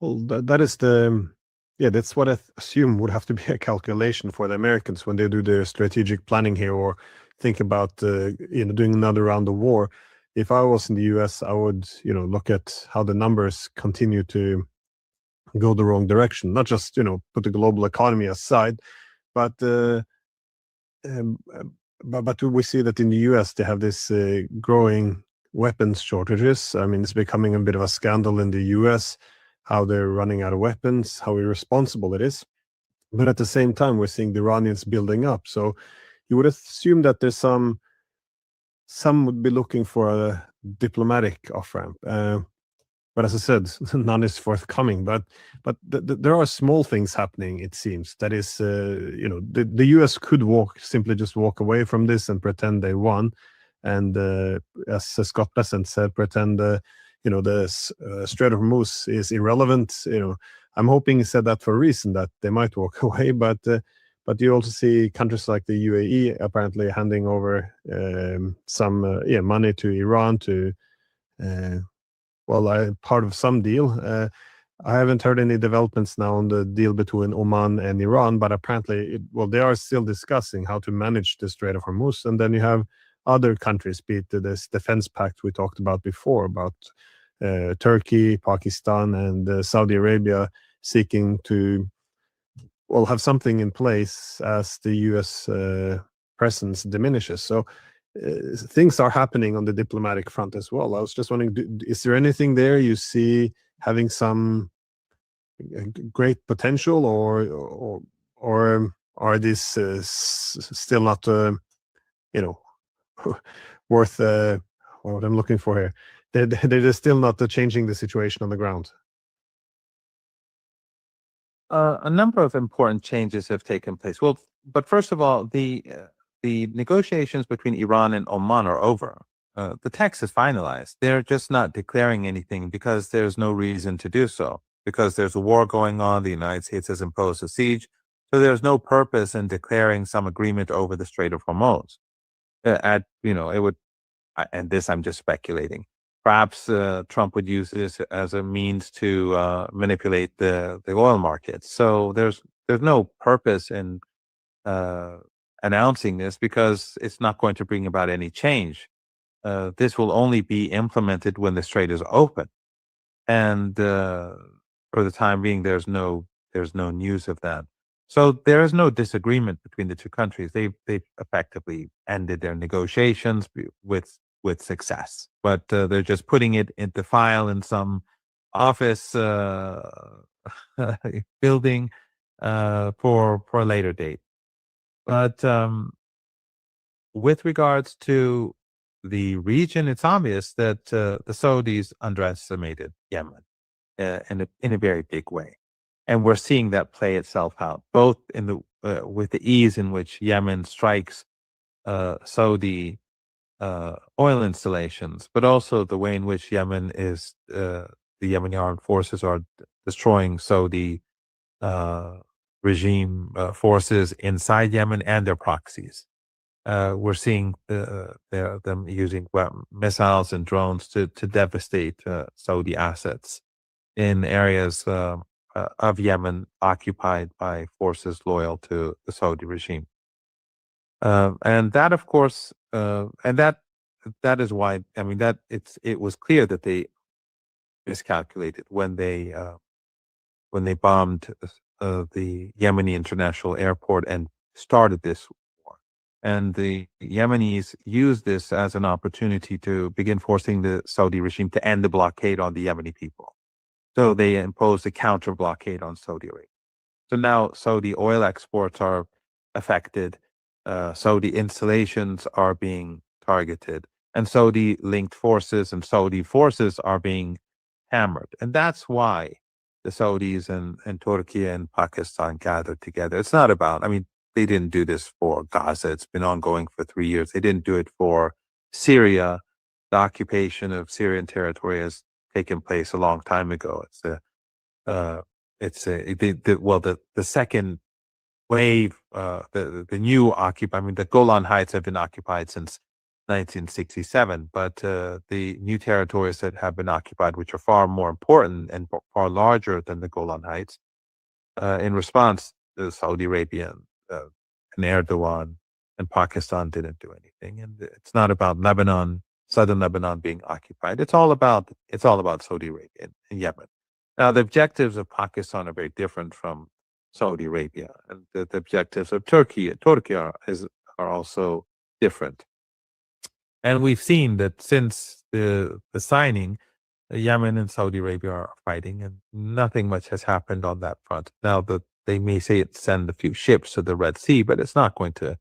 Well, that's what I assume would have to be a calculation for the Americans when they do their strategic planning here, or think about doing another round of war. If I was in the US, I would look at how the numbers continue to go the wrong direction. Not just put the global economy aside, but we see that in the US they have this growing weapons shortages. I mean, it's becoming a bit of a scandal in the US how they're running out of weapons, how irresponsible it is. But at the same time, we're seeing the Iranians building up. So you would assume that there's some would be looking for a diplomatic off-ramp. But as I said, none is forthcoming. But there are small things happening, it seems. That is, the US could simply just walk away from this and pretend they won. And as Scott Pleasant said, pretend the Strait of Hormuz is irrelevant. I'm hoping he said that for a reason, that they might walk away. But you also see countries like the UAE apparently handing over some money to Iran to part of some deal. I haven't heard any developments now on the deal between Oman and Iran, but apparently, they are still discussing how to manage the Strait of Hormuz. And then you have other countries, be it this defense pact we talked about before, about Turkey, Pakistan, and Saudi Arabia seeking to have something in place as the U.S. presence diminishes. So things are happening on the diplomatic front as well. I was just wondering, is there anything there you see having some great potential, or are these still not, worth what I'm looking for here? They're still not changing the situation on the ground. A number of important changes have taken place. Well, but first of all, the negotiations between Iran and Oman are over. The text is finalized. They're just not declaring anything because there's no reason to do so. Because there's a war going on, the United States has imposed a siege, so there's no purpose in declaring some agreement over the Strait of Hormuz. It would, and this I'm just speculating. Perhaps Trump would use this as a means to manipulate the oil markets. So there's no purpose in announcing this because it's not going to bring about any change. This will only be implemented when the strait is open, and for the time being, there's no news of that. So there is no disagreement between the two countries. They've effectively ended their negotiations with success, but they're just putting it in the file in some office building for a later date. But with regards to the region, it's obvious that the Saudis underestimated Yemen in a very big way, and we're seeing that play itself out both in the with the ease in which Yemen strikes Saudi oil installations, but also the way in which Yemen is the Yemeni armed forces are destroying Saudi regime forces inside Yemen and their proxies. We're seeing them using missiles and drones to devastate Saudi assets in areas of Yemen occupied by forces loyal to the Saudi regime. And that, of course, and that is why, I mean, that it was clear that they miscalculated when they bombed the Yemeni International Airport and started this war. And the Yemenis used this as an opportunity to begin forcing the Saudi regime to end the blockade on the Yemeni people. So they imposed a counter blockade on Saudi Arabia. So now Saudi oil exports are affected. Saudi installations are being targeted, and Saudi linked forces and Saudi forces are being hammered. And that's why the Saudis and Turkey and Pakistan gathered together. It's not about, I mean, they didn't do this for Gaza. It's been ongoing for 3 years. They didn't do it for Syria. The occupation of Syrian territory has taken place a long time ago. The second wave, the new occupy. I mean, the Golan Heights have been occupied since 1967, but the new territories that have been occupied, which are far more important and far larger than the Golan Heights, in response, Saudi Arabia and Erdogan and Pakistan didn't do anything. And it's not about Lebanon, southern Lebanon being occupied. It's all about Saudi Arabia and Yemen. Now, the objectives of Pakistan are very different from Saudi Arabia, and the objectives of Turkey are also different. And we've seen that since the signing, Yemen and Saudi Arabia are fighting, and nothing much has happened on that front. Now, they may say send a few ships to the Red Sea, but it's not going to.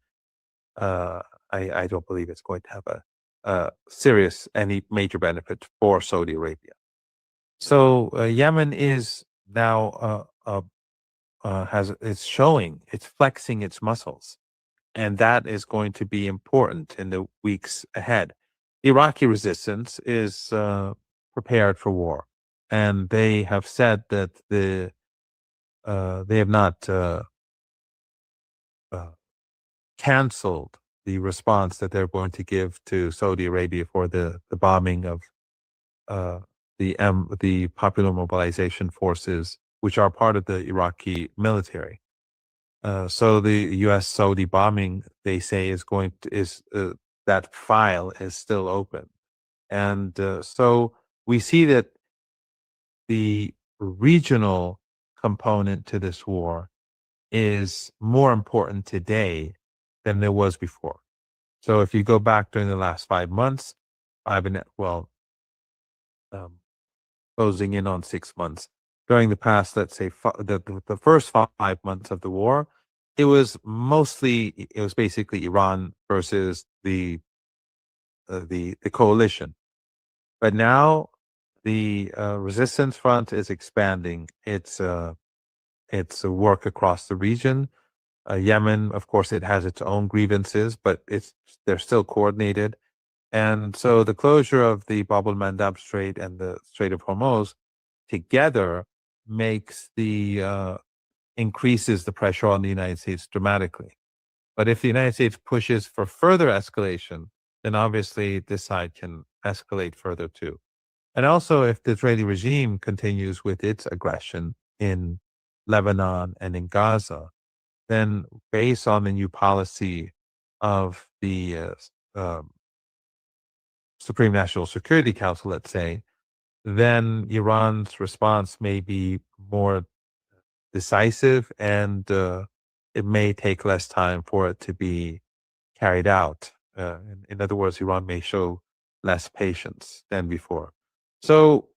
I don't believe it's going to have any major benefit for Saudi Arabia. So Yemen is now it's flexing its muscles, and that is going to be important in the weeks ahead. Iraqi resistance is prepared for war, and they have said that they have not canceled the response that they're going to give to Saudi Arabia for the bombing of the Popular Mobilization Forces, which are part of the Iraqi military. So the U.S. Saudi bombing, they say, that file is still open, and so we see that the regional component to this war is more important today than there was before. So if you go back during the last 5 months, closing in on 6 months. During the past, let's say the first 5 months of the war, it was basically Iran versus the coalition. But now the resistance front is expanding its work across the region. Yemen, of course, it has its own grievances, but they're still coordinated. And so the closure of the Bab el-Mandab Strait and the Strait of Hormuz together increases the pressure on the United States dramatically. But if the United States pushes for further escalation, then obviously this side can escalate further too. And also, if the Israeli regime continues with its aggression in Lebanon and in Gaza, then based on the new policy of the Supreme National Security Council, let's say, then Iran's response may be more decisive, and it may take less time for it to be carried out. In other words, Iran may show less patience than before. So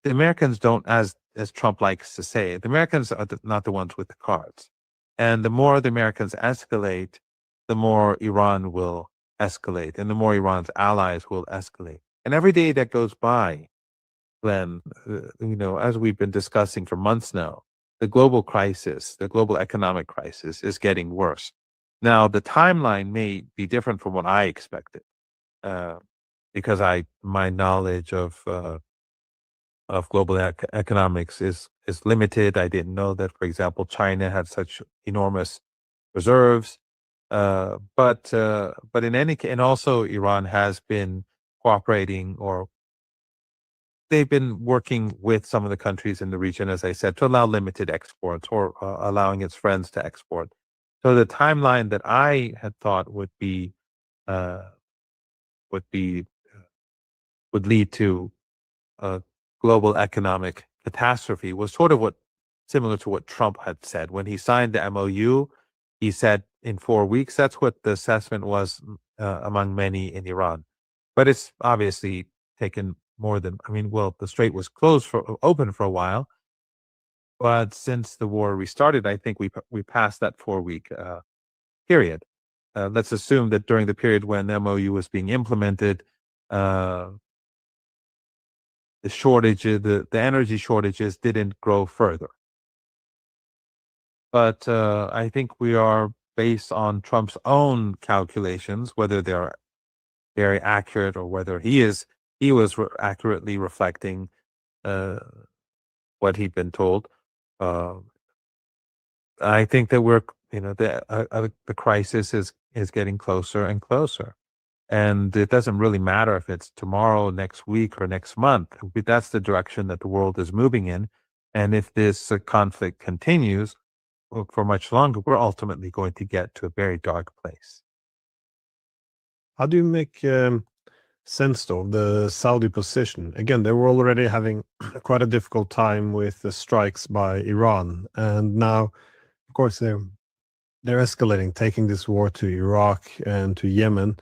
the Americans don't, as Trump likes to say, the Americans are not the ones with the cards. And the more the Americans escalate, the more Iran will escalate, and the more Iran's allies will escalate. And every day that goes by, Glenn, as we've been discussing for months now, the global crisis, the global economic crisis, is getting worse. Now, the timeline may be different from what I expected, because my knowledge of global economics is limited. I didn't know that, for example, China had such enormous reserves. But in any case, and also Iran has been cooperating, or they've been working with some of the countries in the region, as I said, to allow limited exports, or allowing its friends to export. So the timeline that I had thought would lead to a global economic catastrophe was sort of similar to what Trump had said when he signed the MOU. He said in 4 weeks. That's what the assessment was among many in Iran. But it's obviously taken more than, the strait was open for a while. But since the war restarted, I think we passed that 4-week period. Let's assume that during the period when the MOU was being implemented, the energy shortages didn't grow further. But I think we are, based on Trump's own calculations, whether they're very accurate or whether he was accurately reflecting what he'd been told. I think that the crisis is getting closer and closer, and it doesn't really matter if it's tomorrow, next week, or next month. That's the direction that the world is moving in, and if this conflict continues for much longer, we're ultimately going to get to a very dark place. How do you make sense, though, of the Saudi position? Again, they were already having quite a difficult time with the strikes by Iran, and now, of course, they're escalating, taking this war to Iraq and to Yemen,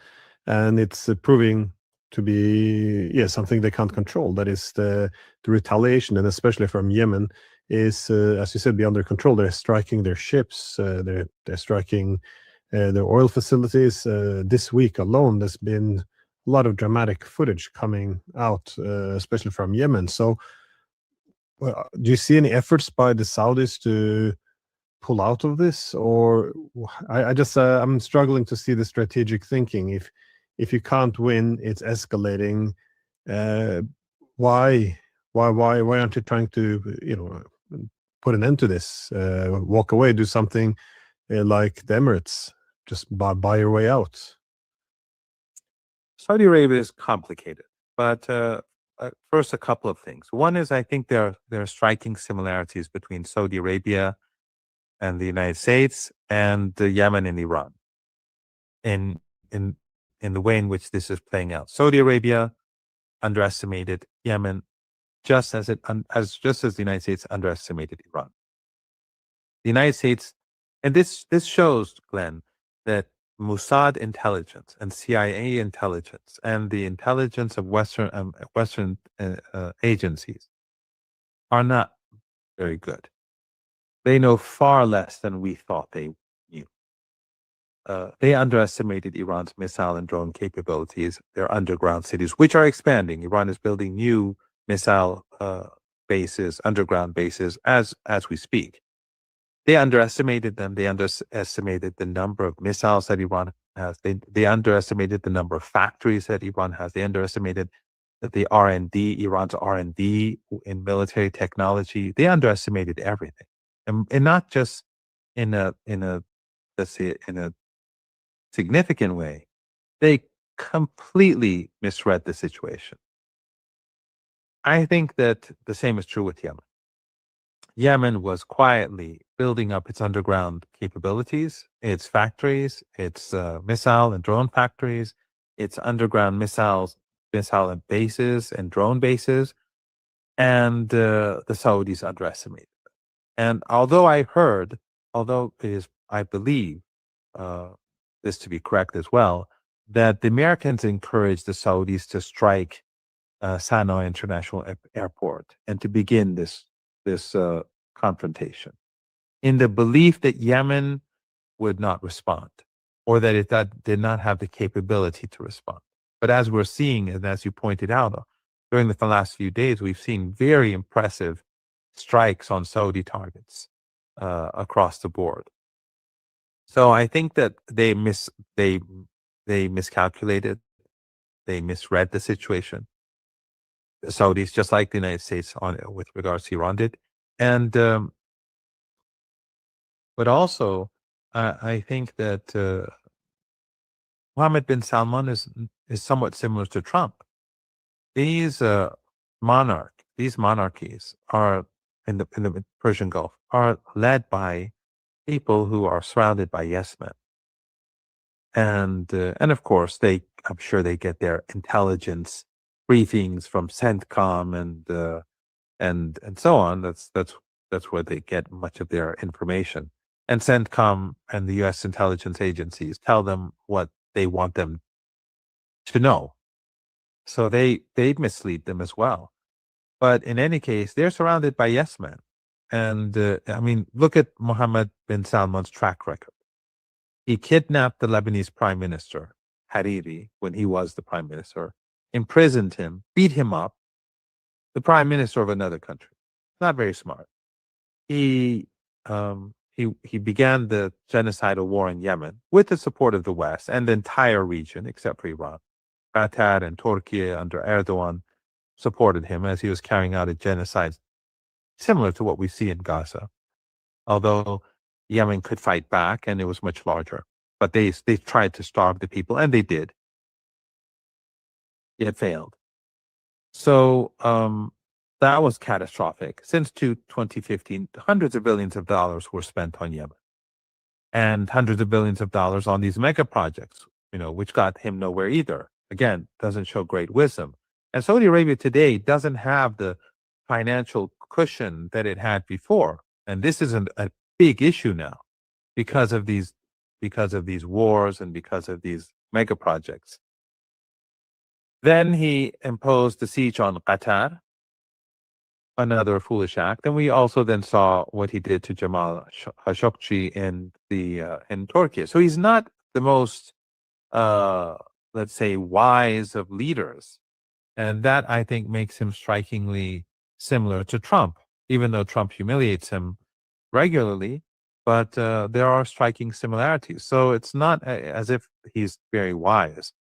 and it's proving to be something they can't control. That is the retaliation, and especially from Yemen, is, as you said, beyond their control. They're striking their ships, they're striking their oil facilities. This week alone, there's been a lot of dramatic footage coming out, especially from Yemen. So do you see any efforts by the Saudis to pull out of this? Or I'm struggling to see the strategic thinking. If you can't win, it's escalating. Why aren't you trying to put an end to this, walk away, do something like the Emirates, just buy your way out? Saudi Arabia is complicated, but first a couple of things. One is I think there are striking similarities between Saudi Arabia and the United States and Yemen and Iran in the way in which this is playing out. Saudi Arabia underestimated Yemen just as the United States underestimated Iran. The United States, and this shows, Glenn, that Mossad intelligence and CIA intelligence and the intelligence of Western agencies are not very good. They know far less than we thought they knew. They underestimated Iran's missile and drone capabilities, their underground cities, which are expanding. Iran is building new missile bases, underground bases, as we speak. They underestimated them. They underestimated the number of missiles that Iran has. They underestimated the number of factories that Iran has. They underestimated the R&D, Iran's R&D in military technology. They underestimated everything, and not just in a let's say in a significant way. They completely misread the situation. I think that the same is true with Yemen. Yemen was quietly building up its underground capabilities, its factories, its missile and drone factories, its underground missile and bases and drone bases, and the Saudis underestimated it. And although I believe this to be correct as well, that the Americans encouraged the Saudis to strike Sana'a International Airport and to begin this confrontation in the belief that Yemen would not respond or that it did not have the capability to respond. But as we're seeing, and as you pointed out, during the last few days, we've seen very impressive strikes on Saudi targets across the board. So I think that they miscalculated, they misread the situation. The Saudis, just like the United States with regards to Iran did. And but also, I think that Mohammed bin Salman is somewhat similar to Trump. These monarchies are in the Persian Gulf are led by people who are surrounded by yes men, and of course I'm sure they get their intelligence briefings from CENTCOM and so on. That's where they get much of their information. And CENTCOM and the U.S. intelligence agencies tell them what they want them to know. So they mislead them as well. But in any case, they're surrounded by yes men. And I mean, look at Mohammed bin Salman's track record. He kidnapped the Lebanese prime minister, Hariri, when he was the prime minister, imprisoned him, beat him up, the prime minister of another country. Not very smart. He began the genocidal war in Yemen with the support of the West and the entire region, except for Iran. Qatar and Turkey under Erdogan supported him as he was carrying out a genocide similar to what we see in Gaza. Although Yemen could fight back and it was much larger. But they tried to starve the people, and they did. It failed. So that was catastrophic. Since 2015, hundreds of billions of dollars were spent on Yemen, and hundreds of billions of dollars on these mega projects, which got him nowhere either. Again, doesn't show great wisdom. And Saudi Arabia today doesn't have the financial cushion that it had before, and this is a big issue now because of these wars and because of these mega projects. Then he imposed the siege on Qatar, another foolish act. And we also then saw what he did to Jamal Khashoggi in Turkey. So he's not the most, let's say, wise of leaders. And that, I think, makes him strikingly similar to Trump, even though Trump humiliates him regularly. But there are striking similarities. So it's not as if he's very wise.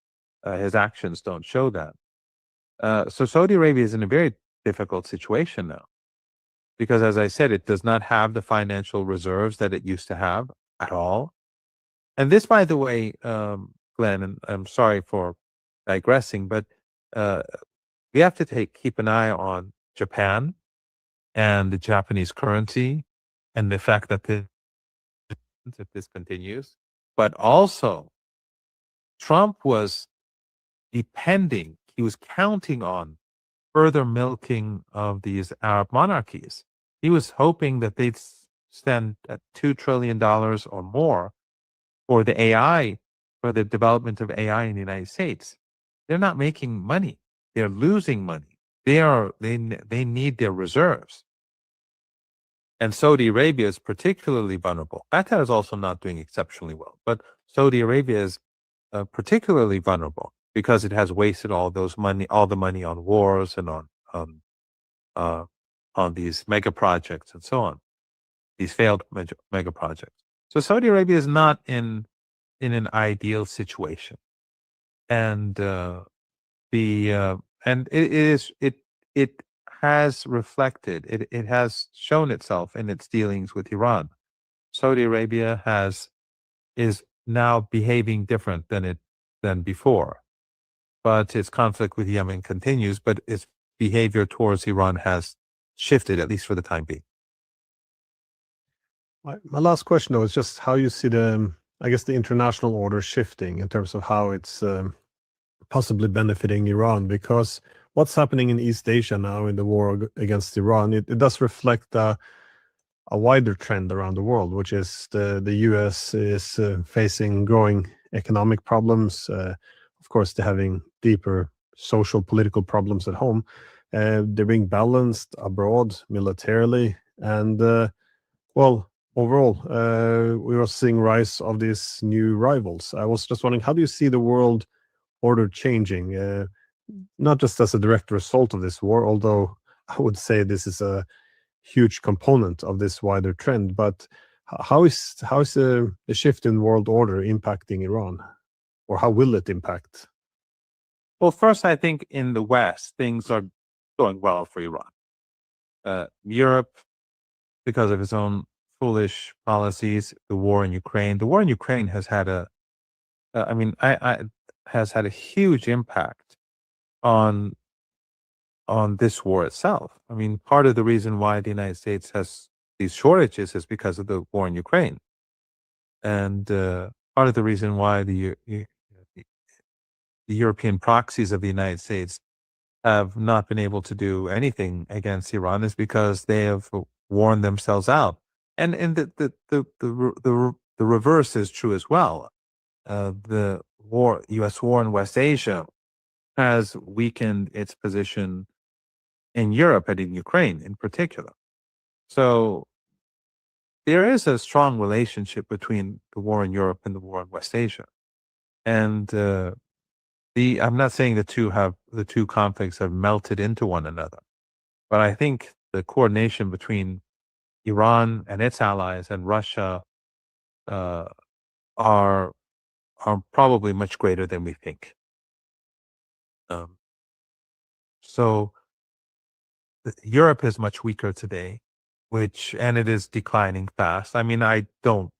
His actions don't show that. So Saudi Arabia is in a very difficult situation now, because, as I said, it does not have the financial reserves that it used to have at all. And this, by the way, Glenn, and I'm sorry for digressing, but we have to keep an eye on Japan and the Japanese currency and the fact that if this continues, but also Trump was depending, he was counting on further milking of these Arab monarchies. He was hoping that they'd spend $2 trillion or more for the AI, for the development of AI in the United States. They're not making money. They're losing money. They need their reserves. And Saudi Arabia is particularly vulnerable. Qatar is also not doing exceptionally well, but Saudi Arabia is particularly vulnerable because it has wasted all the money on wars and on these mega projects and so on, these failed mega projects. So Saudi Arabia is not in an ideal situation, and it has reflected, it has shown itself in its dealings with Iran. Saudi Arabia is now behaving different than before, but its conflict with Yemen continues, but its behavior towards Iran has shifted, at least for the time being. My last question, though, is just how you see the international order shifting in terms of how it's possibly benefiting Iran, because what's happening in East Asia now in the war against Iran, it does reflect a wider trend around the world, which is the US is facing growing economic problems. Of course, they're having deeper social, political problems at home. They're being balanced abroad militarily. And, overall, we are seeing rise of these new rivals. I was just wondering, how do you see the world order changing? Not just as a direct result of this war, although I would say this is a huge component of this wider trend, but how is the shift in world order impacting Iran, or how will it impact? Well, first, I think in the West, things are going well for Iran. Europe, because of its own foolish policies, the war in Ukraine has had has had a huge impact on this war itself. I mean, part of the reason why the United States has these shortages is because of the war in Ukraine. And part of the reason why the European proxies of the United States have not been able to do anything against Iran is because they have worn themselves out. And the reverse is true as well. The U.S. war in West Asia has weakened its position in Europe and in Ukraine in particular. So there is a strong relationship between the war in Europe and the war in West Asia. And I'm not saying the two conflicts have melted into one another, but I think the coordination between Iran and its allies and Russia are probably much greater than we think. So Europe is much weaker today, and it is declining fast. I mean, I don't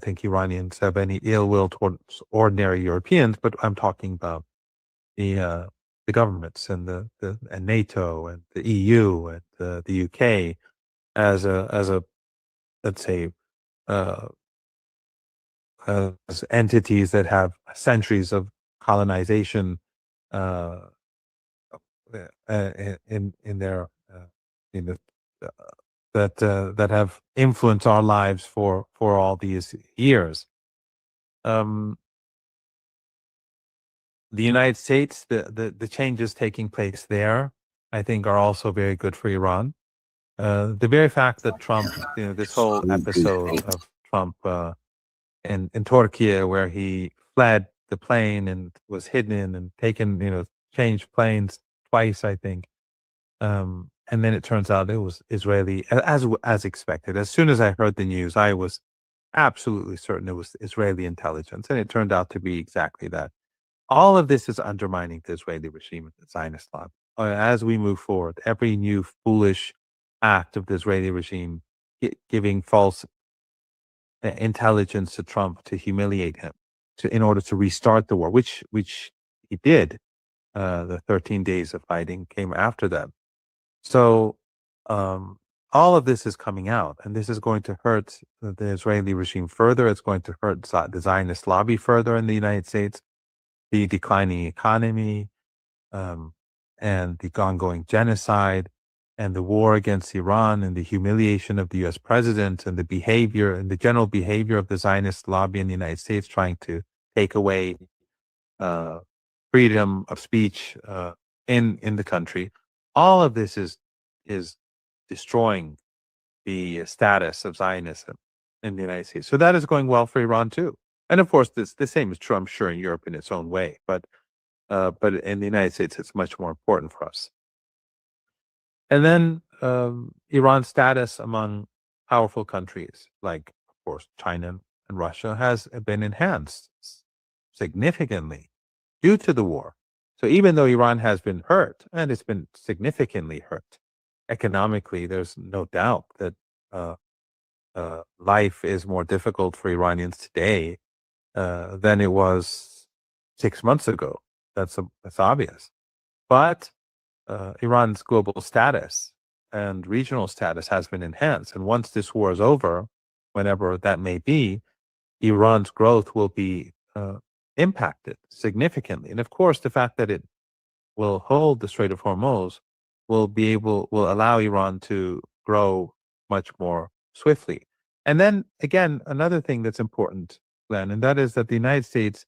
think Iranians have any ill will towards ordinary Europeans, but I'm talking about the governments and and NATO and the EU and the UK as a let's say as entities that have centuries of colonization that have influenced our lives for all these years. The United States, the changes taking place there, I think, are also very good for Iran. The very fact that Trump, this whole episode of Trump in Turkey, where he fled the plane and was hidden and taken, changed planes twice, I think. And then it turns out it was Israeli, as expected. As soon as I heard the news, I was absolutely certain it was Israeli intelligence, and it turned out to be exactly that. All of this is undermining the Israeli regime and the Zionist lobby. As we move forward, every new foolish act of the Israeli regime, giving false intelligence to Trump to humiliate him, in order to restart the war, which he did, The 13 days of fighting came after them. So all of this is coming out, and this is going to hurt the Israeli regime further. It's going to hurt the Zionist lobby further in the United States, the declining economy, and the ongoing genocide, and the war against Iran, and the humiliation of the U.S. president, and the behavior and the general behavior of the Zionist lobby in the United States, trying to take away freedom of speech in the country. All of this is destroying the status of Zionism in the United States. So that is going well for Iran too. And of course, the same is true, I'm sure, in Europe in its own way. But in the United States, it's much more important for us. And then Iran's status among powerful countries, like, of course, China and Russia, has been enhanced significantly due to the war. So even though Iran has been hurt, and it's been significantly hurt economically, there's no doubt that life is more difficult for Iranians today than it was 6 months ago. That's obvious. But Iran's global status and regional status has been enhanced. And once this war is over, whenever that may be, Iran's growth will be impacted significantly. And of course, the fact that it will hold the Strait of Hormuz will allow Iran to grow much more swiftly. And then again, another thing that's important, Glenn, and that is that the United States,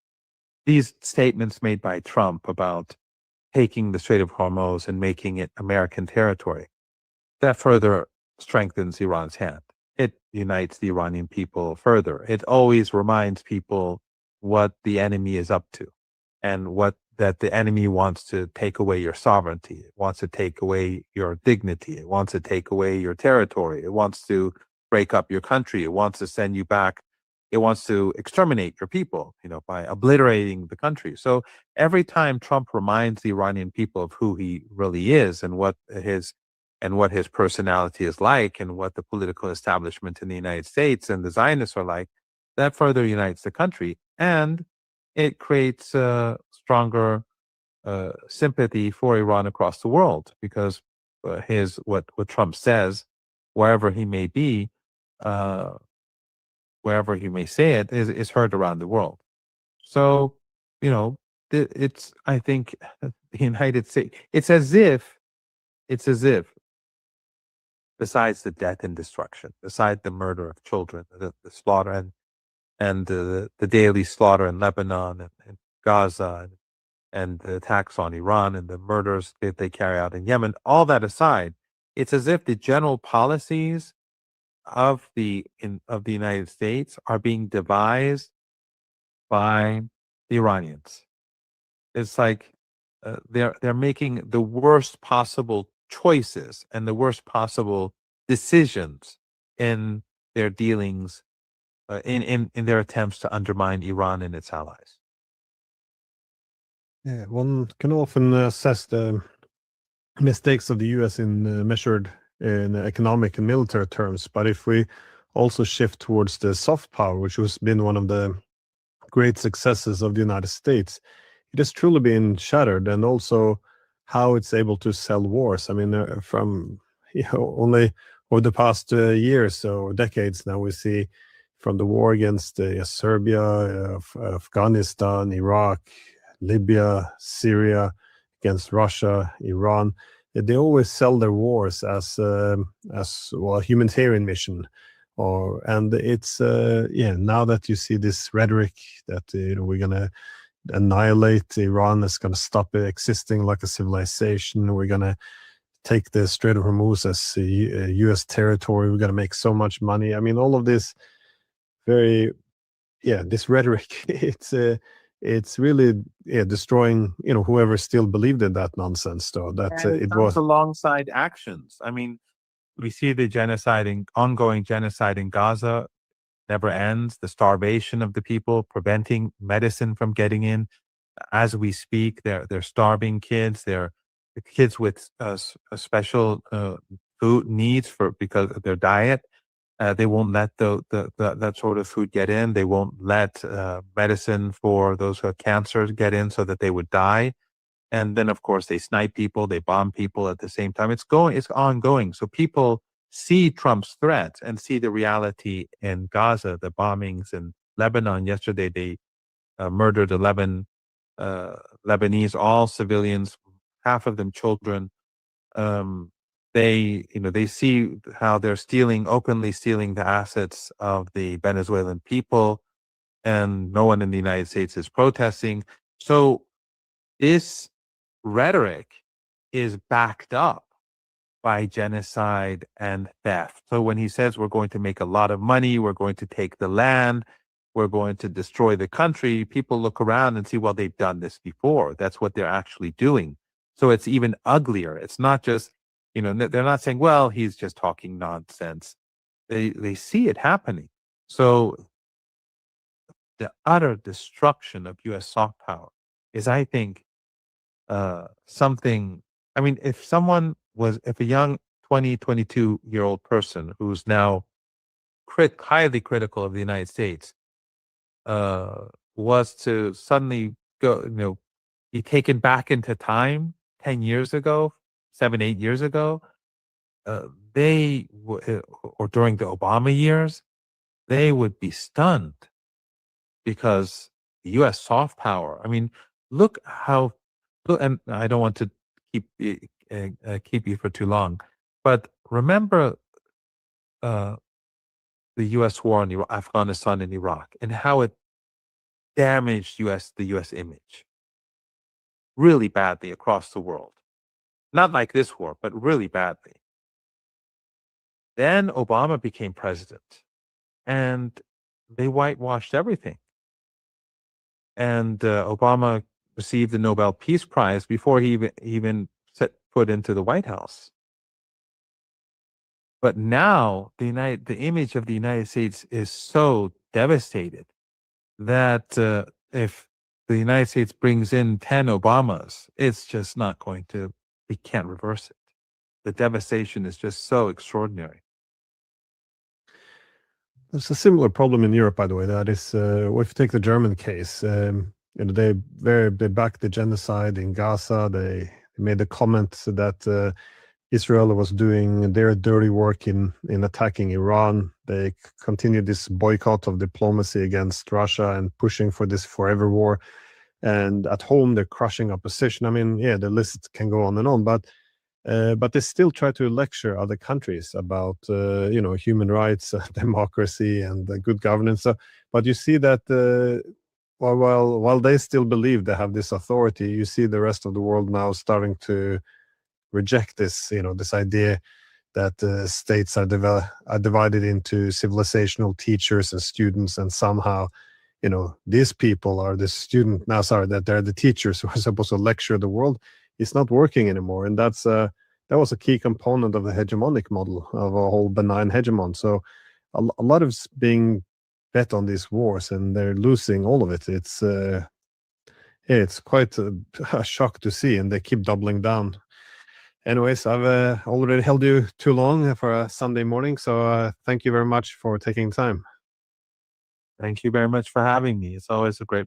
these statements made by Trump about taking the Strait of Hormuz and making it American territory, that further strengthens Iran's hand. It unites the Iranian people further. It always reminds people what the enemy is up to, and that the enemy wants to take away your sovereignty. It wants to take away your dignity. It wants to take away your territory. It wants to break up your country. It wants to send you back. It wants to exterminate your people, by obliterating the country. So every time Trump reminds the Iranian people of who he really is and what his personality is like, and what the political establishment in the United States and the Zionists are like, that further unites the country, and it creates stronger sympathy for Iran across the world, because what Trump says, wherever he may be, wherever he may say it, is heard around the world. So, I think the United States, it's as if, besides the death and destruction, besides the murder of children, the slaughter and the daily slaughter in Lebanon and Gaza, and the attacks on Iran and the murders that they carry out in Yemen, all that aside, it's as if the general policies of the United States are being devised by the Iranians. It's like they're making the worst possible choices and the worst possible decisions in their dealings, in their attempts to undermine Iran and its allies. Yeah, one can often assess the mistakes of the U.S. measured in economic and military terms, but if we also shift towards the soft power, which has been one of the great successes of the United States, it has truly been shattered, and also how it's able to sell wars. I mean, from only over the past years or decades now, we see from the war against Serbia, Afghanistan, Iraq, Libya, Syria, against Russia, Iran. They always sell their wars as a humanitarian mission, and it's now that you see this rhetoric that we're gonna annihilate Iran, is gonna stop it existing like a civilization. We're gonna take the Strait of Hormuz as U.S. territory. We're gonna make so much money. I mean, all of this this rhetoric. It's really destroying whoever still believed in that nonsense, though. That it was alongside actions. I mean, we see the ongoing genocide in Gaza never ends. The starvation of the people, preventing medicine from getting in. As we speak, they're starving kids. They're kids with special food needs because of their diet. They won't let that sort of food get in. They won't let medicine for those who have cancer get in, so that they would die. And then, of course, they snipe people, they bomb people at the same time. It's ongoing. So people see Trump's threats and see the reality in Gaza, the bombings in Lebanon. Yesterday, they murdered 11 Lebanese, all civilians, half of them children. They see how they're openly stealing the assets of the Venezuelan people, and no one in the United States is protesting. So this rhetoric is backed up by genocide and theft. So when he says we're going to make a lot of money, we're going to take the land, we're going to destroy the country, people look around and see, well, they've done this before. That's what they're actually doing. So it's even uglier. It's not just, they're not saying, well, he's just talking nonsense. They see it happening. So the utter destruction of U.S. soft power is, I think, something. I mean, if a young 22-year-old person who's now highly critical of the United States was to suddenly go, be taken back into time 10 years ago, 7-8 years ago, or during the Obama years, they would be stunned because the U.S. soft power. I mean, and I don't want to keep you for too long, but remember the U.S. war in Afghanistan and Iraq and how it damaged the U.S. image really badly across the world. Not like this war, but really badly. Then Obama became president, and they whitewashed everything. And Obama received the Nobel Peace Prize before he even set foot into the White House. But now the image of the United States is so devastated that if the United States brings in 10 Obamas, it's just not going to. We can't reverse it. The devastation is just so extraordinary. There's a similar problem in Europe, by the way. That is, if you take the German case, they backed the genocide in Gaza. They made a comment that Israel was doing their dirty work in attacking Iran. They continued this boycott of diplomacy against Russia and pushing for this forever war. And at home, they're crushing opposition. I mean, yeah, the list can go on and on, but they still try to lecture other countries about human rights, democracy, and good governance. But you see that while they still believe they have this authority, you see the rest of the world now starting to reject this. This idea that states are divided into civilizational teachers and students, and somehow, these people are the student now. Sorry, that they're the teachers who are supposed to lecture the world. It's not working anymore, and that was a key component of the hegemonic model of a whole benign hegemon. So a lot of being bet on these wars, and they're losing all of it. It's quite a shock to see, and they keep doubling down. Anyways, I've already held you too long for a Sunday morning, so thank you very much for taking time. Thank you very much for having me. It's always a great.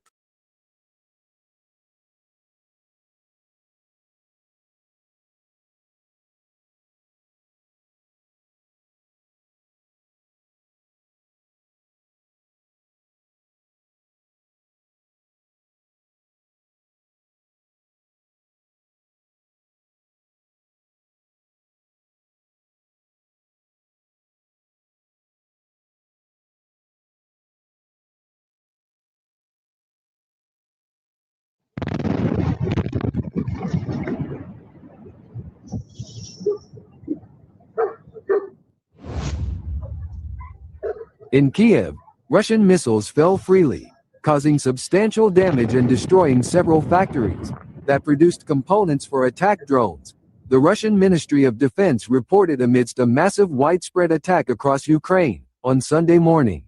In Kiev, Russian missiles fell freely, causing substantial damage and destroying several factories that produced components for attack drones, the Russian Ministry of Defense reported amidst a massive widespread attack across Ukraine on Sunday morning.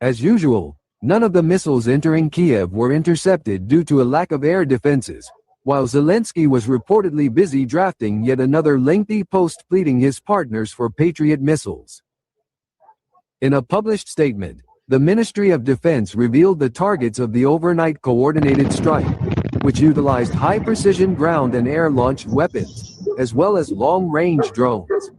As usual, none of the missiles entering Kiev were intercepted due to a lack of air defenses, while Zelensky was reportedly busy drafting yet another lengthy post pleading his partners for Patriot missiles. In a published statement, the Ministry of Defense revealed the targets of the overnight coordinated strike, which utilized high-precision ground and air-launched weapons, as well as long-range drones.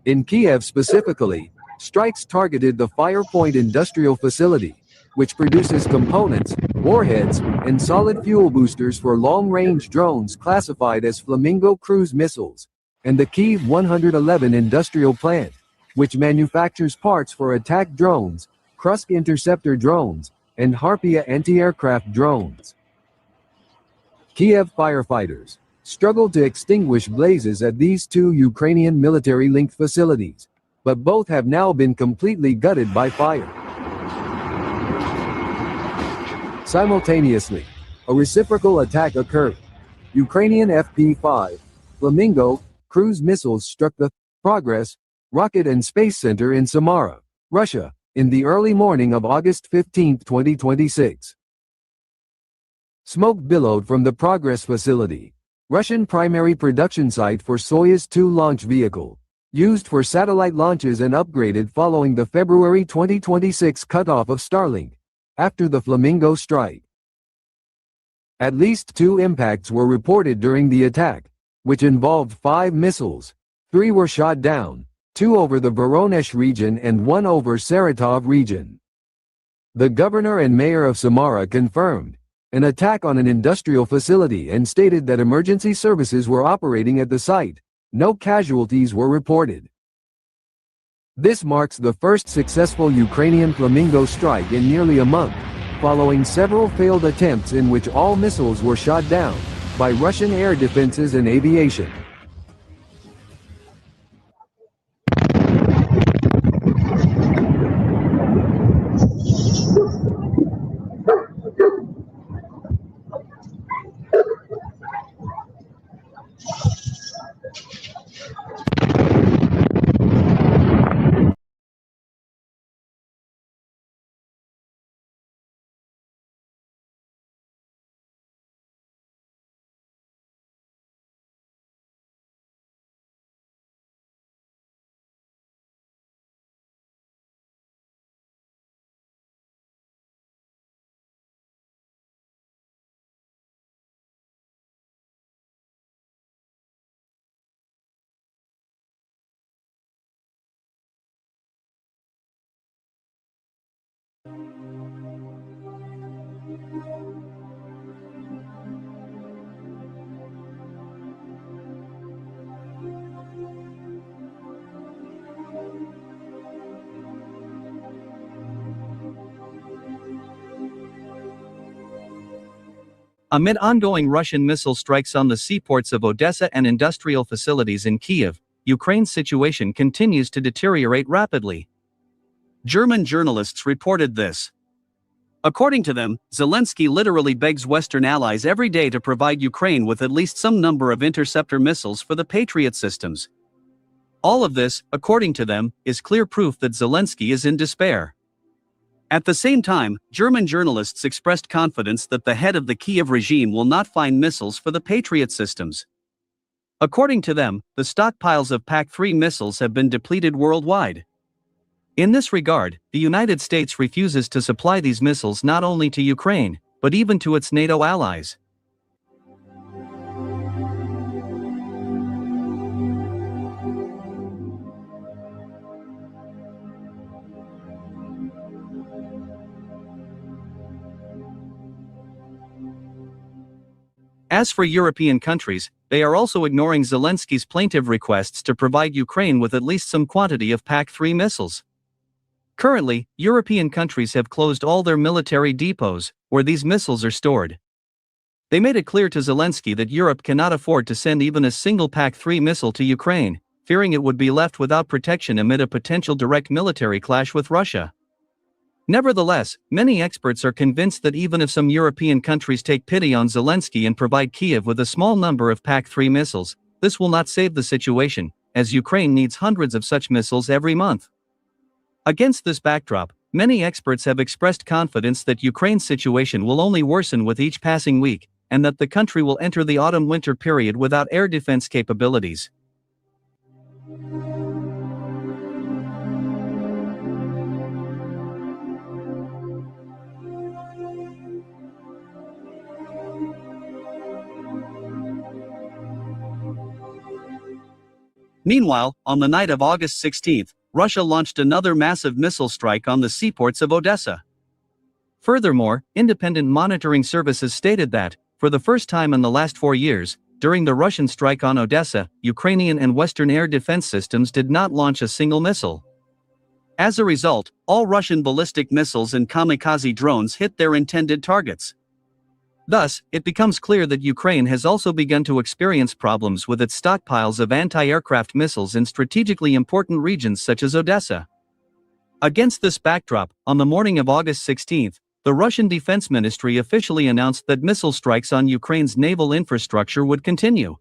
In Kiev specifically, strikes targeted the Firepoint industrial facility, which produces components, warheads, and solid fuel boosters for long-range drones classified as Flamingo cruise missiles, and the Kyiv 111 industrial plant, which manufactures parts for attack drones, Krusk interceptor drones, and Harpia anti-aircraft drones. Kiev firefighters struggled to extinguish blazes at these two Ukrainian military-linked facilities, but both have now been completely gutted by fire. Simultaneously, a reciprocal attack occurred. Ukrainian FP-5 Flamingo cruise missiles struck the Progress Rocket and Space Center in Samara, Russia, in the early morning of August 15, 2026. Smoke billowed from the Progress facility, Russian primary production site for Soyuz 2 launch vehicle, used for satellite launches and upgraded following the February 2026 cutoff of Starlink, after the Flamingo strike. At least 2 impacts were reported during the attack, which involved 5 missiles. 3 were shot down, 2 over the Voronezh region and 1 over Saratov region. The governor and mayor of Samara confirmed an attack on an industrial facility and stated that emergency services were operating at the site. No casualties were reported. This marks the first successful Ukrainian Flamingo strike in nearly a month, following several failed attempts in which all missiles were shot down by Russian air defenses and aviation. Amid ongoing Russian missile strikes on the seaports of Odessa and industrial facilities in Kiev, Ukraine's situation continues to deteriorate rapidly. German journalists reported this. According to them, Zelensky literally begs Western allies every day to provide Ukraine with at least some number of interceptor missiles for the Patriot systems. All of this, according to them, is clear proof that Zelensky is in despair. At the same time, German journalists expressed confidence that the head of the Kiev regime will not find missiles for the Patriot systems. According to them, the stockpiles of PAC-3 missiles have been depleted worldwide. In this regard, the United States refuses to supply these missiles not only to Ukraine, but even to its NATO allies. As for European countries, they are also ignoring Zelensky's plaintive requests to provide Ukraine with at least some quantity of PAC-3 missiles. Currently, European countries have closed all their military depots, where these missiles are stored. They made it clear to Zelensky that Europe cannot afford to send even a single PAC-3 missile to Ukraine, fearing it would be left without protection amid a potential direct military clash with Russia. Nevertheless, many experts are convinced that even if some European countries take pity on Zelensky and provide Kiev with a small number of PAC-3 missiles, this will not save the situation, as Ukraine needs hundreds of such missiles every month. Against this backdrop, many experts have expressed confidence that Ukraine's situation will only worsen with each passing week, and that the country will enter the autumn-winter period without air defense capabilities. Meanwhile, on the night of August 16th, Russia launched another massive missile strike on the seaports of Odessa. Furthermore, independent monitoring services stated that, for the first time in the last 4 years, during the Russian strike on Odessa, Ukrainian and Western air defense systems did not launch a single missile. As a result, all Russian ballistic missiles and kamikaze drones hit their intended targets. Thus, it becomes clear that Ukraine has also begun to experience problems with its stockpiles of anti-aircraft missiles in strategically important regions such as Odessa. Against this backdrop, on the morning of August 16th, the Russian Defense Ministry officially announced that missile strikes on Ukraine's naval infrastructure would continue.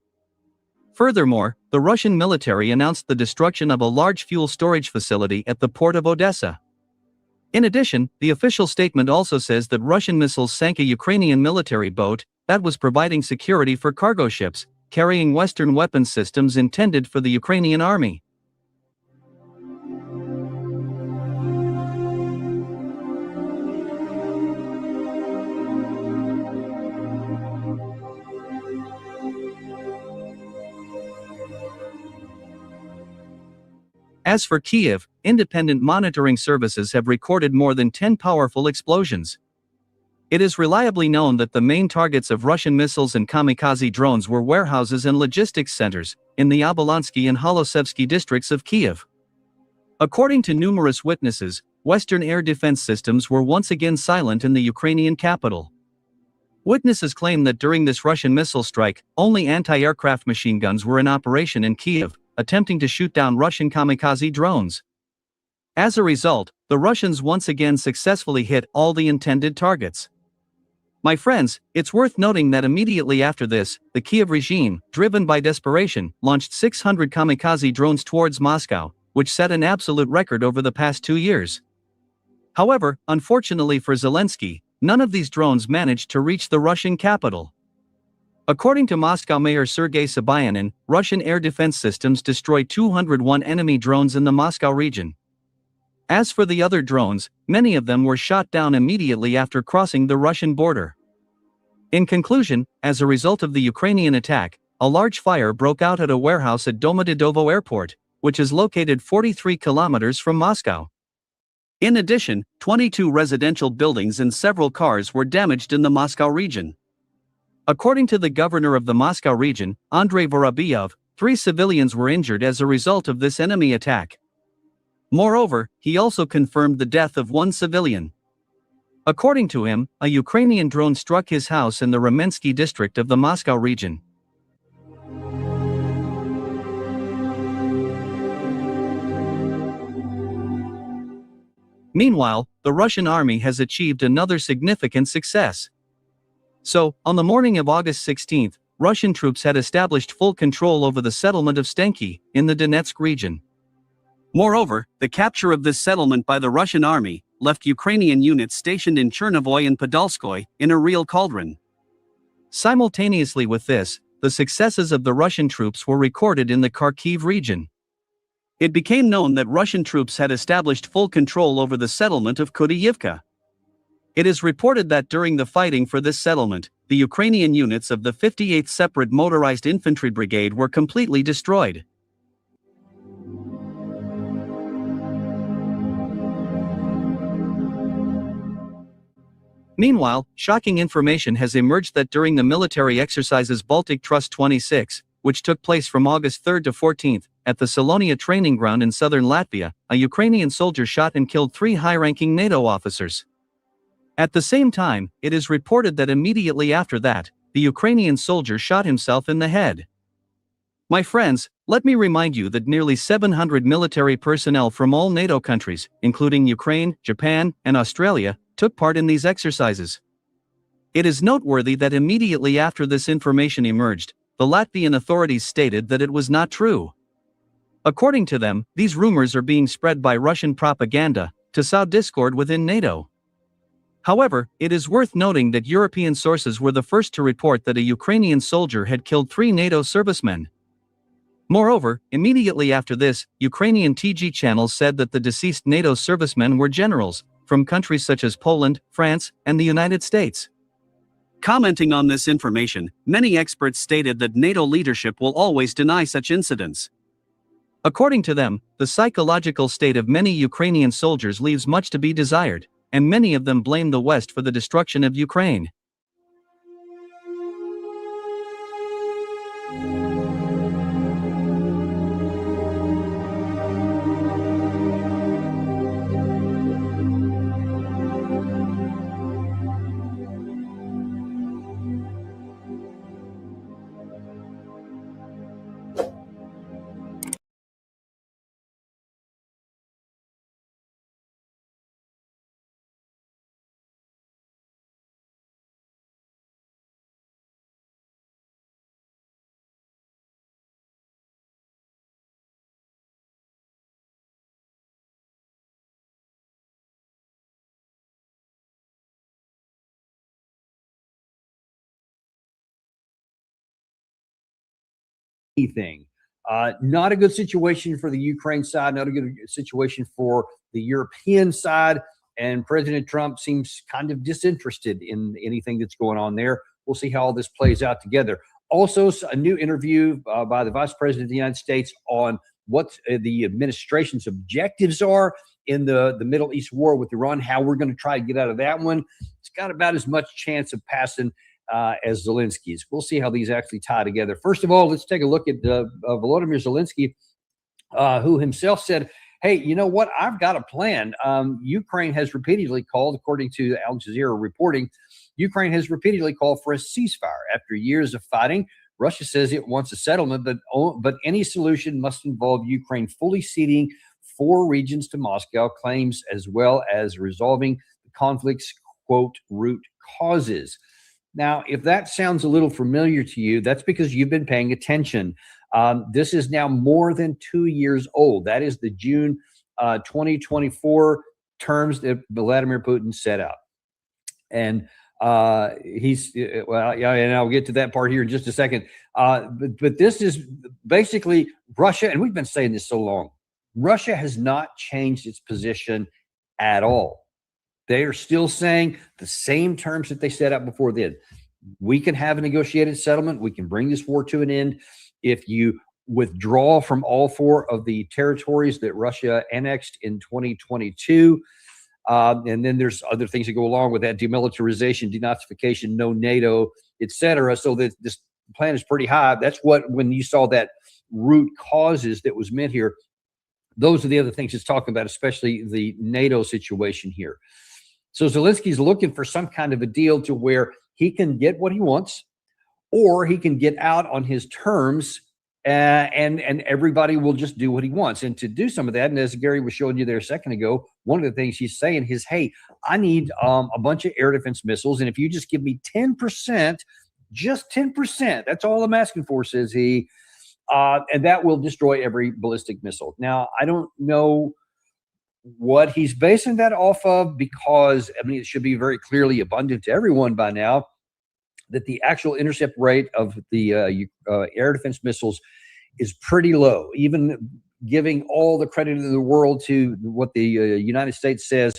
Furthermore, the Russian military announced the destruction of a large fuel storage facility at the port of Odessa. In addition, the official statement also says that Russian missiles sank a Ukrainian military boat that was providing security for cargo ships carrying Western weapons systems intended for the Ukrainian army. As for Kyiv, independent monitoring services have recorded more than 10 powerful explosions. It is reliably known that the main targets of Russian missiles and kamikaze drones were warehouses and logistics centers in the Obolonsky and Holosevsky districts of Kyiv. According to numerous witnesses, Western air defense systems were once again silent in the Ukrainian capital. Witnesses claim that during this Russian missile strike, only anti-aircraft machine guns were in operation in Kyiv, attempting to shoot down Russian kamikaze drones. As a result, the Russians once again successfully hit all the intended targets. My friends, it's worth noting that immediately after this, the Kyiv regime, driven by desperation, launched 600 kamikaze drones towards Moscow, which set an absolute record over the past 2 years. However, unfortunately for Zelensky, none of these drones managed to reach the Russian capital. According to Moscow Mayor Sergei Sobyanin, Russian air defense systems destroyed 201 enemy drones in the Moscow region. As for the other drones, many of them were shot down immediately after crossing the Russian border. In conclusion, as a result of the Ukrainian attack, a large fire broke out at a warehouse at Domodedovo Airport, which is located 43 kilometers from Moscow. In addition, 22 residential buildings and several cars were damaged in the Moscow region. According to the governor of the Moscow region, Andrei Vorobyev, 3 civilians were injured as a result of this enemy attack. Moreover, he also confirmed the death of 1 civilian. According to him, a Ukrainian drone struck his house in the Ramensky district of the Moscow region. Meanwhile, the Russian army has achieved another significant success. So, on the morning of August 16th, Russian troops had established full control over the settlement of Stenki, in the Donetsk region. Moreover, the capture of this settlement by the Russian army left Ukrainian units stationed in Chernovoy and Podolskoy in a real cauldron. Simultaneously with this, the successes of the Russian troops were recorded in the Kharkiv region. It became known that Russian troops had established full control over the settlement of Kudayivka. It is reported that during the fighting for this settlement, the Ukrainian units of the 58th Separate Motorized Infantry Brigade were completely destroyed. Meanwhile, shocking information has emerged that during the military exercises Baltic Trust 26, which took place from August 3 to 14, at the Salonia training ground in southern Latvia, a Ukrainian soldier shot and killed 3 high-ranking NATO officers. At the same time, it is reported that immediately after that, the Ukrainian soldier shot himself in the head. My friends, let me remind you that nearly 700 military personnel from all NATO countries, including Ukraine, Japan, and Australia, took part in these exercises. It is noteworthy that immediately after this information emerged, the Latvian authorities stated that it was not true. According to them, these rumors are being spread by Russian propaganda to sow discord within NATO. However, it is worth noting that European sources were the first to report that a Ukrainian soldier had killed 3 NATO servicemen. Moreover, immediately after this, Ukrainian TG channels said that the deceased NATO servicemen were generals from countries such as Poland, France, and the United States. Commenting on this information, many experts stated that NATO leadership will always deny such incidents. According to them, the psychological state of many Ukrainian soldiers leaves much to be desired, and many of them blame the West for the destruction of Ukraine. Thing. Not a good situation for the Ukraine side, not a good situation for the European side. And President Trump seems kind of disinterested in anything that's going on there. We'll see how all this plays out together. Also, a new interview by the Vice President of the United States on what the administration's objectives are in the Middle East war with Iran, how we're going to try to get out of that one. It's got about as much chance of passing as Zelensky's. We'll see how these actually tie together. First of all, let's take a look at Volodymyr Zelensky, who himself said, hey, you know what? I've got a plan. Ukraine has repeatedly called, according to Al Jazeera reporting, Ukraine has repeatedly called for a ceasefire after years of fighting. Russia says it wants a settlement, but any solution must involve Ukraine fully ceding 4 regions to Moscow, claims, as well as resolving the conflict's, quote, root causes. Now, if that sounds a little familiar to you, that's because you've been paying attention. This is now more than 2 years old. That is the June 2024 terms that Vladimir Putin set out. And well, yeah, and I'll get to that part here in just a second. But this is basically Russia, and we've been saying this so long. Russia has not changed its position at all. They are still saying the same terms that they set out before then. We can have a negotiated settlement. We can bring this war to an end if you withdraw from all 4 of the territories that Russia annexed in 2022. And then there's other things that go along with that: demilitarization, denazification, no NATO, etc. So that this plan is pretty high. That's what, when you saw that root causes that was meant here, those are the other things it's talking about, especially the NATO situation here. So Zelensky's looking for some kind of a deal to where he can get what he wants, or he can get out on his terms, and everybody will just do what he wants. And to do some of that, and as Gary was showing you there a second ago, one of the things he's saying is, hey, I need a bunch of air defense missiles, and if you just give me 10%, just 10%, that's all I'm asking for, says he, and that will destroy every ballistic missile. Now, I don't know what he's basing that off of, because, I mean, it should be very clearly abundant to everyone by now that the actual intercept rate of the air defense missiles is pretty low. Even giving all the credit in the world to what the United States says,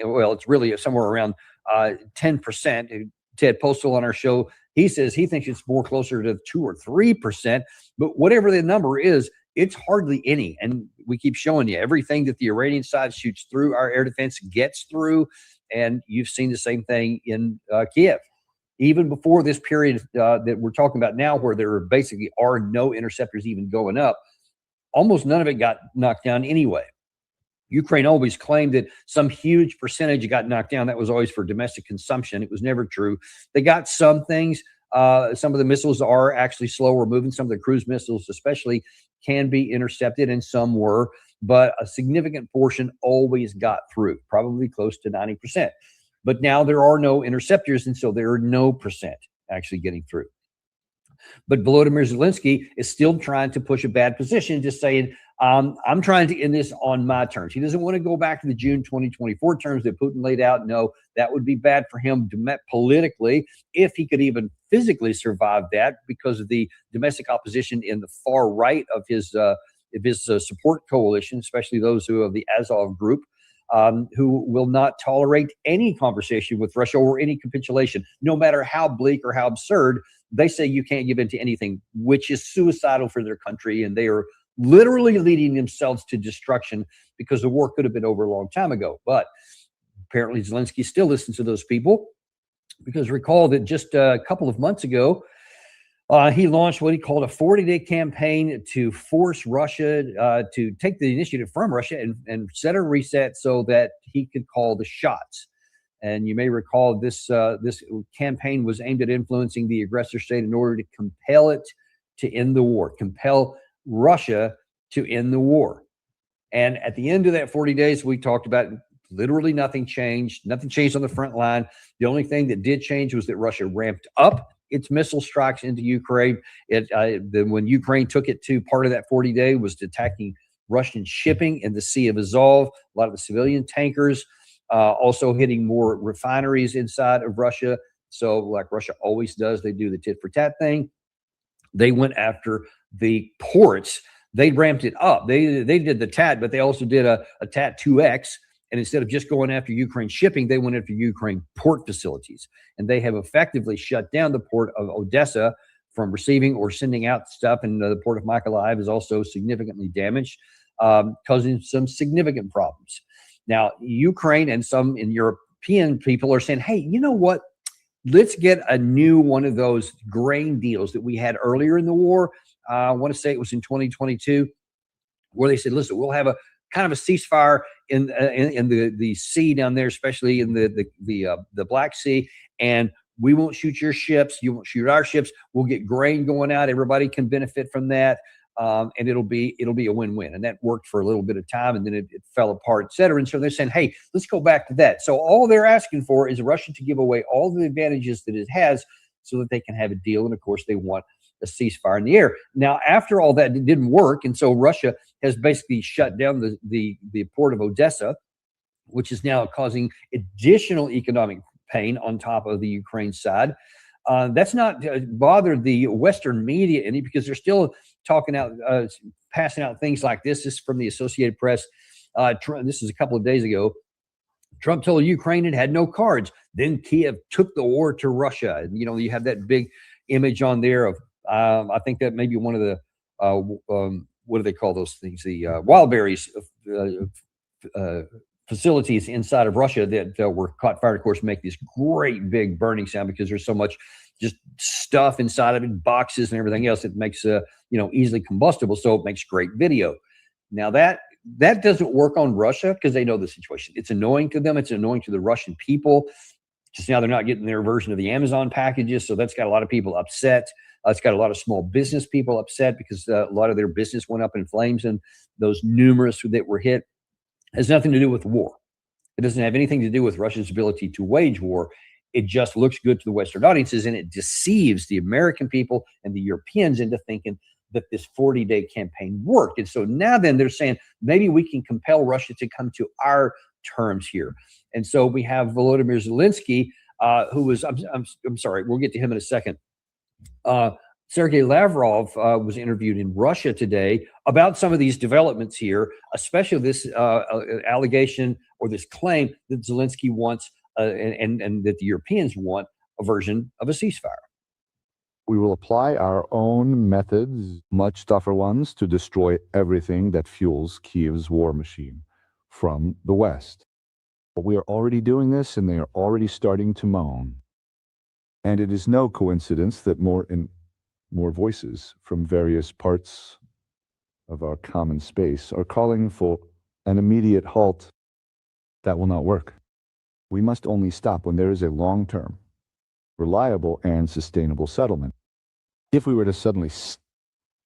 well, it's really somewhere around 10%. Ted Postal on our show, he says he thinks it's more closer to 2 or 3%, but whatever the number is, it's hardly any. And we keep showing you everything that the Iranian side shoots through our air defense gets through. And you've seen the same thing in Kiev. Even before this period that we're talking about now, where there basically are no interceptors even going up, almost none of it got knocked down anyway. Ukraine always claimed that some huge percentage got knocked down. That was always for domestic consumption. It was never true. They got some things. Some of the missiles are actually slower moving. Some of the cruise missiles especially can be intercepted, and some were, but a significant portion always got through, probably close to 90%. But now there are no interceptors, and so there are no percent actually getting through. But Volodymyr Zelensky is still trying to push a bad position, just saying, I'm trying to end this on my terms. He doesn't want to go back to the June 2024 terms that Putin laid out. No, that would be bad for him politically, if he could even physically survive that, because of the domestic opposition in the far right of his support coalition, especially those who are the Azov group, who will not tolerate any conversation with Russia or any capitulation, no matter how bleak or how absurd. They say you can't give in to anything, which is suicidal for their country, and they are literally leading themselves to destruction because the war could have been over a long time ago. But apparently Zelensky still listens to those people, because recall that just a couple of months ago, he launched what he called a 40-day campaign to force Russia to take the initiative from Russia and set a reset so that he could call the shots. And you may recall this campaign was aimed at influencing the aggressor state in order to compel it to end the war, compel Russia to end the war. And at the end of that 40 days, we talked about literally nothing changed. Nothing changed on the front line. The only thing that did change was that Russia ramped up its missile strikes into Ukraine. When Ukraine took it to part of that 40-day was attacking Russian shipping in the Sea of Azov, a lot of the civilian tankers, also hitting more refineries inside of Russia. So like Russia always does, they do the tit for tat thing. They went after the ports. They ramped it up. They did the TAT, but they also did a TAT 2X. And instead of just going after Ukraine shipping, they went after Ukraine port facilities. And they have effectively shut down the port of Odessa from receiving or sending out stuff. And the port of Mykolaiv is also significantly damaged, causing some significant problems. Now, Ukraine and some European people are saying, hey, you know what? Let's get a new one of those grain deals that we had earlier in the war. I want to say it was in 2022, where they said, listen, we'll have a kind of a ceasefire in the sea down there, especially in the Black Sea, and we won't shoot your ships, you won't shoot our ships. We'll get grain going out. Everybody can benefit from that, and it'll be a win-win. And that worked for a little bit of time, and then it fell apart, et cetera. And so they're saying, hey, let's go back to that. So all they're asking for is Russia to give away all the advantages that it has, so that they can have a deal. And of course, they want a ceasefire in the air. Now, after all that, it didn't work, and so Russia has basically shut down the port of Odessa, which is now causing additional economic pain on top of the Ukraine side. That's not bothered the Western media any, because they're still talking out, passing out things like this. This is from the Associated Press. This is a couple of days ago. Trump told Ukraine it had no cards. Then Kiev took the war to Russia. And, you have that big image on there of, I think that maybe one of the, what do they call those things? The Wildberries facilities inside of Russia that were caught fire, of course, make this great big burning sound because there's so much just stuff inside of it, boxes and everything else. It makes, easily combustible. So it makes great video. Now that doesn't work on Russia because they know the situation. It's annoying to them. It's annoying to the Russian people. Just now they're not getting their version of the Amazon packages. So that's got a lot of people upset. It's got a lot of small business people upset because a lot of their business went up in flames, and those numerous that were hit has nothing to do with war. It doesn't have anything to do with Russia's ability to wage war. It just looks good to the Western audiences, and it deceives the American people and the Europeans into thinking that this 40-day campaign worked. And so now then they're saying, maybe we can compel Russia to come to our terms here. And so we have Volodymyr Zelensky, who was, I'm sorry, we'll get to him in a second. Sergei Lavrov was interviewed in Russia today about some of these developments here, especially this allegation or this claim that Zelensky wants and that the Europeans want a version of a ceasefire. We will apply our own methods, much tougher ones, to destroy everything that fuels Kiev's war machine from the West. But we are already doing this, and they are already starting to moan. And it is no coincidence that more voices from various parts of our common space are calling for an immediate halt. That will not work. We must only stop when there is a long-term, reliable, and sustainable settlement. If we were to suddenly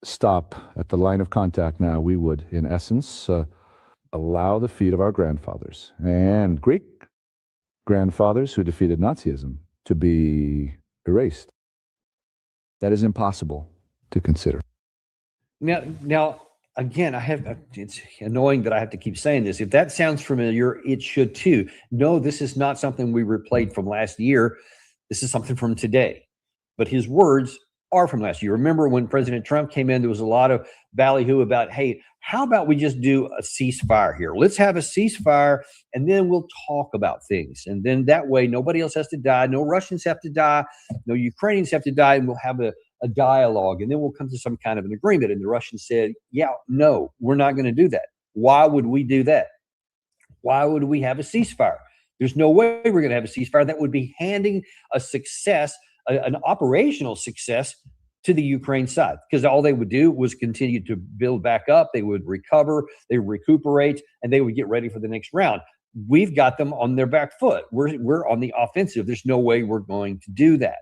stop at the line of contact now, we would, in essence, allow the feet of our grandfathers and Greek grandfathers who defeated Nazism to be erased. That is impossible to consider. Now, again, it's annoying that I have to keep saying this. If that sounds familiar, it should too. No, this is not something we replayed from last year. This is something from today. But his words are from last year. Remember when President Trump came in, there was a lot of ballyhoo about, hey, how about we just do a ceasefire here? Let's have a ceasefire, and then we'll talk about things. And then that way, nobody else has to die. No Russians have to die. No Ukrainians have to die. And we'll have a a dialogue, and then we'll come to some kind of an agreement. And the Russians said, yeah, no, we're not going to do that. Why would we do that? Why would we have a ceasefire? There's no way we're going to have a ceasefire. That would be handing a success, an operational success, to the Ukraine side, because all they would do was continue to build back up. They would recover, they would recuperate, and they would get ready for the next round. We've got them on their back foot. We're on the offensive. There's no way we're going to do that.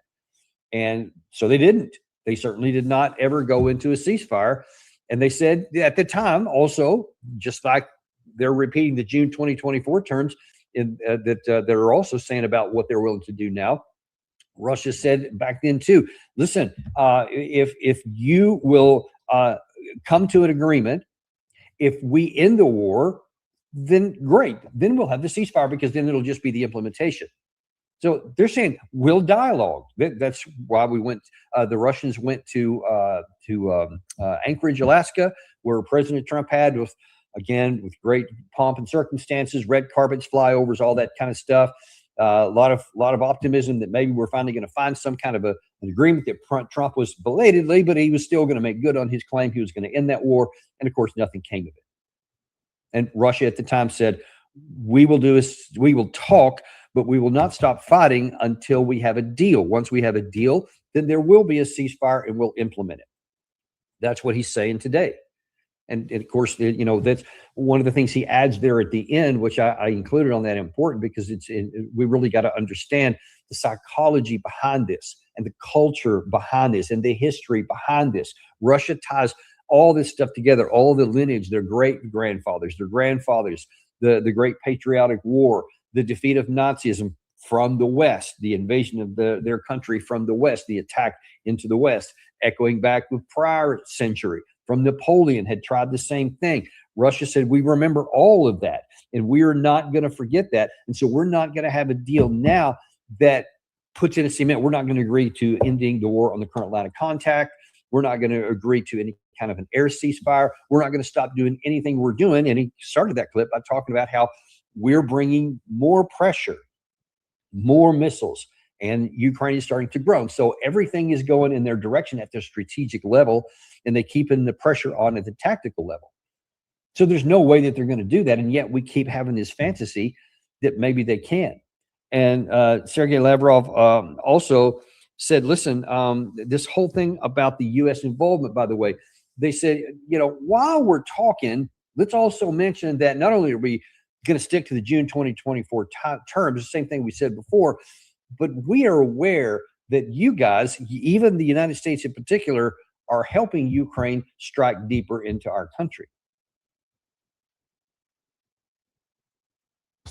And so they didn't. They certainly did not ever go into a ceasefire. And they said at the time also, just like they're repeating the June 2024 terms that they're also saying about what they're willing to do now. Russia said back then too, listen, if you will come to an agreement, if we end the war, then great. Then we'll have the ceasefire, because then it'll just be the implementation. So they're saying we'll dialogue. That's why we went. The Russians went to Anchorage, Alaska, where President Trump had, with great pomp and circumstances, red carpets, flyovers, all that kind of stuff. A lot of optimism that maybe we're finally going to find some kind of an agreement. That Trump was belatedly, but he was still going to make good on his claim he was going to end that war. And of course, nothing came of it. And Russia at the time said, we will talk, but we will not stop fighting until we have a deal. Once we have a deal, then there will be a ceasefire and we'll implement it. That's what he's saying today. And of course, that's one of the things he adds there at the end, which I included on that important, because we really got to understand the psychology behind this and the culture behind this and the history behind this. Russia ties all this stuff together, all the lineage, their great-grandfathers, their grandfathers, the Great Patriotic War, the defeat of Nazism from the West, the invasion of their country from the West, the attack into the West, echoing back the prior century. From Napoleon had tried the same thing. Russia said, we remember all of that, and we are not going to forget that. And so we're not going to have a deal now that puts in a cement. We're not going to agree to ending the war on the current line of contact. We're not going to agree to any kind of an air ceasefire. We're not going to stop doing anything we're doing. And he started that clip by talking about how we're bringing more pressure, more missiles, and Ukraine is starting to grow. So everything is going in their direction at the strategic level, and they keep in the pressure on at the tactical level. So there's no way that they're going to do that. And yet we keep having this fantasy that maybe they can. And Sergei Lavrov also said, listen, this whole thing about the U.S. involvement, by the way, they said, while we're talking, let's also mention that not only are we going to stick to the June 2024 terms, the same thing we said before, but we are aware that you guys, even the United States in particular, are helping Ukraine strike deeper into our country.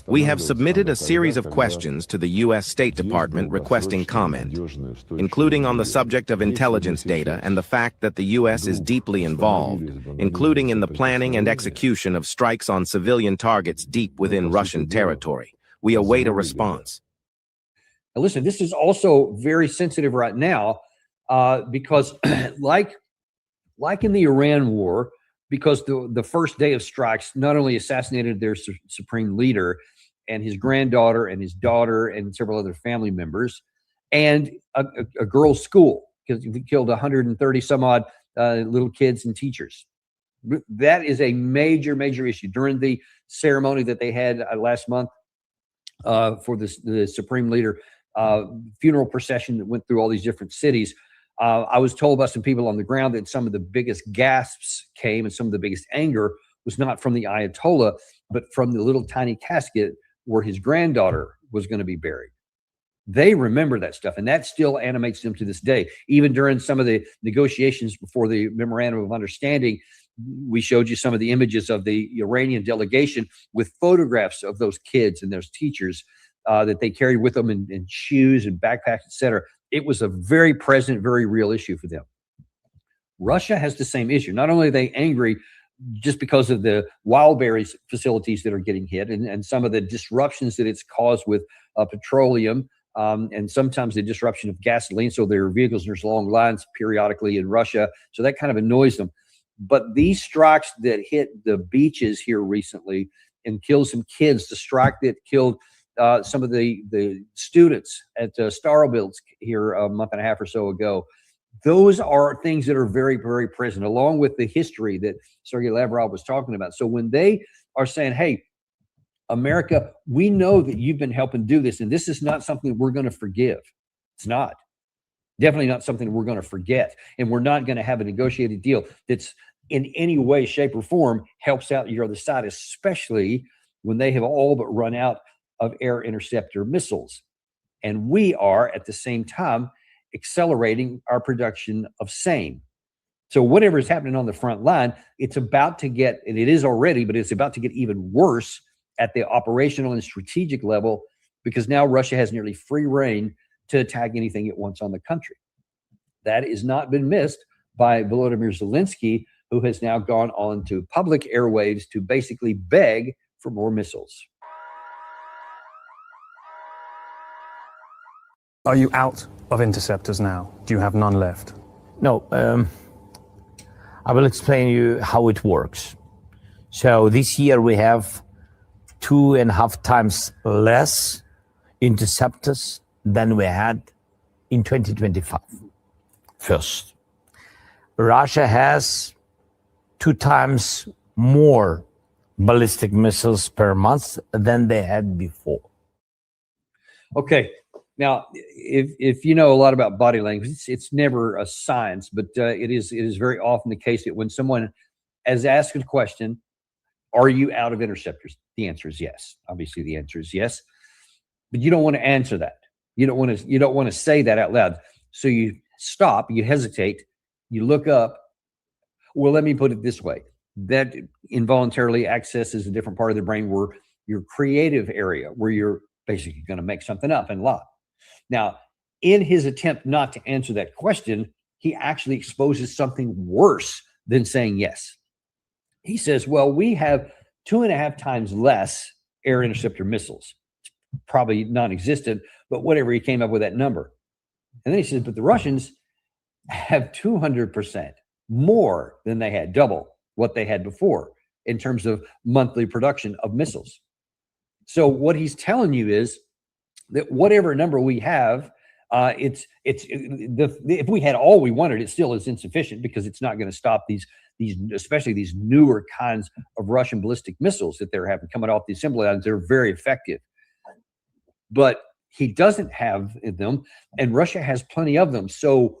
We have submitted a series of questions to the U.S. State Department requesting comment, including on the subject of intelligence data and the fact that the U.S. is deeply involved, including in the planning and execution of strikes on civilian targets deep within Russian territory. We await a response. Now listen, this is also very sensitive right now because like in the Iran war, because the first day of strikes not only assassinated their supreme leader and his granddaughter and his daughter and several other family members, and a girls' school, because he killed 130 some odd little kids and teachers. That is a major, major issue. During the ceremony that they had last month for the supreme leader funeral procession that went through all these different cities, I was told by some people on the ground that some of the biggest gasps came and some of the biggest anger was not from the Ayatollah, but from the little tiny casket where his granddaughter was going to be buried. They remember that stuff, and that still animates them to this day. Even during some of the negotiations before the Memorandum of Understanding, we showed you some of the images of the Iranian delegation with photographs of those kids and those teachers that they carried with them in shoes and backpacks, etc. It was a very present, very real issue for them. Russia has the same issue. Not only are they angry just because of the Wildberries facilities that are getting hit and some of the disruptions that it's caused with petroleum and sometimes the disruption of gasoline. So their vehicles, there's long lines periodically in Russia. So that kind of annoys them. But these strikes that hit the beaches here recently and killed some kids, the strike that killed some of the students at Starbuilds here a month and a half or so ago, Those are things that are very, very present, along with the history that Sergei Lavrov was talking about. So when they are saying, hey, America, we know that you've been helping do this, and this is not something we're going to forgive. It's not. Definitely not something we're going to forget. And we're not going to have a negotiated deal that's in any way, shape, or form helps out your other side, especially when they have all but run out of air interceptor missiles. And we are, at the same time, accelerating our production of same. So whatever is happening on the front line, it's about to get, and it is already, but it's about to get even worse at the operational and strategic level, because now Russia has nearly free reign to attack anything it wants on the country. That has not been missed by Volodymyr Zelensky, who has now gone on to public airwaves to basically beg for more missiles. Are you out of interceptors now? Do you have none left? No, I will explain you how it works. So this year we have 2.5 times less interceptors than we had in 2025. First, Russia has 2 times more ballistic missiles per month than they had before. Okay. Now, if you know a lot about body language, it's never a science, but it is very often the case that when someone has asked a question, are you out of interceptors? The answer is yes. Obviously, the answer is yes, but you don't want to answer that. You don't want to say that out loud. So you stop, you hesitate, you look up. Well, let me put it this way. That involuntarily accesses a different part of the brain, where your creative area, where you're basically going to make something up and lie. Now, in his attempt not to answer that question, he actually exposes something worse than saying yes. He says, well, we have 2.5 times less air interceptor missiles. It's probably non-existent, but whatever, he came up with that number. And then he says, but the Russians have 200% more than they had, double what they had before in terms of monthly production of missiles. So what he's telling you is that whatever number we have, if we had all we wanted, it still is insufficient, because it's not going to stop these especially these newer kinds of Russian ballistic missiles that they're having coming off the assembly lines. They're very effective, but he doesn't have them, and Russia has plenty of them. So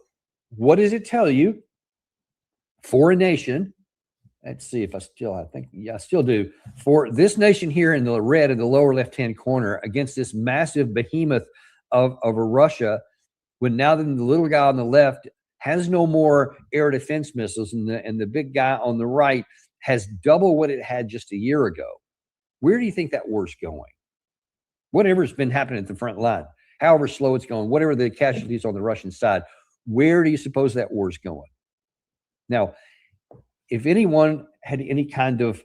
what does it tell you for a nation? Let's see if I still do. For this nation here in the red in the lower left-hand corner, against this massive behemoth of a Russia, when now then the little guy on the left has no more air defense missiles, and the big guy on the right has double what it had just a year ago. Where do you think that war's going? Whatever's been happening at the front line, however slow it's going, whatever the casualties on the Russian side, where do you suppose that war's going? Now, if anyone had any kind of,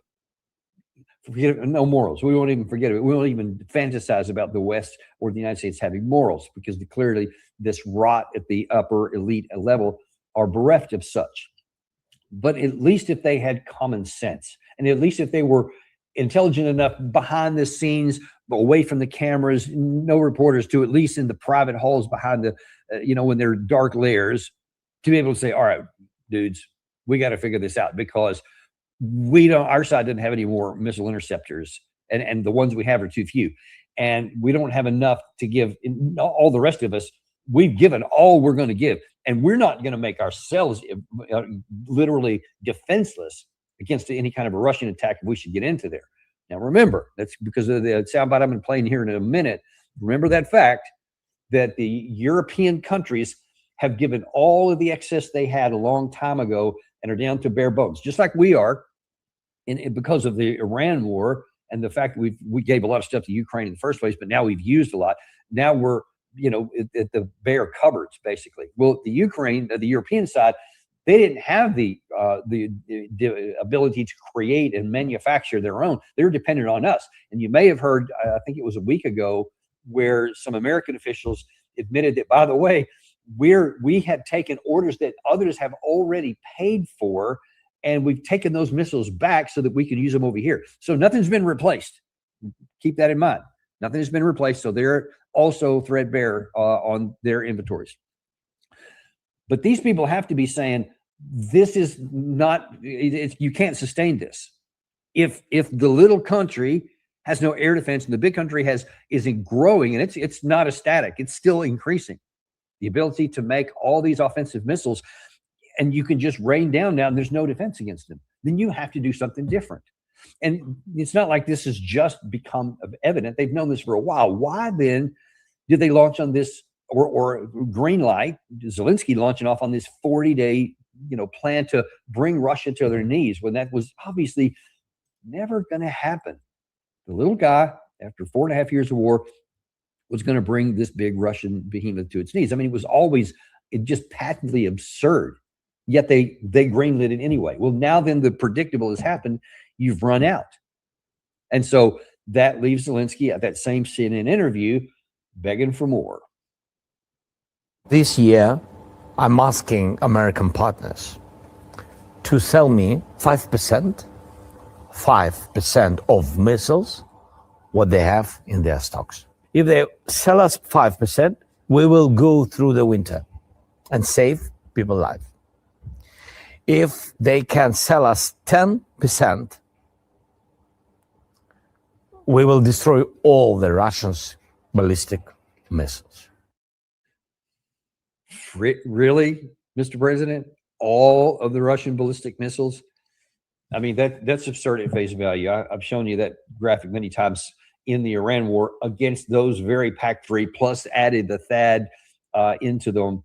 no morals, we won't even forget it. We won't even fantasize about the West or the United States having morals, because clearly this rot at the upper elite level are bereft of such. But at least if they had common sense, and at least if they were intelligent enough behind the scenes, but away from the cameras, no reporters, to at least in the private halls behind the, when they're dark layers, to be able to say, all right, dudes, we got to figure this out, because our side doesn't have any more missile interceptors, and the ones we have are too few, and we don't have enough to give all the rest of us. We've given all we're going to give, and we're not going to make ourselves literally defenseless against any kind of a Russian attack if we should get into there. Now, remember, that's because of the soundbite I'm going to play in here in a minute. Remember that fact that the European countries have given all of the excess they had a long time ago and are down to bare bones, just like we are, because of the Iran war and the fact that we gave a lot of stuff to Ukraine in the first place, but now we've used a lot. Now we're at the bare cupboards, basically. Well, the European side, they didn't have the ability to create and manufacture their own. They were dependent on us. And you may have heard, I think it was a week ago, where some American officials admitted that, by the way, we had taken orders that others have already paid for, and we've taken those missiles back so that we can use them over here. So nothing's been replaced. Keep that in mind. Nothing has been replaced, so they're also threadbare on their inventories. But these people have to be saying, this is not, you can't sustain this. If the little country has no air defense and the big country is growing, and it's not a static, it's still increasing. The ability to make all these offensive missiles, and you can just rain down now and there's no defense against them, then you have to do something different. And it's not like this has just become evident. They've known this for a while. Why then did they launch on this or green light, Zelensky launching off on this 40-day, plan to bring Russia to their knees when that was obviously never going to happen? The little guy, after 4.5 years of war, was going to bring this big Russian behemoth to its knees. I mean, it was always just patently absurd, yet they greenlit it anyway. Well, now then the predictable has happened. You've run out. And so that leaves Zelensky at that same CNN interview begging for more. This year, I'm asking American partners to sell me 5% of missiles, what they have in their stocks. If they sell us 5%, we will go through the winter and save people's lives. If they can sell us 10%, we will destroy all the Russians' ballistic missiles. Really, Mr. President? All of the Russian ballistic missiles? I mean, that's absurd at face value. I've shown you that graphic many times in the Iran war against those very PAC-3, plus added the THAAD into them.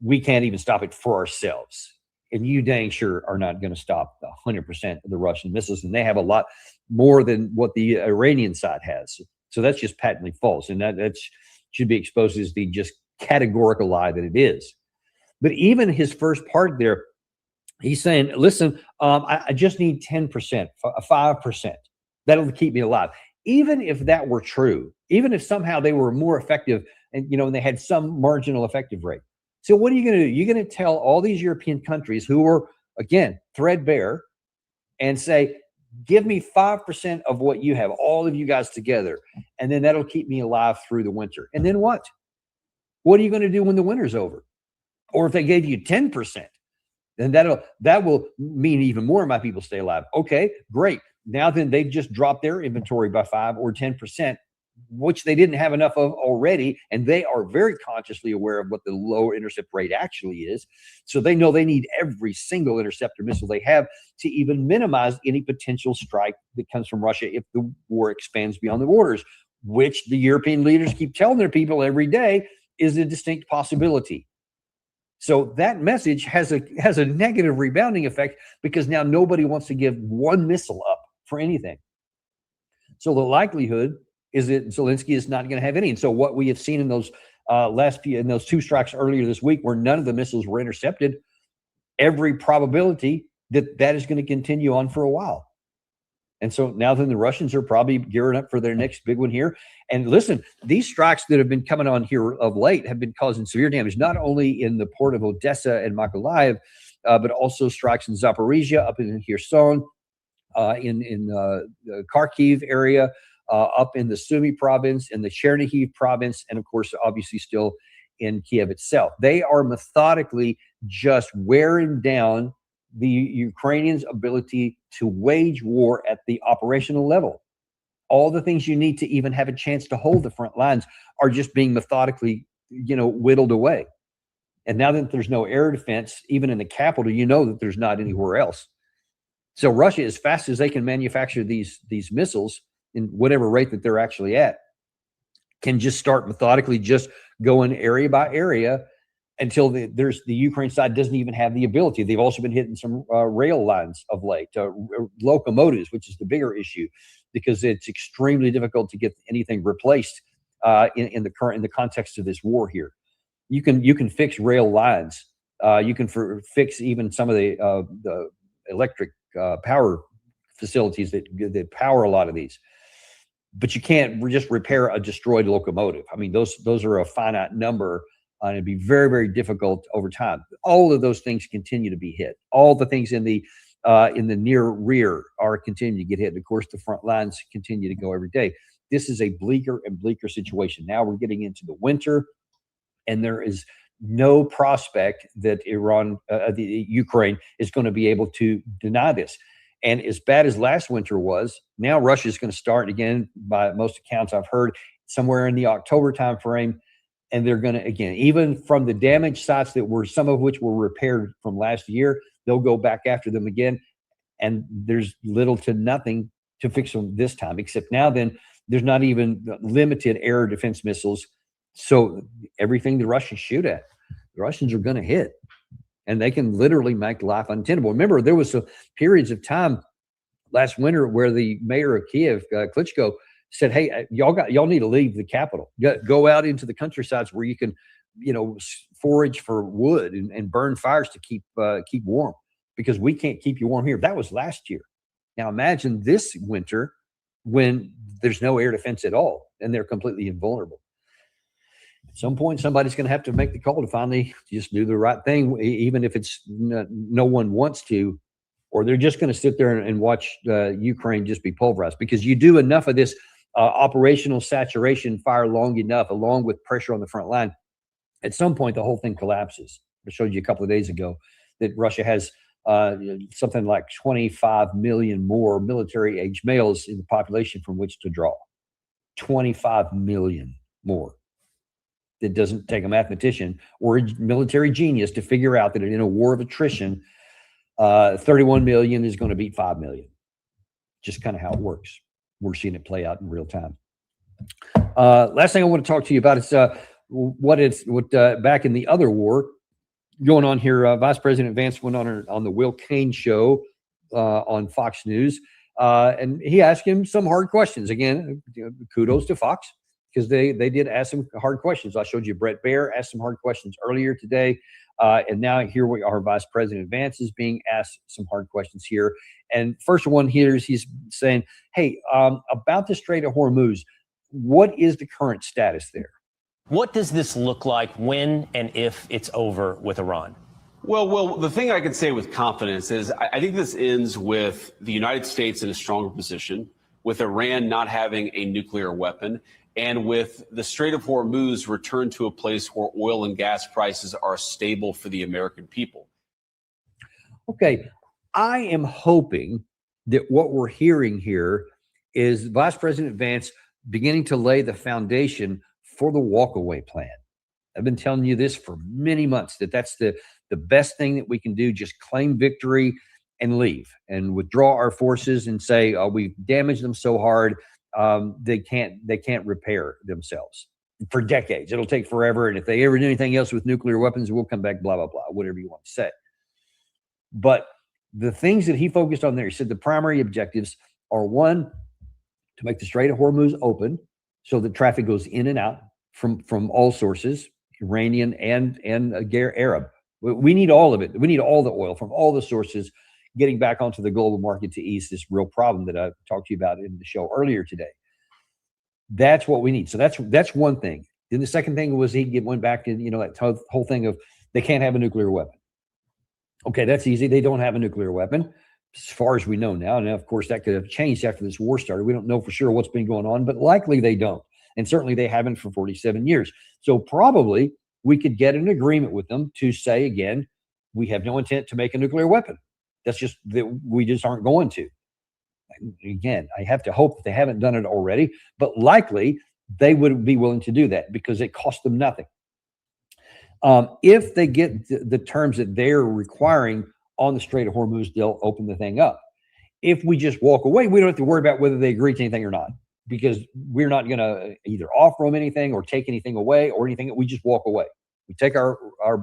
We can't even stop it for ourselves. And you dang sure are not going to stop 100% of the Russian missiles. And they have a lot more than what the Iranian side has. So that's just patently false. And that should be exposed as the just categorical lie that it is. But even his first part there, he's saying, listen, I just need 10%, 5%. That'll keep me alive. Even if that were true, even if somehow they were more effective and, and they had some marginal effective rate. So what are you going to do? You're going to tell all these European countries who are, again, threadbare and say, give me 5% of what you have, all of you guys together, and then that'll keep me alive through the winter. And then what? What are you going to do when the winter's over? Or if they gave you 10%, then that will mean even more of my people stay alive. Okay, great. Now then they've just dropped their inventory by 5 or 10%, which they didn't have enough of already. And they are very consciously aware of what the lower intercept rate actually is. So they know they need every single interceptor missile they have to even minimize any potential strike that comes from Russia if the war expands beyond the borders, which the European leaders keep telling their people every day is a distinct possibility. So that message has a negative rebounding effect because now nobody wants to give one missile up for anything. So the likelihood is that Zelensky is not going to have any. And so what we have seen in those those 2 strikes earlier this week, where none of the missiles were intercepted, every probability that is going to continue on for a while. And so now then the Russians are probably gearing up for their next big one here. And listen, these strikes that have been coming on here of late have been causing severe damage, not only in the port of Odessa and Mykolaiv, but also strikes in Zaporizhia, up in Kherson, in the Kharkiv area, up in the Sumy province, in the Chernihiv province, and of course, obviously still in Kiev itself. They are methodically just wearing down the Ukrainians' ability to wage war at the operational level. All the things you need to even have a chance to hold the front lines are just being methodically, whittled away. And now that there's no air defense, even in the capital, that there's not anywhere else. So Russia, as fast as they can manufacture these missiles in whatever rate that they're actually at, can just start methodically just going area by area until the Ukraine side doesn't even have the ability. They've also been hitting some rail lines of late, locomotives, which is the bigger issue, because it's extremely difficult to get anything replaced in the context of this war here. You can fix rail lines. You can fix even some of the electric power facilities that power a lot of these. But you can't just repair a destroyed locomotive. I mean, those are a finite number. And it'd be very, very difficult over time. All of those things continue to be hit. All the things in the near rear are continuing to get hit. And of course, the front lines continue to go every day. This is a bleaker and bleaker situation. Now we're getting into the winter, and there is no prospect that Ukraine is going to be able to deny this. And as bad as last winter was, now Russia is going to start again, by most accounts I've heard, somewhere in the October timeframe. And they're going to, again, even from the damaged sites that were, some of which were repaired from last year, they'll go back after them again. And there's little to nothing to fix them this time, except now then there's not even limited air defense missiles. So everything the Russians shoot at, the Russians are going to hit. And they can literally make life untenable. Remember, there was periods of time last winter where the mayor of Kiev, Klitschko, said, "Hey, y'all need to leave the capital. Go out into the countrysides where you can, forage for wood and burn fires to keep warm, because we can't keep you warm here." That was last year. Now imagine this winter when there's no air defense at all and they're completely invulnerable. At some point, somebody's going to have to make the call to finally just do the right thing, even if it's no one wants to, or they're just going to sit there and watch Ukraine just be pulverized. Because you do enough of this operational saturation fire long enough, along with pressure on the front line, at some point the whole thing collapses. I showed you a couple of days ago that Russia has something like 25 million more military-age males in the population from which to draw. 25 million more. It doesn't take a mathematician or a military genius to figure out that in a war of attrition, 31 million is going to beat 5 million. Just kind of how it works. We're seeing it play out in real time. Last thing I want to talk to you about is what back in the other war going on here. Vice President Vance went on the Will Cain show on Fox News, and he asked him some hard questions. Again, kudos to Fox, because they did ask some hard questions. I showed you Brett Baer asked some hard questions earlier today. And now here we are, Vice President Vance is being asked some hard questions here. And first one here is he's saying, hey, about the Strait of Hormuz, what is the current status there? What does this look like when and if it's over with Iran? Well, the thing I can say with confidence is I think this ends with the United States in a stronger position, with Iran not having a nuclear weapon, and with the Strait of Hormuz returned to a place where oil and gas prices are stable for the American people. Okay, I am hoping that what we're hearing here is Vice President Vance beginning to lay the foundation for the walkaway plan. I've been telling you this for many months, that that's the best thing that we can do. Just claim victory and leave and withdraw our forces and say, oh, we've damaged them so hard. They can't repair themselves for decades. It'll take forever. And if they ever do anything else with nuclear weapons, we'll come back, blah, blah, blah, whatever you want to say. But the things that he focused on there, he said the primary objectives are, one, to make the Strait of Hormuz open so that traffic goes in and out from all sources, Iranian and Arab. We need all of it. We need all the oil from all the sources getting back onto the global market to ease this real problem that I talked to you about in the show earlier today. That's what we need. So that's one thing. Then the second thing was he went back to, that whole thing of they can't have a nuclear weapon. Okay, that's easy. They don't have a nuclear weapon, as far as we know now. Now, of course, that could have changed after this war started. We don't know for sure what's been going on, but likely they don't. And certainly they haven't for 47 years. So probably we could get an agreement with them to say, again, we have no intent to make a nuclear weapon. That's just that we just aren't going to. Again, I have to hope that they haven't done it already, but likely they would be willing to do that because it costs them nothing. If they get the terms that they're requiring on the Strait of Hormuz, they'll open the thing up. If we just walk away, we don't have to worry about whether they agree to anything or not, because we're not going to either offer them anything or take anything away or anything. We just walk away. We take our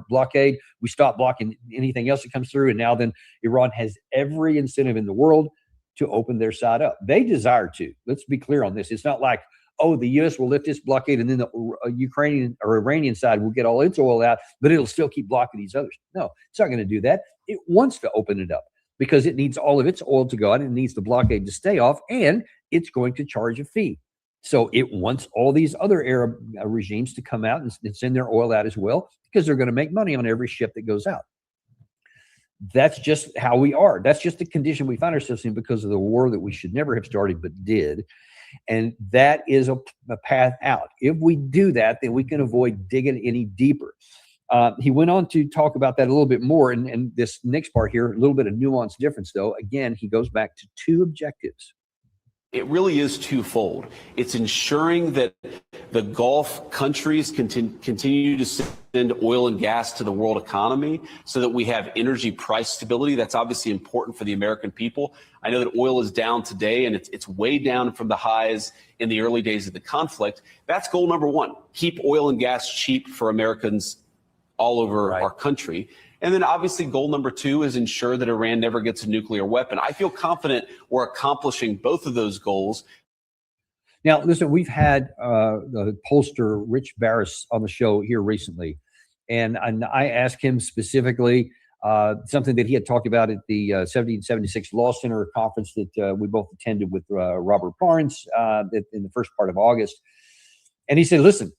blockade, we stop blocking anything else that comes through, and now then Iran has every incentive in the world to open their side up. They desire to. Let's be clear on this. It's not like, oh, the U.S. will lift this blockade and then the Ukrainian or Iranian side will get all its oil out, but it'll still keep blocking these others. No, it's not going to do that. It wants to open it up because it needs all of its oil to go out, and it needs the blockade to stay off, and it's going to charge a fee. So it wants all these other Arab regimes to come out and send their oil out as well, because they're going to make money on every ship that goes out. That's just how we are. That's just the condition we find ourselves in because of the war that we should never have started but did. And that is a path out. If we do that, then we can avoid digging any deeper. He went on to talk about that a little bit more. And this next part here, a little bit of nuance difference, though. Again, he goes back to two objectives. It really is twofold. It's ensuring that the Gulf countries continue to send oil and gas to the world economy so that we have energy price stability. That's obviously important for the American people. I know that oil is down today, and it's way down from the highs in the early days of the conflict. That's goal number one. Keep oil and gas cheap for Americans all over our country. And then obviously goal number two is ensure that Iran never gets a nuclear weapon. I feel confident we're accomplishing both of those goals. Now, listen, we've had the pollster Rich Barris on the show here recently, and I asked him specifically something that he had talked about at the 1776 Law Center conference that we both attended with Robert Barnes in the first part of August. And he said, listen,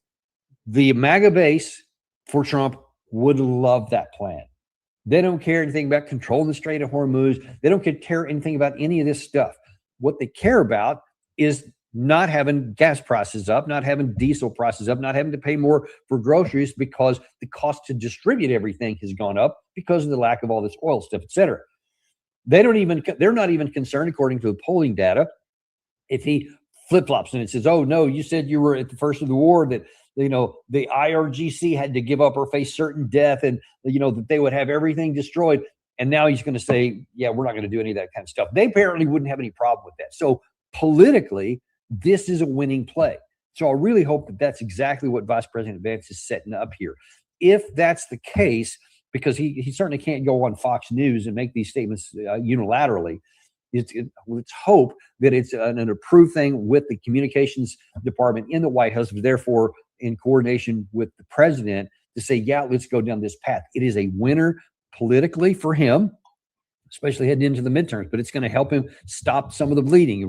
the MAGA base for Trump would love that plan. They don't care anything about controlling the Strait of Hormuz. They don't care anything about any of this stuff. What they care about is not having gas prices up, not having diesel prices up, not having to pay more for groceries because the cost to distribute everything has gone up because of the lack of all this oil stuff, et cetera. They're not even concerned, according to the polling data, if he flip-flops and it says, oh, no, you said you were at the first of the war that the IRGC had to give up or face certain death and, that they would have everything destroyed. And now he's going to say, yeah, we're not going to do any of that kind of stuff. They apparently wouldn't have any problem with that. So politically, this is a winning play. So I really hope that that's exactly what Vice President Vance is setting up here. If that's the case, because he certainly can't go on Fox News and make these statements unilaterally, let's hope that it's an approved thing with the communications department in the White House, therefore in coordination with the president to say, yeah, let's go down this path. It is a winner politically for him, especially heading into the midterms, but it's going to help him stop some of the bleeding.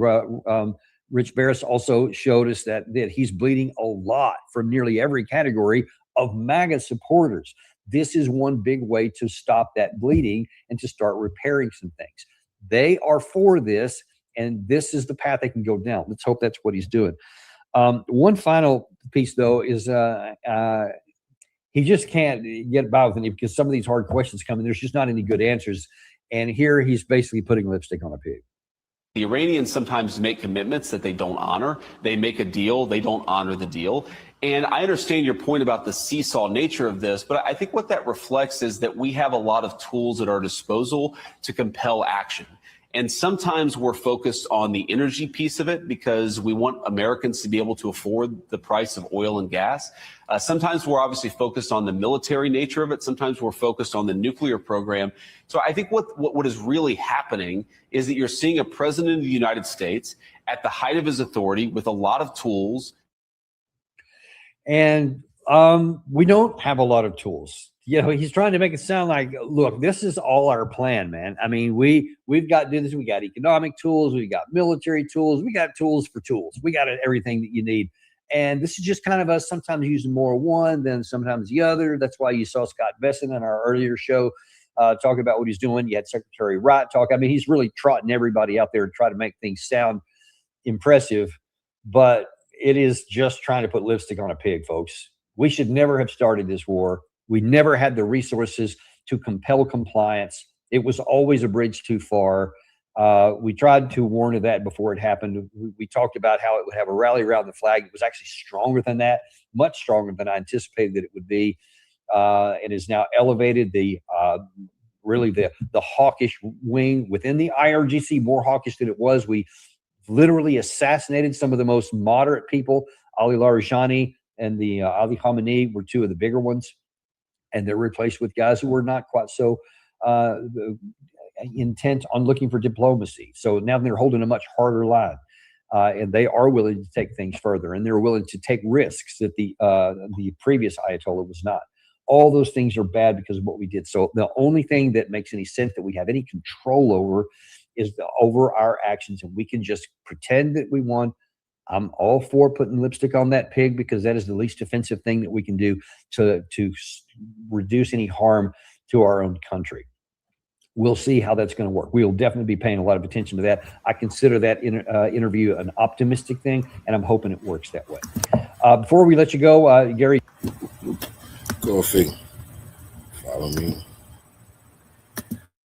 Rich Barris also showed us that he's bleeding a lot from nearly every category of MAGA supporters. This is one big way to stop that bleeding and to start repairing some things. They are for this, and this is the path they can go down. Let's hope that's what he's doing. One final piece, though, is he just can't get by with it because some of these hard questions come and there's just not any good answers. And here he's basically putting lipstick on a pig. The Iranians sometimes make commitments that they don't honor. They make a deal, they don't honor the deal. And I understand your point about the seesaw nature of this, but I think what that reflects is that we have a lot of tools at our disposal to compel action. And sometimes we're focused on the energy piece of it because we want Americans to be able to afford the price of oil and gas. Sometimes we're obviously focused on the military nature of it. Sometimes we're focused on the nuclear program. So I think what is really happening is that you're seeing a president of the United States at the height of his authority with a lot of tools. And we don't have a lot of tools. He's trying to make it sound like, look, this is all our plan, man. I mean, we've got this. We got economic tools. We got military tools. We got tools for tools. We got everything that you need. And this is just kind of us sometimes using more one than sometimes the other. That's why you saw Scott Bessent in our earlier show talking about what he's doing. You had Secretary Wright talk. I mean, he's really trotting everybody out there to try to make things sound impressive. But it is just trying to put lipstick on a pig, folks. We should never have started this war. We never had the resources to compel compliance. It was always a bridge too far. We tried to warn of that before it happened. We talked about how it would have a rally around the flag. It was actually stronger than that, much stronger than I anticipated that it would be. It has now elevated really the hawkish wing within the IRGC, more hawkish than it was. We literally assassinated some of the most moderate people. Ali Larijani and the Ali Khamenei were two of the bigger ones. And they're replaced with guys who were not quite so intent on looking for diplomacy. So now they're holding a much harder line. And they are willing to take things further. And they're willing to take risks that the previous Ayatollah was not. All those things are bad because of what we did. So the only thing that makes any sense that we have any control over is over our actions. And we can just pretend that we won. I'm all for putting lipstick on that pig because that is the least offensive thing that we can do to reduce any harm to our own country. We'll see how that's going to work. We'll definitely be paying a lot of attention to that. I consider that interview an optimistic thing, and I'm hoping it works that way. Before we let you go, Gary. Coffee. Follow me.